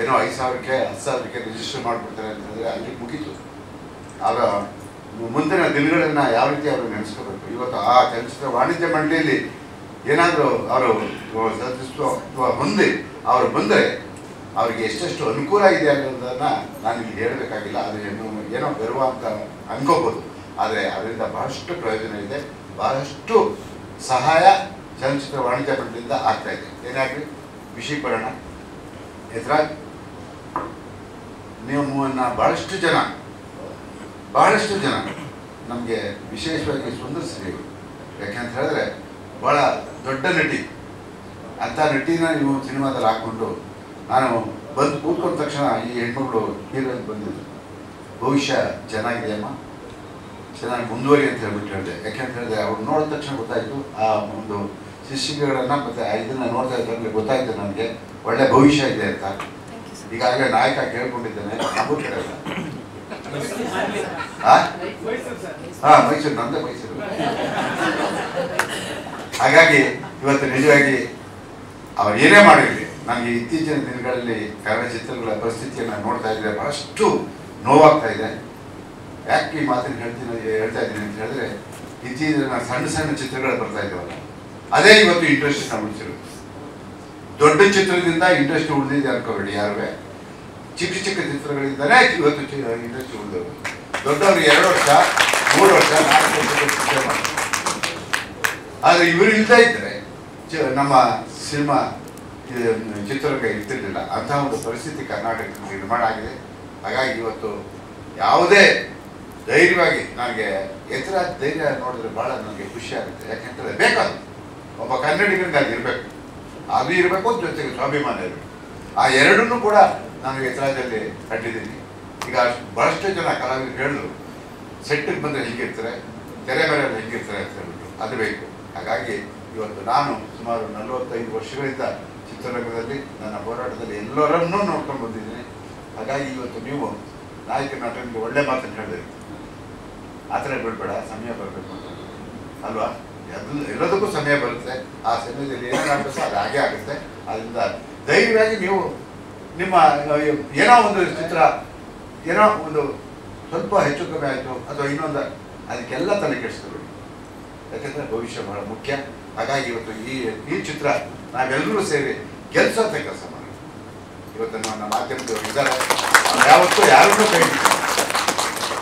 ಏನೋ 5,000ಕ್ಕೆ 10,000ಕ್ಕೆ ರಿಜಿಸ್ಟರ್ ಮಾಡಿಬಿಡ್ತಾರೆ ಅಂತ ಹೇಳಿದ್ರೆ ಅಲ್ಲಿ ಮುಗೀತು. ಆಗ ಮುಂದಿನ ದಿನಗಳನ್ನು ಯಾವ ರೀತಿ ಅವರು ನೆನೆಸ್ಕೋಬೇಕು. ಇವತ್ತು ಆ ಚಲನಚಿತ್ರ ವಾಣಿಜ್ಯ ಮಂಡಳಿಯಲ್ಲಿ ಏನಾದರೂ ಅವರು ಸದಸ್ಯತ್ವ ಹೊಂದಿ ಅವರು ಬಂದರೆ ಅವ್ರಿಗೆ ಎಷ್ಟೆಷ್ಟು ಅನುಕೂಲ ಇದೆ ಅನ್ನೋದನ್ನು ನಾನು ಇಲ್ಲಿ ಹೇಳಬೇಕಾಗಿಲ್ಲ. ಅದು ಏನೋ ಗರ್ವ ಅಂತ ಅನ್ಕೋಬೋದು, ಆದರೆ ಅದರಿಂದ ಬಹಳಷ್ಟು ಪ್ರಯೋಜನ ಇದೆ, ಬಹಳಷ್ಟು ಸಹಾಯ ಚಲನಚಿತ್ರ ವಾಣಿಜ್ಯ ಮಂಡಳಿಯಿಂದ ಆಗ್ತಾ ಇದೆ. ಏನಾಗಲಿ ವಿಷಯ ಪಡೋಣ. ಎದುರಾಗಿ ನಿಮ್ಮನ್ನು ಬಹಳಷ್ಟು ಜನ ನಮಗೆ ವಿಶೇಷವಾಗಿ ಸುಂದರ್ಶ್ರೀ, ಯಾಕೆಂತ ಹೇಳಿದ್ರೆ ಭಾಳ ದೊಡ್ಡ ನಟಿ, ಅಂಥ ನಟಿನ ನೀವು ಸಿನಿಮಾದಲ್ಲಿ ಹಾಕ್ಕೊಂಡು ನಾನು ಬಂದು ಕೂತ್ಕೊಂಡ ತಕ್ಷಣ ಈ ಹೆಣ್ಮಗಳು ಹೀರೋಯಿನ್ ಬಂದಿದ್ದು, ಭವಿಷ್ಯ ಚೆನ್ನಾಗಿದೆ ಅಮ್ಮ, ಚೆನ್ನಾಗಿ ಮುಂದುವರಿ ಅಂತ ಹೇಳ್ಬಿಟ್ಟು ಹೇಳಿದೆ. ಯಾಕೆಂತ ಹೇಳಿದ್ರೆ ಅವ್ರು ನೋಡಿದ ತಕ್ಷಣ ಗೊತ್ತಾಯಿತು ಆ ಒಂದು ಶಿಷ್ಯಗಳನ್ನು ಮತ್ತು ಇದನ್ನು ನೋಡ್ತಾ ಇದ್ದಲ್ಲಿ ಗೊತ್ತಾಯಿತು ನನಗೆ ಒಳ್ಳೆ ಭವಿಷ್ಯ ಇದೆ ಅಂತ. ಈಗಾಗಲೇ ನಾಯಕ ಕೇಳ್ಕೊಂಡಿದ್ದೇನೆ, ನಮಗೂ ಕೇಳಲ್ಲ. ಮೈಸೂರು, ನಮ್ಮದೇ ಮೈಸೂರು. ಹಾಗಾಗಿ ಇವತ್ತು ನಿಜವಾಗಿ ಅವ್ರು ಏನೇ ಮಾಡಿರಲಿ, ನನಗೆ ಇತ್ತೀಚಿನ ದಿನಗಳಲ್ಲಿ ಕನ್ನಡ ಚಿತ್ರಗಳ ಪರಿಸ್ಥಿತಿಯನ್ನು ನೋಡ್ತಾ ಇದ್ದರೆ ಬಹಳಷ್ಟು ನೋವಾಗ್ತಾ ಇದೆ. ಯಾಕೆ ಈ ಮಾತನ್ನು ಹೇಳ್ತಾ ಇದ್ದೀನಿ ಅಂತ ಹೇಳಿದ್ರೆ, ಇತ್ತೀಚಿನ ಸಣ್ಣ ಚಿತ್ರಗಳು ಬರ್ತಾ ಇದ್ದಾವಲ್ಲ, ಅದೇ ಇವತ್ತು ಇಂಟ್ರೆಸ್ಟ್ ಉಳಿಸಿರೋದು. ದೊಡ್ಡ ಚಿತ್ರದಿಂದ ಇಂಟ್ರೆಸ್ಟ್ ಉಳಿದಿದೆ ಅನ್ಕೋಬೇಡಿ ಯಾರುವೆ. ಚಿಕ್ಕ ಚಿತ್ರಗಳಿಂದಲೇ ಇವತ್ತು ಇಂಟ್ರೆಸ್ಟ್ ಉಳಿದವರು. ದೊಡ್ಡವರು 2 ವರ್ಷ 3 ವರ್ಷ 4 ವರ್ಷ ಚಿತ್ರ ಮಾಡ್ತಾರೆ. ಆದರೆ ಇವರು ಇಲ್ಲದೇ ಇದ್ದರೆ ನಮ್ಮ ಸಿನಿಮಾ ಚಿತ್ರರಂಗ ಇರ್ತಿರ್ಲಿಲ್ಲ. ಅಂತಹ ಒಂದು ಪರಿಸ್ಥಿತಿ ಕರ್ನಾಟಕದಲ್ಲಿ ನಿರ್ಮಾಣ ಆಗಿದೆ. ಹಾಗಾಗಿ ಇವತ್ತು ಯಾವುದೇ ಧೈರ್ಯವಾಗಿ ನನಗೆ ಎತ್ತರ ಧೈರ್ಯ ನೋಡಿದ್ರೆ ಭಾಳ ನನಗೆ ಖುಷಿ ಆಗುತ್ತೆ. ಯಾಕೆಂದರೆ ಬೇಕಾದ ಒಬ್ಬ ಕನ್ನಡಿಗರಿಗೆ ಅದು ಇರಬೇಕು, ಅದು ಇರಬೇಕು, ಜೊತೆಗೆ ಸ್ವಾಭಿಮಾನ ಇರಬೇಕು. ಆ ಎರಡನ್ನೂ ಕೂಡ ನಾನು ಎತ್ತರದಲ್ಲಿ ಕಂಡಿದ್ದೀನಿ. ಈಗ ಬಹಳಷ್ಟು ಜನ ಕಲಾವಿದರು ಹೇಳಿದ್ರು, ಸೆಟ್ಟಿಗೆ ಬಂದರೆ ಹೀಗಿರ್ತಾರೆ, ತೆರೆ ಮೇಲೆ ಹೆಂಗಿರ್ತಾರೆ ಅಂತ ಹೇಳ್ಬಿಟ್ಟು ಅದು ಬೇಕು. ಹಾಗಾಗಿ ಇವತ್ತು ನಾನು ಸುಮಾರು 45 ವರ್ಷಗಳಿಂದ ಚಿತ್ರರಂಗದಲ್ಲಿ ನನ್ನ ಹೋರಾಟದಲ್ಲಿ ಎಲ್ಲರನ್ನೂ ನೋಡ್ಕೊಂಡು ಬಂದಿದ್ದೀನಿ. ಹಾಗಾಗಿ ಇವತ್ತು ನೀವು ನಾಯಕ ನಟನಿಗೆ ಒಳ್ಳೆ ಮಾತನ್ನು ಹೇಳಿದ್ರಿ, ಆ ಥರ ಬಿಡಬೇಡ, ಸಮಯ ಬರಬೇಕು ಅಂತ ಅಲ್ವಾ? ಎಲ್ಲದಕ್ಕೂ ಸಮಯ ಬರುತ್ತೆ, ಆ ಸಮಯದಲ್ಲಿ ಏನಾಗಬೇಕು ಅದು ಹಾಗೆ ಆಗುತ್ತೆ. ಅದರಿಂದ ಧೈರ್ಯವಾಗಿ ನೀವು ನಿಮ್ಮ ಏನೋ ಒಂದು ಚಿತ್ರ ಏನೋ ಒಂದು ಸ್ವಲ್ಪ ಹೆಚ್ಚು ಕಮ್ಮಿ ಆಯಿತು ಅಥವಾ ಇನ್ನೊಂದು ಅದಕ್ಕೆಲ್ಲ ತಲೆ ಕೆಡಿಸ್ಕೊಬೇಡಿ, ಯಾಕೆಂದರೆ ಭವಿಷ್ಯ ಬಹಳ ಮುಖ್ಯ. ಹಾಗಾಗಿ ಇವತ್ತು ಈ ಚಿತ್ರ ನಾವೆಲ್ಲರೂ ಸೇರಿ ಗೆಲ್ಸೋಂಥ ಕೆಲಸ ಮಾಡಿ. ಇವತ್ತು ನನ್ನ ಮಾಧ್ಯಮದವರು ಇದ್ದಾರೆ, ಯಾವತ್ತೂ ಯಾರನ್ನೂ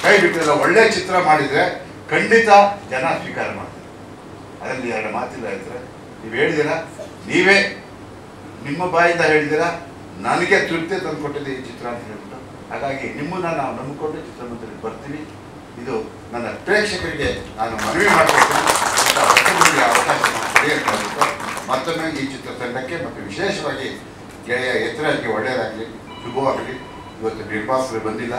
ಕೈ ಬಿಟ್ಟಿಲ್ಲ. ಒಳ್ಳೆ ಚಿತ್ರ ಮಾಡಿದರೆ ಖಂಡಿತ ಜನ ಸ್ವೀಕಾರ ಮಾಡ್ತಾರೆ, ಅದರಲ್ಲಿ ಎರಡು ಮಾತಿಲ್ಲ. ಹೇಳ್ತಾರೆ ನೀವು ಹೇಳಿದ್ದೀರಾ, ನೀವೇ ನಿಮ್ಮ ಬಾಯಿಂದ ಹೇಳಿದ್ದೀರಾ, ನನಗೆ ತೃಪ್ತಿ ತಂದು ಕೊಟ್ಟಿದೆ ಈ ಚಿತ್ರ ಅಂತ ಹೇಳ್ಬಿಟ್ಟು. ಹಾಗಾಗಿ ನಿಮ್ಮನ್ನು ನಾವು ನಂಬಿಕೊಂಡು ಚಿತ್ರಮಂದಿರಕ್ಕೆ ಬರ್ತೀವಿ. ಇದು ನನ್ನ ಪ್ರೇಕ್ಷಕರಿಗೆ ನಾನು ಮನವಿ ಮಾಡ್ಕೊಳ್ತೀನಿ, ಅವಕಾಶ ಪಡೆಯಬೇಕಾಗುತ್ತೆ. ಮತ್ತೊಮ್ಮೆ ಈ ಚಿತ್ರತಂಡಕ್ಕೆ ಮತ್ತು ವಿಶೇಷವಾಗಿ ಗೆಳೆಯ ಎತ್ತರಕ್ಕೆ ಒಳ್ಳೆಯದಾಗಲಿ, ಶುಭವಾಗಲಿ. ಇವತ್ತು ನಿರ್ಮಾಪಕರು ಬಂದಿಲ್ಲ,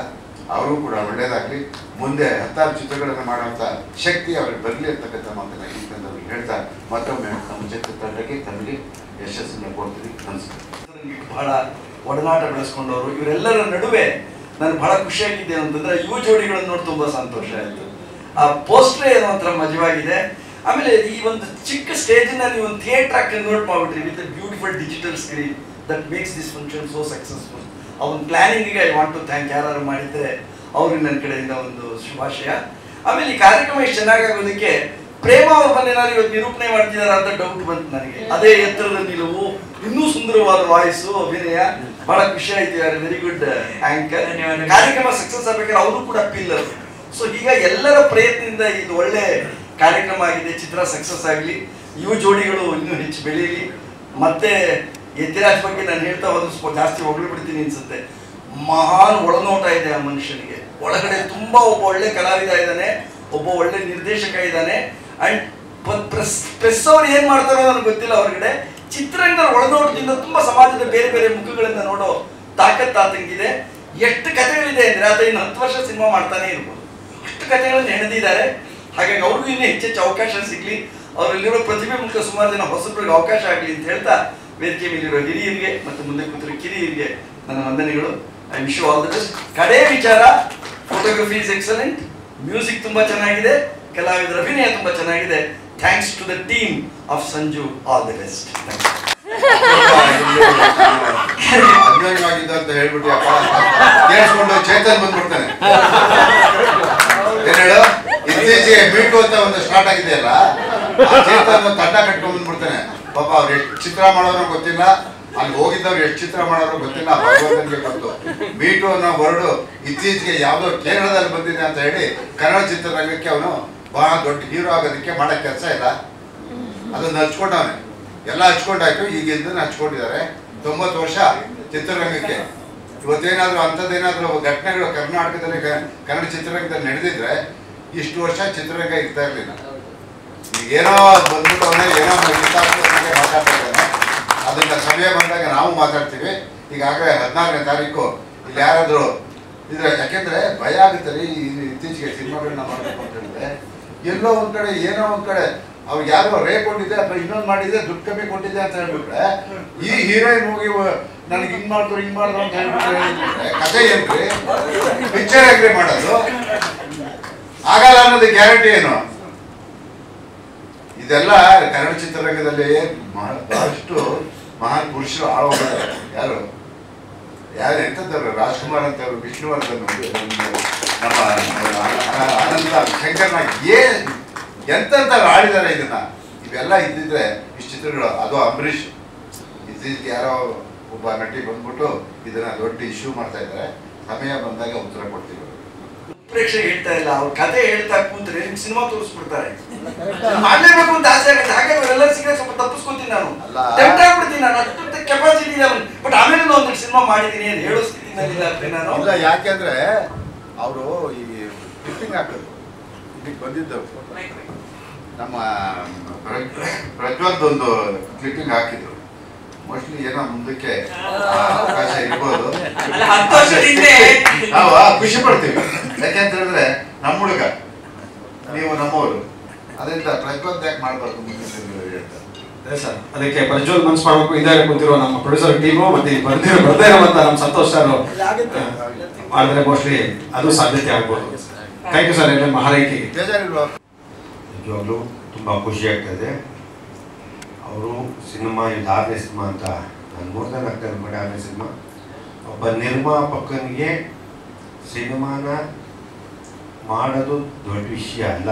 ಅವರು ಕೂಡ ಒಳ್ಳೆಯದಾಗಲಿ. ಮುಂದೆ 10 ಚಿತ್ರಗಳನ್ನು ಮಾಡುವಂಥ ಶಕ್ತಿ ಅವ್ರಿಗೆ ಬರಲಿ ಅಂತಕ್ಕಂಥ ಮಾತನ್ನ ಈ ಸಂದರ್ಭದಲ್ಲಿ ಹೇಳ್ತಾ ಮತ್ತೊಮ್ಮೆ ನಮ್ಮ ಚಿತ್ರತಂಡಕ್ಕೆ ತಮಗೆ ಯಶಸ್ಸನ್ನು ಕೊಡ್ತೀವಿ. ನಮಸ್ಕಾರ. ಬಹಳ ಒಡನಾಟ ಬೆಳೆಸ್ಕೊಂಡವರು ಇವರೆಲ್ಲರ ನಡುವೆ ನಾನು ಬಹಳ ಖುಷಿಯಾಗಿದ್ದೆ ಅಂತಂದ್ರೆ ಯುವ ಜೋಡಿಗಳನ್ನು ನೋಡಿ ತುಂಬಾ ಸಂತೋಷ ಆಯಿತು. ಆ ಪೋಸ್ಟರ್ ಏನೋ ಒಂಥರ ಮಜವಾಗಿದೆ. ಆಮೇಲೆ ಈ ಒಂದು ಚಿಕ್ಕ ಸ್ಟೇಜಿನ ನೀವು ಒಂದು ಥಿಯೇಟರ್ ಕನ್ವರ್ಟ್ ಮಾಡಿಬಿಟ್ರಿ with beautiful digital screen that makes this function so successful. ಆ ಒಂದು ಪ್ಲಾನಿಂಗಿಗೆ ಐ ವಾಂಟ್ ಟು ಥ್ಯಾಂಕ್. ಯಾರು ಮಾಡಿದ್ರೆ ಅವ್ರಿಗೆ ನನ್ನ ಕಡೆಯಿಂದ ಒಂದು ಶುಭಾಶಯ. ಆಮೇಲೆ ಈ ಕಾರ್ಯಕ್ರಮ ಇಷ್ಟು ಚೆನ್ನಾಗಾಗೋದಕ್ಕೆ ಪ್ರೇಮ ಅವ್ರ ಬಂದೇನಾದ್ರು ಇವತ್ತು ನಿರೂಪಣೆ ಮಾಡ್ತಿದಾರ ಅಂತ ಡೌಟ್ ಬಂತು ನನಗೆ. ಅದೇ ಎತ್ತರದ ನಿಲುವು, ಇನ್ನೂ ಸುಂದರವಾದ ವಾಯ್ಸು, ಅಭಿನಯ, ಬಹಳ ಖುಷಿ ಆಯ್ತು. ಯಾರು ವೆರಿ ಗುಡ್ ಆಂಕರ್. ಕಾರ್ಯಕ್ರಮ ಸಕ್ಸಸ್ ಆಗ್ಬೇಕಾದ್ರೆ ಅವರು ಕೂಡ ಪಿಲ್ಲರ್. ಸೊ ಈಗ ಎಲ್ಲರ ಪ್ರಯತ್ನದಿಂದ ಇದು ಒಳ್ಳೆ ಕಾರ್ಯಕ್ರಮ ಆಗಿದೆ. ಚಿತ್ರ ಸಕ್ಸಸ್ ಆಗಲಿ, ಯುವ ಜೋಡಿಗಳು ಇನ್ನೂ ಹೆಚ್ಚು ಬೆಳೀಲಿ. ಮತ್ತೆ ಯತಿರಾಜ್ ಬಗ್ಗೆ ನಾನು ಹೇಳ್ತಾ ಹೋದ್ರೆ ಸ್ವಲ್ಪ ಜಾಸ್ತಿ ಹೊಗಳು ಬಿಡ್ತೀನಿ ಅನ್ಸುತ್ತೆ. ಮಹಾನ್ ಒಳನೋಟ ಇದೆ ಆ ಮನುಷ್ಯನಿಗೆ. ಒಳಗಡೆ ತುಂಬಾ ಒಬ್ಬ ಒಳ್ಳೆ ಕಲಾವಿದ ಇದ್ದಾನೆ, ಒಬ್ಬ ಒಳ್ಳೆ ನಿರ್ದೇಶಕ ಇದ್ದಾನೆ. ಅಂಡ್ ಪ್ರೆಸ್ ಅವ್ರು ಏನ್ ಮಾಡ್ತಾರೋ ನನಗೆ ಗೊತ್ತಿಲ್ಲ. ಹೊರಗಡೆ ಚಿತ್ರರಂಗದ ಒಳನೋಟದಿಂದ ತುಂಬಾ ಸಮಾಜದ ಬೇರೆ ಬೇರೆ ಮುಖಗಳನ್ನ ನೋಡೋ ತಾಕತ್ತು ಆತಂಗಿದೆ. ಎಷ್ಟು ಕಥೆಗಳಿದೆ ಅಂದ್ರೆ ಆತ ಇನ್ನು 10 ವರ್ಷ ಸಿನಿಮಾ ಮಾಡ್ತಾನೆ ಇರ್ಬೋದು, ಅಷ್ಟು ಕಥೆಗಳನ್ನು ಹೆಣೆದಿದ್ದಾರೆ. ಹಾಗಾಗಿ ಅವ್ರಿಗೂ ಇನ್ನೂ ಹೆಚ್ಚೆಚ್ಚು ಅವಕಾಶ ಸಿಗ್ಲಿ, ಅವರಲ್ಲಿರೋ ಪ್ರತಿಭೆ ಮುಖ ಸುಮಾರು ಜನ ಹೊಸಬರಿಗೆ ಅವಕಾಶ ಆಗಲಿ ಅಂತ ಹೇಳ್ತಾ ವೇದಿಕೆ ಮೇಲಿರೋ ಹಿರಿಯರಿಗೆ ಮತ್ತು ಮುಂದೆ ಕೂತಿರೋ ಕಿರಿಯರಿಗೆ ನನ್ನ ವಂದನೆಗಳು. I wish you all the best. ಕಡೆ ವಿಚಾರ, ಫೋಟೋಗ್ರಫಿ ಇಸ್ ಎಕ್ಸಲೆಂಟ್, ಮ್ಯೂಸಿಕ್ ತುಂಬಾ ಚೆನ್ನಾಗಿದೆ, ಕಲಾವಿದರ ಅಭಿನಯ ತುಂಬಾ ಚೆನ್ನಾಗಿದೆ. Thanks to the team of Sanju. All the best. ಅಭಿಮಾನಿಯಾಗಿದ್ದ ಅಂತ ಹೇಳ್ಬಿಟ್ಟು ಕೇಳಿಸ್ಕೊಂಡು ಚೇತನ್ ಬಂದ್ಬಿಡ್ತಾನೆ. ಏನ್ ಹೇಳು, ಇತ್ತೀಚೆಗೆ ಮೀಟು ಅಂತ ಒಂದು ಸ್ಟಾರ್ಟ್ ಆಗಿದೆಯಲ್ಲ, ಚೇತನ್ ತಂಡ ಕಟ್ಕೊಂಡ್ ಬಂದ್ಬಿಡ್ತಾನೆ. ಪಾಪ ಅವ್ರು ಎಷ್ಟು ಚಿತ್ರ ಮಾಡೋರು ಗೊತ್ತಿಲ್ಲ, ಅಲ್ಲಿ ಹೋಗಿದ್ದವ್ರು ಎಷ್ಟು ಚಿತ್ರ ಮಾಡೋರು ಗೊತ್ತಿಲ್ಲ, ಭಗವಂತನಿಗೆ ಗೊತ್ತು. ಮೀಟು ಅನ್ನೋ ವರ್ಡು ಇತ್ತೀಚೆಗೆ ಯಾವುದೋ ಕೇರಳದಲ್ಲಿ ಬಂದಿದೆ ಅಂತ ಹೇಳಿ ಕನ್ನಡ ಚಿತ್ರರಂಗಕ್ಕೆ ಅವನು ಬಹಳ ದೊಡ್ಡ ಹೀರೋ ಆಗೋದಕ್ಕೆ ಮಾಡೋ ಕೆಲಸ ಇಲ್ಲ. ಅದನ್ನ ಹಚ್ಕೊಂಡವನೆ, ಎಲ್ಲ ಹಚ್ಕೊಂಡಾಯ್ತು. ಈಗ ಇದನ್ನ ಹಚ್ಕೊಂಡಿದ್ದಾರೆ. 90 ವರ್ಷ ಚಿತ್ರರಂಗಕ್ಕೆ. ಇವತ್ತೇನಾದ್ರೂ ಅಂಥದ್ದೇನಾದ್ರೂ ಘಟನೆಗಳು ಕರ್ನಾಟಕದಲ್ಲಿ ಕನ್ನಡ ಚಿತ್ರರಂಗದಲ್ಲಿ ನಡೆದಿದ್ರೆ ಇಷ್ಟು ವರ್ಷ ಚಿತ್ರರಂಗ ಇರ್ತಾ ಇರಲಿಲ್ಲ. ಈಗ ಏನೋ ಬಂದ್ಬಿಟ್ಟವನೇ ಏನೋ ಮಾತಾಡ್ತಾ ಇದ್ದಾನೆ. ಅದನ್ನ ಸಮಯ ಬಂದಾಗ ನಾವು ಮಾತಾಡ್ತೀವಿ. ಈಗಾಗಲೇ 14ನೇ ತಾರೀಕು ಇಲ್ಲಿ ಯಾರಾದರೂ ಇದ್ರೆ, ಯಾಕೆಂದ್ರೆ ಭಯ ಆಗುತ್ತೆ ರೀ ಇತ್ತೀಚೆಗೆ ಸಿನಿಮಾಗಳನ್ನ ಮಾಡಬೇಕು ಅಂತ ಹೇಳಿದ್ರೆ. ಎಲ್ಲೋ ಒಂದ್ ಕಡೆ ಏನೋ ಒಂದ್ ಕಡೆ ಅವ್ರಿಗೆ ಯಾರೋ ರೇಪ್ ಕೊಟ್ಟಿದೆ ಅಥವಾ ಇನ್ನೊಂದು ಮಾಡಿದೆ, ದುಡ್ಡು ಕಮ್ಮಿ ಕೊಟ್ಟಿದೆ ಅಂತ ಹೇಳ್ಬಿಟ್ರೆ ಈ ಹೀರೋಯಿನ್ ಹೋಗಿ ನನಗೆ ಹಿಂಗ್ ಮಾಡಿದ್ರು ಹಿಂಗ್ ಮಾಡಿದ್ರು ಅಂತ ಹೇಳ್ಬಿಟ್ರೆ ಕಥೆ ಏನ್ರಿ? ಪಿಕ್ಚರ್ ಹೇಗ್ರಿ ಮಾಡೋದು? ಆಗಲ್ಲ ಅನ್ನೋದು ಗ್ಯಾರಂಟಿ ಏನು? ಇದೆಲ್ಲ ಕನ್ನಡ ಚಿತ್ರರಂಗದಲ್ಲಿ ಬಹಳಷ್ಟು ಮಹಾನ್ ಪುರುಷರು ಆಳೋಗಿದ್ದಾರೆ. ಯಾರು ಎಂಥದ್ದವ್ರು? ರಾಜ್ಕುಮಾರ್ ಅಂತವ್ರು, ವಿಷ್ಣುವರ್ಧನ್, ನಮ್ಮ ಅನಂತ ಶಂಕರ್ನಾಗ್, ಎಂತೆಂಥವ್ರು ಆಡಿದ್ದಾರೆ ಇದನ್ನ. ಇವೆಲ್ಲ ಇದ್ದಿದ್ರೆ ಇಷ್ಟು ಚಿತ್ರಗಳು. ಅದು ಅಂಬರೀಷ್ ಇತ್ತೀಚೆಗೆ ಯಾರೋ ಒಬ್ಬ ನಟಿ ಬಂದ್ಬಿಟ್ಟು ಇದನ್ನ ದೊಡ್ಡ ಇಶ್ಯೂ ಮಾಡ್ತಾ ಇದ್ದಾರೆ. ಸಮಯ ಬಂದಾಗ ಉತ್ತರ ಕೊಡ್ತೀವಿ. ಪ್ರೇಕ್ಷಕ ಹೇಳ್ತಾ ಇಲ್ಲ, ಅವ್ರ ಕಥೆ ಹೇಳ್ತಾ ಕೂತ್ರೆ ಸಿನಿಮಾ ತೋರಿಸ್ಬಿಡ್ತಾರೆ. ಮಾಡ್ಲೇಬೇಕು ಅಂತ ಆಸೆ ಆಗುತ್ತೆ. ಹಾಗೆ ಅವರೆಲ್ಲ ಸಿಕ್ಕರೆ ಸ್ವಲ್ಪ ತಪ್ಪಿಸ್ಕೊತೀನಿ ನಾನು, ಟೆಂಪ್ಟ್ ಆಗ್ಬಿಡ್ತೀನಿ ನಾನು. ಅಷ್ಟು ಕೆಪಾಸಿಟಿ ಇದೆ ಅವನು. ಬಟ್ ಆಮೇಲೆ ಒಂದು ಸಿನಿಮಾ ಮಾಡಿದ್ದೀನಿ ಅಂತ ಹೇಳೋ ಸ್ಥಿತಿನಲ್ಲಿ ನಾನು ಇಲ್ಲ. ಯಾಕೆಂದ್ರೆ ಅವರು ಈ ಕ್ಲಿಪ್ಪಿಂಗ್ ಹಾಕೋದು ಇದಕ್ಕೆ ಬಂದಿದ್ದು ನಮ್ಮ ಪ್ರಜ್ವಲ್ದ ಒಂದು ಕ್ಲಿಪ್ಪಿಂಗ್ ಹಾಕಿದ್ರು. ಮೋಸ್ಟ್ಲಿ ಏನೋ ಮುಂದಕ್ಕೆ ಅವಕಾಶ ಇರ್ಬೋದು. ನಾವು ಖುಷಿ ಪಡ್ತೀವಿ. ಯಾಕೆಂತ ಹೇಳಿದ್ರೆ ನಮ್ಮ ಹುಡುಗ ನೀವು ನಮ್ಮವರು, ಅದರಿಂದ ಪ್ರತಿಯೊಂದು ಯಾಕೆ ಮಾಡಬಾರ್ದು ಮುಂದಿನ ದಿನಗಳಲ್ಲಿ ಹೇಳ್ತಾರೆ. ಅದೇ ಸರ್, ಅದಕ್ಕೆ ಪ್ರಜ್ವಲ್ ಮನ್ಸು ಮಾಡಬೇಕು. ಹಿಂದೆ ಕೂತಿರೋ ನಮ್ಮ ಪ್ರೊಡ್ಯೂಸರ್ ಟೀಮು ಮತ್ತೆ ಬರ್ದೇ ಇರುವಂತ ನಮ್ಮ ಸಂತೋಷ್ ಸರ್ ಮಾಡಿದ್ರೆ ಮೋಸ್ಟ್ಲಿ ಅದು ಸಾಧ್ಯತೆ ಆಗ್ಬೋದು. Thank you sir. ನಿಮ್ಮ ಹಾರೈಕೆಗೆ ನಿಜವಾಗ್ಲೂ ತುಂಬ ಖುಷಿ ಆಗ್ತದೆ. ಅವರು ಸಿನಿಮಾ ಇದು 6ನೇ ಸಿನಿಮಾ ಅಂತ ನಾನು ನೋಡ್ದಂಗೆ ಆಗ್ತಾ ಇರ್ಬೇಡಿ. 6ನೇ ಸಿನಿಮಾ. ಒಬ್ಬ ನಿರ್ಮಾಪಕನಿಗೆ ಸಿನಿಮಾನ ಮಾಡೋದು ದೊಡ್ಡ ವಿಷಯ ಅಲ್ಲ,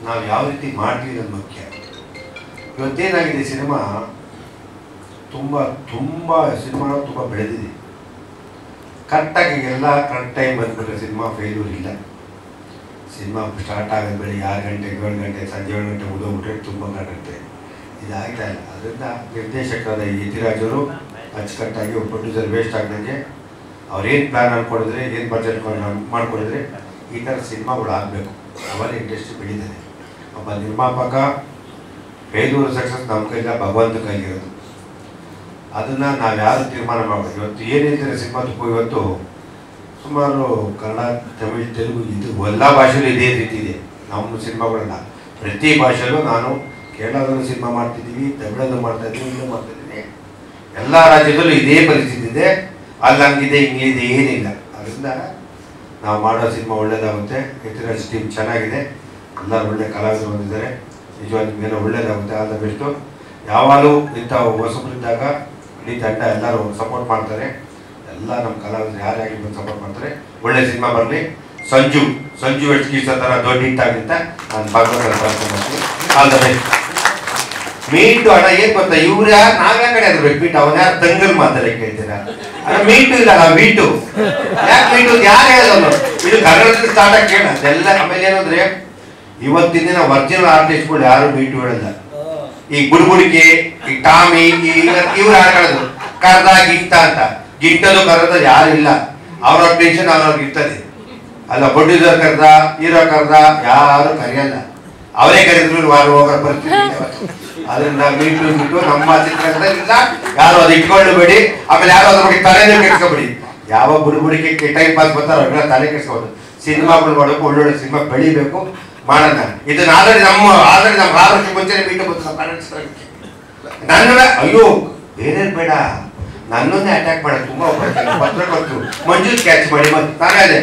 ನಾವು ಯಾವ ರೀತಿ ಮಾಡ್ತೀವಿ ಅನ್ನೋದು ಮುಖ್ಯ. ಇವತ್ತೇನಾಗಿದೆ, ಸಿನಿಮಾ ತುಂಬ ಸಿನಿಮಾ ತುಂಬ ಬೆಳೆದಿದೆ. ಕರೆಕ್ಟಾಗಿ ಎಲ್ಲ ಕರೆಕ್ಟ್ ಟೈಮ್ ಬಂದ್ಬಿಟ್ರೆ ಸಿನಿಮಾ ಫೇಲ್ಯೂರ್ ಇಲ್ಲ. ಸಿನಿಮಾ ಸ್ಟಾರ್ಟ್ ಆಗೋದು ಬೆಳಿಗ್ಗೆ 6 ಗಂಟೆ 7 ಗಂಟೆ ಸಂಜೆ 7 ಗಂಟೆ ಮುಗಿದೋಗ್ಬಿಟ್ರೆ ತುಂಬ ಕಾಣುತ್ತೆ. ಇದಾಗ್ತಾ ಇಲ್ಲ. ಅದರಿಂದ ನಿರ್ದೇಶಕರಾದ ಯತಿರಾಜ್ ಅವರು ಅಚ್ಚುಕಟ್ಟಾಗಿ ಒಬ್ಬ ಪ್ರೊಡ್ಯೂಸರ್ ವೇಸ್ಟ್ ಆಗ್ದಂಗೆ ಅವ್ರೇನು ಪ್ಲ್ಯಾನ್ ಅಂದ್ಕೊಂಡಿದ್ರೆ, ಏನು ಬಜೆಟ್ ಮಾಡ್ಕೊಂಡಿದ್ರೆ ಈ ಥರ ಸಿನಿಮಾಗಳು ಆಗಬೇಕು. ಅವಾಗ ಇಂಡಸ್ಟ್ರಿ ಬೆಳೀತದೆ. ಒಬ್ಬ ನಿರ್ಮಾಪಕ ಫೇಲ್ಯೂರ್ ಸಕ್ಸಸ್ ನಮ್ಮ ಕೈಲ ಭಗವಂತ ಕೈಲಿರೋದು. ಅದನ್ನು ನಾವು ಯಾರು ತೀರ್ಮಾನ ಮಾಡಬೇಕು. ಇವತ್ತು ಏನಿದ್ದಾರೆ ಸಿನಿಮಾ ತುಪ್ಪ, ಇವತ್ತು ಸುಮಾರು ಕನ್ನಡ, ತಮಿಳ್, ತೆಲುಗು ಇದು ಎಲ್ಲ ಭಾಷೆಯಲ್ಲೂ ಇದೇ ರೀತಿ ಇದೆ. ನಮ್ಮ ಸಿನಿಮಾಗಳನ್ನ ಪ್ರತಿ ಭಾಷೆಯಲ್ಲೂ ನಾನು ಕೇರಳದಲ್ಲೂ ಸಿನಿಮಾ ಮಾಡ್ತಿದ್ದೀವಿ, ತಮಿಳಲ್ಲೂ ಮಾಡ್ತಾಯಿದ್ದೀವಿ, ಇಲ್ಲೂ ಮಾಡ್ತಾಯಿದ್ದೀನಿ. ಎಲ್ಲ ರಾಜ್ಯದಲ್ಲೂ ಇದೇ ಪರಿಸ್ಥಿತಿ ಇದೆ. ಅಲ್ಲಿ ಹಂಗಿದೆ ಹಿಂಗಿದೆ ಏನಿಲ್ಲ. ಅದರಿಂದ ನಾವು ಮಾಡೋ ಸಿನಿಮಾ ಒಳ್ಳೇದಾಗುತ್ತೆ. ಯತಿರಾಜ್ ಟೀಮ್ ಚೆನ್ನಾಗಿದೆ, ಎಲ್ಲರೂ ಒಳ್ಳೆ ಕಲಾವಿದರು ಬಂದಿದ್ದಾರೆ. ನಿಜವಾಗಿ ಏನೋ ಒಳ್ಳೇದಾಗುತ್ತೆ. ಆದ ಬೆಸ್ಟು. ಯಾವಾಗಲೂ ಇಂಥ ಹೊಸಬರಿದ್ದಾಗ ಇಡೀ ತಂಡ ಎಲ್ಲರೂ ಸಪೋರ್ಟ್ ಮಾಡ್ತಾರೆ. ಎಲ್ಲ ನಮ್ಮ ಕಲಾವಿದರು ಯಾರ್ಯಾಗಿ ಬಂದು ಸಪೋರ್ಟ್ ಮಾಡ್ತಾರೆ. ಒಳ್ಳೆ ಸಿನಿಮಾ ಬರಲಿ. ಸಂಜು ಎಡ್ಸ್ಕೀಸ್ ಥರ ದೊಡ್ಡ ಹಿಟ್ಟಾಗಿ ಅಂತ ನಾನು ಭಾಗವತ ಮಾಡ್ತೀನಿ. All the best. ಮೀಟು ಅಣ್ಣ ಏನು ಗೊತ್ತಾ, ಇವ್ರು ಯಾರು ನಾವೇ ಕಡೆ ಅದ್ರ ಮೀಟು, ಅವನ ಯಾರು ತಂಗಲ್ ಮಾತಾಡ ಕೇಳ್ತೀರಾ? ಅಣ್ಣ ಮೀಟು ಇಲ್ಲ, ಮೀಟು ಯಾಕೆ ಮೀಟು ಯಾರು ಹೇಳೋದು? ಇದು ಕನ್ನಡದಲ್ಲಿ ಸ್ಟಾರ್ಟ್ ಆಗಿ ಕೇಳ ಅದೆಲ್ಲ. ಆಮೇಲೆ ಏನಂದ್ರೆ ಇವತ್ತಿನ ದಿನ ಒರಿಜಿನಲ್ ಆರ್ಟಿಸ್ಟ್ಗಳು ಯಾರು ಮೀಟು ಹೇಳಲ್ಲ. ಈ ಬುಡ್ಬುಡಿಕೆ, ಈ ಟಾಮಿ, ಇವ್ರು ಹಾಕೊಳ್ಳೋದು ಕರ್ದ ಗಿಂಟ ಅಂತ. ಗಿಂಟದು ಕರೆದ ಯಾರು ಇಲ್ಲ. ಅವ್ರ ಟೆನ್ಷನ್ ಅವ್ರವ್ರಿಗೆ ಇರ್ತದೆ. ಅಲ್ಲ ಪ್ರೊಡ್ಯೂಸರ್ ಕರ್ದ, ಹೀರೋ ಕರ್ದ ಯಾರು ಕರೆಯಲ್ಲ. ಅವರೇ ಕರೆದ್ರು ವಾರ ಹೋಗೋ ಪರಿಸ್ಥಿತಿ. ಅದರಿಂದ ಮೀಟು ನಮ್ಮ ಚಿತ್ರರಂಗದಲ್ಲಿ ಯಾರು ಅದು ಇಟ್ಕೊಳ್ಳಬೇಡಿ. ಆಮೇಲೆ ಯಾರು ಅದ್ರ ಬಗ್ಗೆ ತಲೆನೇ ಕೆಡ್ಸ್ಕೊಬೇಡಿ. ಯಾವ ಬುಡ್ಬುಡಿಕೆ ಟೈಮ್ ಪಾಸ್ ಬರ್ತಾರೋ ಅವ್ರಿಗೆಲ್ಲ ತಲೆ ಕೆಡ್ಸ್ಕೊಬೋದು. ಸಿನಿಮಾಗಳು ಮಾಡಬೇಕು, ಒಳ್ಳೊಳ್ಳೆ ಸಿನಿಮಾ ಬೆಳಿಬೇಕು, ಮಾಡೋಣ. ಇದನ್ನ ಆಲ್ರೆಡಿ ನಮ್ಮ 6 ವರ್ಷಕ್ಕೆ ಮುಂಚೆ ಮೀಟು ಬಂತು. ನನ್ನ ಅಯ್ಯೋ ಬೇರೆ ಬೇಡ, ನನ್ನನ್ನೇ ಅಟ್ಯಾಕ್ ಮಾಡೋದು ತುಂಬ ಪತ್ರ ಕೊಟ್ಟು ಮಂಜು ಕ್ಯಾಚ್ ಮಾಡಿ ನಾನೇ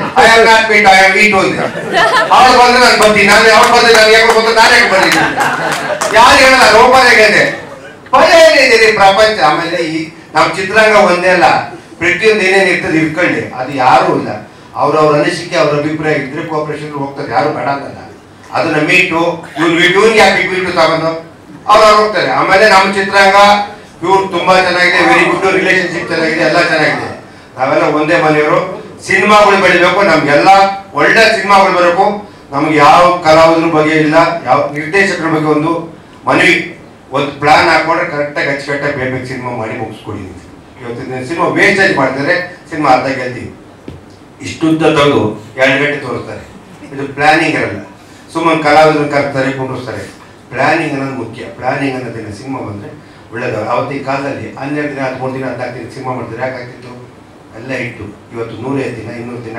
ಅವ್ರು ಬಂದ್ರೆ ನಾನು ಬರ್ತೀನಿ. ನಾನು ಯಾವಾಗ ಬಂದ್ರೆ ನಾನು ಯಾಕೆ ಬಂದ್ರೆ ನಾನು ಯಾಕೆ ಬಂದಿದ್ದೀನಿ? ಯಾರು ಹೇಳಲ್ಲ, ರೋಪಾಗೆ ಭಯ ಏನಿದೆ ಪ್ರಪಂಚ. ಆಮೇಲೆ ಈ ನಮ್ಮ ಚಿತ್ರರಂಗ ಒಂದೇ ಅಲ್ಲ, ಪ್ರತಿಯೊಂದು ಏನೇನು ಇರ್ತದೆ ಇಟ್ಕೊಳ್ಳಿ. ಅದು ಯಾರೂ ಇಲ್ಲ. ಅವ್ರವ್ರ ಅನಿಸಿಕೆ, ಅವ್ರ ಅಭಿಪ್ರಾಯ ಇದ್ರೆ ಕೋಆಪರೇಷನ್ ಹೋಗ್ತಾರೆ, ಯಾರು ಬೇಡ ಅಂತಲ್ಲ. ಅದನ್ನ ಮೀಟು ಇವ್ನಿಗೆ ಯಾಕೆ ಮೀಟು ತಗೊಂಡು ಅವ್ರವ್ರು ಹೋಗ್ತಾರೆ. ಆಮೇಲೆ ನಮ್ಮ ಚಿತ್ರರಂಗ ಇವ್ರು ತುಂಬಾ ಚೆನ್ನಾಗಿದೆ, ವೆರಿ ಗುಡ್ ರಿಲೇಶನ್ಶಿಪ್ ಚೆನ್ನಾಗಿದೆ, ಎಲ್ಲ ಚೆನ್ನಾಗಿದೆ. ನಾವೆಲ್ಲ ಒಂದೇ ಮನೆಯವರು. ಸಿನಿಮಾಗಳು ಬೆಳಿಬೇಕು, ನಮ್ಗೆಲ್ಲ ಒಳ್ಳೆ ಸಿನಿಮಾಗಳು ಬರಬೇಕು. ನಮ್ಗೆ ಯಾವ ಕಲಾವಿದ್ರ ಬಗ್ಗೆ ಇಲ್ಲ, ಯಾವ ನಿರ್ದೇಶಕರ ಬಗ್ಗೆ ಒಂದು ಮನವಿ, ಒಂದು ಪ್ಲಾನ್ ಹಾಕೊಂಡ್ರೆ ಕರೆಕ್ಟಾಗಿ ಅಚ್ಚುಕಟ್ಟಾಗಿ ಬೇಬೇಕು ಸಿನಿಮಾ ಮಾಡಿ ಮುಗಿಸ್ಕೊಡಿದೀವಿ. ಇವತ್ತಿನ ಸಿನಿಮಾ ವೇಸ್ಟೇಜ್ ಮಾಡ್ತಾರೆ, ಸಿನಿಮಾ ಅರ್ಧ ಗೆಲ್ತೀವಿ. ಇಷ್ಟುದ್ದ ತೆಗೆದು 2 ಗಂಟೆ ತೋರಿಸ್ತಾರೆ. ಇದು ಪ್ಲಾನಿಂಗ್ ಇರಲ್ಲ. ಸುಮ್ಮನೆ ಕಲಾವಿದ್ರು ಕರ್ತಾರೆ, ಕುಂಡಿಸ್ತಾರೆ. ಪ್ಲಾನಿಂಗ್ ಅನ್ನೋದು ಮುಖ್ಯ. ಪ್ಲಾನಿಂಗ್ ಅನ್ನೋದಿನ ಸಿನಿಮಾ ಬಂದರೆ ಒಳ್ಳೇದು. ಅವತ್ತಿನ ಕಾಲದಲ್ಲಿ 12 ದಿನ 13 ದಿನ 14 ದಿನ ಸಿನಿಮಾ ಮಾಡಿದ್ರೆ ಯಾಕಾಗ್ತಿತ್ತು? ಎಲ್ಲ ಇಟ್ಟು. ಇವತ್ತು 105 ದಿನ 200 ದಿನ.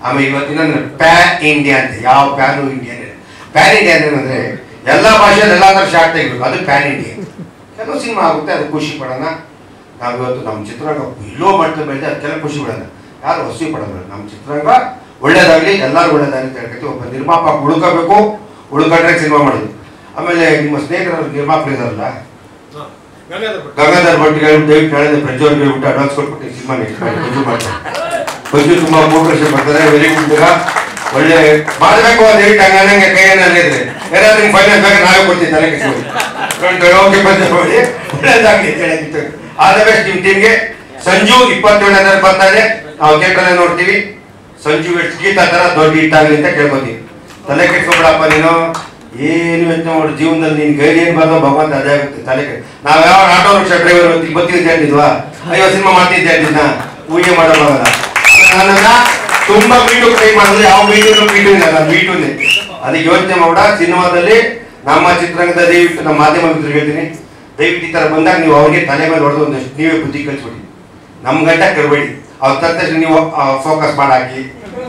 ಆಮೇಲೆ ಇವತ್ತಿನ ಪ್ಯಾನ್ ಇಂಡಿಯಾ ಅಂತ. ಯಾವ ಪ್ಯಾನು ಇಂಡಿಯನ್ ಪ್ಯಾನ್ ಇಂಡಿಯಾ ಅಂದರೆ ಎಲ್ಲ ಭಾಷೆಯಲ್ಲಿ ಎಲ್ಲ ಥರ ಶಾರ್ಟ್ ತೆಗಿಬೇಕು, ಅದು ಪ್ಯಾನ್ ಇಂಡಿಯಾ. ಕೆಲವು ಸಿನಿಮಾ ಆಗುತ್ತೆ, ಅದು ಖುಷಿ ಪಡೋಣ. ನಾವು ಇವತ್ತು ನಮ್ಮ ಚಿತ್ರರಂಗ ಎಲ್ಲೋ ಮಟ್ಟದ ಬೆಳೆದ ಅದಕ್ಕೆಲ್ಲ ಖುಷಿ ಪಡೋಣ, ಯಾರು ಹೊಸಿ ಪಡೋಣ. ನಮ್ಮ ಚಿತ್ರರಂಗ ಒಳ್ಳೇದಾಗಲಿ, ಎಲ್ಲರೂ ಒಳ್ಳೇದಾಗಲಿ ಅಂತ ಹೇಳ್ಕೊತೀವಿ. ಒಬ್ಬ ನಿರ್ಮಾಪಕ ಉಳ್ಕೋಬೇಕು, ಉಳ್ಕೊಂಡ್ರೆ ಸಿನಿಮಾ ಮಾಡೋದು. ಆಮೇಲೆ ನಿಮ್ಮ ಸ್ನೇಹಿತರು ನಿರ್ಮಾಪಕರು ಇದಾರಲ್ಲ, ಗಂಗಾಧರ್ ಭಟ್ ದಯವಿಟ್ಟು ಹೇಳಿದೆ, ಪ್ರಜ್ವಲ್ ಹೇಳ್ಬಿಟ್ಟು ಅಡ್ವಾನ್ಸ್ ಕೊಟ್ಬಿಟ್ಟು ಸಿನಿಮಾ ನೆಕ್ಸ್ಟ್ ಮಾಡಿ ಮಂಜು ಮಾಡ್ತಾರೆ. ಮಂಜು ತುಂಬ ಕೋಪರೇಷನ್ ಮಾಡ್ತಾರೆ, ವೆರಿ ಗುಡ್. ಒಳ್ಳೆ ಮಾಡಬೇಕು ಅಂತ ಹೇಳಿ ಹಂಗೆ ಕೈಯಲ್ಲಿ ಇದ್ರೆ ಯಾರಾದ್ರೂ ನಿಮ್ಗೆ ಫೈನಾನ್ಸ್ ಬೇಕಾದ್ರೆ ನಾವೇ ಕೊಡ್ತೀವಿ, ತಲೆ ಕೆಡಿಸ್ಕೊಂಡು ಮಾಡಿ ಒಳ್ಳೇದಾಗಲಿ ಅಂತ ಹೇಳಕ್ಕಿತ್ತು. ಆದ ಬೆಸ್ಟ್ ನಿಮ್ಮ ಟೀಮ್ಗೆ. ಸಂಜು 27ನೇ ಬರ್ತಾರೆ, ನಾವು ಥಿಯೇಟ್ರಲ್ಲೇ ನೋಡ್ತೀವಿ. ಸಂಜು ಗೀತಾ ಥರ ದೊಡ್ಡ ಹಿಟ್ಟಾಗಲಿ ಅಂತ ಕೇಳ್ಕೊತೀವಿ. ತಲೆ ಕೆಡ್ಸ್ಕೊಬೇಡಪ್ಪ ನೀನು, ಏನು ಯೋಚನೆ ಮಾಡಿ ಜೀವನದಲ್ಲಿ ನಿನ್ ಗೈಡ್ ಏನ್ ಬರೋ ಭಗವಂತ ಅದೇ ಆಗುತ್ತೆ. ತಲೆ ಕೆಟ್ಟ ನಾವ್ ಯಾವ ಆಟೋ ರಿಕ್ಷಾ ಡ್ರೈವರ್ ಬರ್ತಿದ್ದೆ ಅಂತಿದ್ವಾ, ಅಯ್ಯೋ ಸಿನಿಮಾ ಮಾಡ್ತಿದ್ದೆ ಅಂತಿದ್ನ, ಊಹೆ ಮಾಡೋಕ್ಕಾಗಲ್ಲ. ನನ್ನನ್ನ ತುಂಬಾ ಮೀಟು ಟ್ರೈ ಮಾಡಿದ್ರೆ ಯಾವ ಮೀಟು ಇಲ್ಲ, ನಾನು ಮೀಟುನೇ. ಅದಕ್ಕೆ ಯೋಚನೆ ಮಾಡ. ಸಿನಿಮಾದಲ್ಲಿ ನಮ್ಮ ಚಿತ್ರರಂಗದ ದಯವಿಟ್ಟು ನಮ್ಮ ಮಾಧ್ಯಮ ಮಿತ್ರರಿಗೆ ಹೇಳ್ತೀನಿ, ದಯವಿಟ್ಟು ಈ ತರ ಬಂದಾಗ ನೀವು ಅವ್ರಿಗೆ ತಲೆ ಮೇಲೆ ಹೊಡೆದು ಒಂದಷ್ಟು ನೀವೇ ಬುದ್ಧಿ ಕಲಿಸ್ಬಿಡಿ. ನಮ್ ಗಂಟ ಕರ್ಬೇಡಿ. ಅವ್ರ ತಕ್ಷಣ ನೀವು ಫೋಕಸ್ ಮಾಡಾಕಿ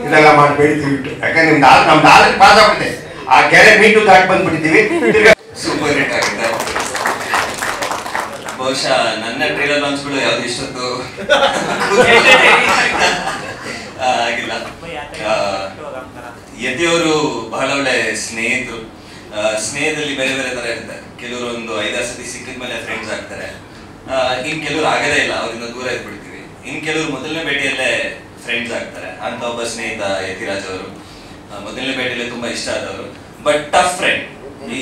ಇದೆಲ್ಲ ಮಾಡಬೇಡಿ ದಯವಿಟ್ಟು. ಯಾಕಂದ್ರೆ ನಮ್ದು ಆಲ್ರೆಡಿ ಪಾಸ್ ಆಗ್ಬಿಟ್ಟಿದೆ, ಆ ಕೆರೆ ಮೀಟು ದಾಟಿ ಬಂದ್ಬಿಟ್ಟಿದ್ದೀವಿ. ಸೂಪರ್ ಹಿಟ್ ಆಗಿದೆ. ಬಹುಶಃ ನನ್ನ ಟ್ರೈಲರ್ ಲಾಂಚ್ಗಳು ಯಾವ್ದು ಇಷ್ಟೊತ್ತು ಆಗಿಲ್ಲ. ಯತಿಯವರು ಬಹಳ ಒಳ್ಳೆ ಸ್ನೇಹಿತರು. ಸ್ನೇಹದಲ್ಲಿ ಬೇರೆ ಬೇರೆ ತರ ಇರ್ತಾರೆ. ಕೆಲವರು ಒಂದು 5-6 ಸತಿ ಸಿಕ್ಕಿದ ಮೇಲೆ ಫ್ರೆಂಡ್ಸ್ ಆಗ್ತಾರೆ. ಇನ್ ಕೆಲವರು ಆಗದೇ ಇಲ್ಲ, ಅವರಿಂದ ದೂರ ಇದ್ಬಿಡ್ತೀವಿ. ಇನ್ ಕೆಲವರು ಮೊದಲನೇ ಭೇಟಿಯಲ್ಲೇ ಫ್ರೆಂಡ್ಸ್ ಆಗ್ತಾರೆ. ಅಂತ ಒಬ್ಬ ಸ್ನೇಹಿತ ಯತಿರಾಜ್ ಅವರು ಮೊದಲನೇ ಭೇಟಿಯಲ್ಲೇ ತುಂಬಾ ಇಷ್ಟ ಆದವರು. ಬಟ್ ಟಫ್ ಫ್ರೆಂಡ್, ಈ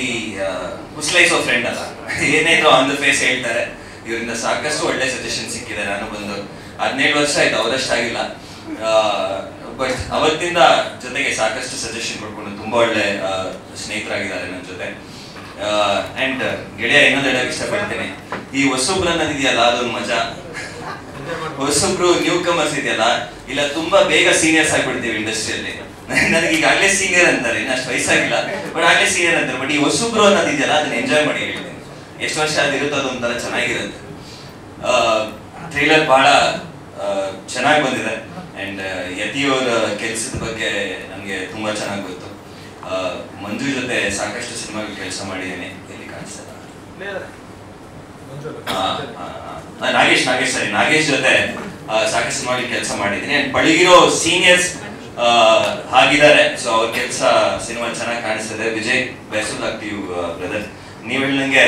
ಮುಸ್ಲೈಸೋ ಫ್ರೆಂಡ್ ಅಲ್ಲ, ಏನೇನೋ ಆನ್ ದ ಫೇಸ್ ಹೇಳ್ತಾರೆ. ಇವರಿಂದ ಸಾಕಷ್ಟು ಒಳ್ಳೆ ಸಜೆಷನ್ ಸಿಕ್ಕಿದೆ. ನಾನು ಬಂದು 17 ವರ್ಷ ಆಯ್ತು, ಅವರಷ್ಟಾಗಿಲ್ಲ. ಬಟ್ ಅವತ್ತಿಂದ ಜೊತೆಗೆ ಸಾಕಷ್ಟು ಸಜೆಷನ್ ಕೊಡ್ಕೊಂಡು ತುಂಬಾ ಒಳ್ಳೆ ಸ್ನೇಹಿತರಾಗಿದ್ದಾರೆ ನನ್ನ ಜೊತೆ. ಅಂಡ್ ಗೆಳೆಯ ಇನ್ನೊಂದು ಹೇಳಕ್ ಇಷ್ಟಪಡ್ತೇನೆ, ಈ ಹೊಸಬ್ರು ಅನ್ನೋದಿದೆಯಲ್ಲ ಅದೊಂದು ಮಜಾ. ಹೊಸಬ್ರು ನ್ಯೂ ಕಮರ್ಸ್ ಇದೆಯಲ್ಲ, ಇಲ್ಲ ತುಂಬಾ ಬೇಗ ಸೀನಿಯರ್ಸ್ ಆಗ್ಬಿಡ್ತೀವಿ ಇಂಡಸ್ಟ್ರಿಯಲ್ಲಿ. ನನಗೆ ಈಗಾಗಲೇ ಸೀನಿಯರ್ ಅಂತಾರೆ, ಇನ್ನು ಅಷ್ಟು ವಯಸ್ಸಾಗಿಲ್ಲ, ಬಟ್ ಆಗಲೇ ಸೀನಿಯರ್ ಅಂತಾರೆ. ಬಟ್ ಈ ಹೊಸಬ್ರು ಅನ್ನೋದಿದೆಯಲ್ಲ ಅದನ್ನ ಎಂಜಾಯ್ ಮಾಡಿ ಹೇಳ್ತೀನಿ. ಎಷ್ಟು ವರ್ಷ ಅದಿರುತ್ತೋ ಅದೊಂಥರ ಚೆನ್ನಾಗಿರುತ್ತೆ. ಟ್ರೈಲರ್ ಬಹಳ ಚೆನ್ನಾಗಿ ಬಂದಿದೆ. ಅಂಡ್ ಯತಿಯವರ ಕೆಲಸದ ಬಗ್ಗೆ ನನಗೆ ತುಂಬಾ ಚೆನ್ನಾಗಿ ಗೊತ್ತು. ಮಂಜು ಜೊತೆ ಸಾಕಷ್ಟು ಸಿನಿಮಾಗಳು ಕೆಲಸ ಮಾಡಿದ್ದೇನೆ. ಎಲ್ಲಿ ಕಾಣಿಸ್ತದ ನಾಗೇಶ್ ಜೊತೆ ಸಾಕಷ್ಟು ಸಿನಿಮಾಗಳು ಕೆಲಸ ಮಾಡಿದ್ದೀನಿ. ಅಂಡ್ ಪಳಗಿರೋ ಸೀನಿಯರ್ಸ್ ಆಗಿದ್ದಾರೆ. ಸೊ ಅವ್ರ ಕೆಲಸ ಸಿನಿಮಾ ಚೆನ್ನಾಗಿ ಕಾಣಿಸ್ತದೆ. Vijay, best of luck to you brother. ನೀವು ಹೇಳಿದಂಗೆ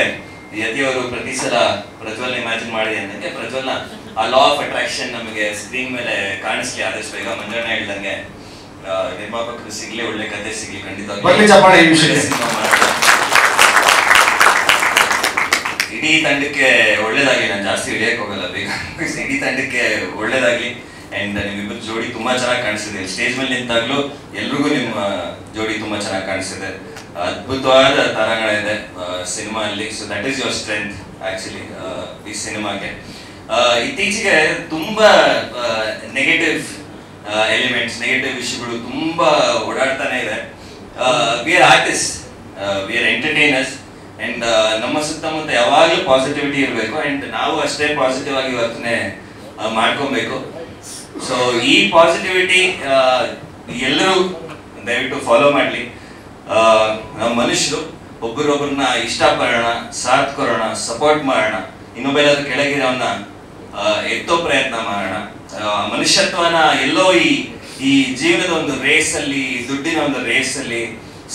ಯತಿಯವರು ಪ್ರತಿ ಸಲ ಪ್ರಜ್ವಲ್ ಇಮ್ಯಾಜಿನ್ ಮಾಡಿದೆ ಅಂದಂಗೆ ಪ್ರಜ್ವಲ್ನ ಆ ಲಾ ಆಫ್ ಅಟ್ರಾಕ್ಷನ್ ನಮಗೆ ಸ್ಕ್ರೀನ್ ಮೇಲೆ ಕಾಣಿಸ್ಲಿ ಆದಷ್ಟು ಬೇಗ. ಮಂಜಣ್ಣ ಹೇಳ್ದಂಗೆ ನಿರ್ಮಾಪಕರು ಸಿಗ್ಲಿ, ಒಳ್ಳೆ ಕತೆ ಸಿಗ್ಲಿ, ಖಂಡಿತವಾಗಿ ಸಿನಿಮಾ ಮಾಡಿ. ಇಡೀ ತಂಡಕ್ಕೆ ಒಳ್ಳೇದಾಗ್ಲಿ. ನಾನು ಜಾಸ್ತಿ ಇಳಿಯಕ್ ಹೋಗಲ್ಲ ಬೇಗ. ಇಡೀ ತಂಡಕ್ಕೆ ಒಳ್ಳೇದಾಗ್ಲಿ. ಅಂಡ್ ನಿಮ್ಮಿಬ್ಬರು ಜೋಡಿ ತುಂಬಾ ಚೆನ್ನಾಗಿ ಕಾಣಿಸ್ತಿದೆ. ಸ್ಟೇಜ್ ಮೇಲೆ ನಿಂತಾಗ್ಲೂ ಎಲ್ರಿಗೂ ನಿಮ್ಮ ಜೋಡಿ ತುಂಬಾ ಚೆನ್ನಾಗಿ ಕಾಣಿಸ್ತಿದೆ. ಅದ್ಭುತವಾದ ತಾರಾಗಣ ಇದೆ ಸಿನಿಮಾ ಅಲ್ಲಿ. So that is your strength actually ಈ ಸಿನಿಮಾಗೆ. ಇತ್ತೀಚೆಗೆ ತುಂಬಾ ನೆಗೆಟಿವ್ ಎಲಿಮೆಂಟ್ಸ್, ನೆಗೆಟಿವ್ ವಿಷಯಗಳು ತುಂಬಾ ಓಡಾಡ್ತಾನೆ ಇದೆ. We are artist, we are entertainers. And ನಮ್ಮ ಸುತ್ತಮುತ್ತ ಯಾವಾಗಲೂ ಪಾಸಿಟಿವಿಟಿ ಇರಬೇಕು. ಅಂಡ್ ನಾವು ಅಷ್ಟೇ ಪಾಸಿಟಿವ್ ಆಗಿ ವರ್ತನೆ ಮಾಡ್ಕೊಬೇಕು. ಸೊ ಈ ಪಾಸಿಟಿವಿಟಿ ಎಲ್ಲರೂ ದಯವಿಟ್ಟು ಫಾಲೋ ಮಾಡಲಿ. ನಮ್ಮ ಮನುಷ್ಯರು ಒಬ್ಬರೊಬ್ಬರನ್ನ ಇಷ್ಟಪಡೋಣ, ಸಾಥ್ ಕೊಡೋಣ, ಸಪೋರ್ಟ್ ಮಾಡೋಣ, ಇನ್ನೊಬ್ಬೆಲ್ಲಾದ್ರೂ ಕೆಳಗಿರೋನ್ನ ಎತ್ತೋ ಪ್ರಯತ್ನ ಮಾಡೋಣ. ಮನುಷ್ಯತ್ವನ ಎಲ್ಲೋ ಈ ಜೀವನದ ಒಂದು ರೇಸ್ ಅಲ್ಲಿ, ದುಡ್ಡಿನ ಒಂದು ರೇಸ್ ಅಲ್ಲಿ,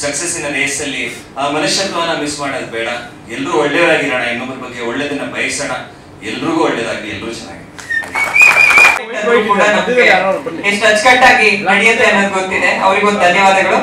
ಸಕ್ಸಸ್ಸಿನ ರೇಸ್ ಅಲ್ಲಿ ಆ ಮನುಷ್ಯತ್ವನ ಮಿಸ್ ಮಾಡೋದು ಬೇಡ. ಎಲ್ಲರೂ ಒಳ್ಳೆಯವರಾಗಿರೋಣ, ಇನ್ನೊಬ್ಬರ ಬಗ್ಗೆ ಒಳ್ಳೆದನ್ನ ಬಯಸೋಣ. ಎಲ್ರಿಗೂ ಒಳ್ಳೇದಾಗ್ಲಿ, ಎಲ್ಲರೂ ಚೆನ್ನಾಗಿ. ಎಷ್ಟು ಅಚ್ಚುಕಟ್ಟಾಗಿ ನಡೆಯುತ್ತೆ ಅನ್ನೋದು ಗೊತ್ತಿದೆ. ಅವರಿಗೊಂದು ಧನ್ಯವಾದಗಳು.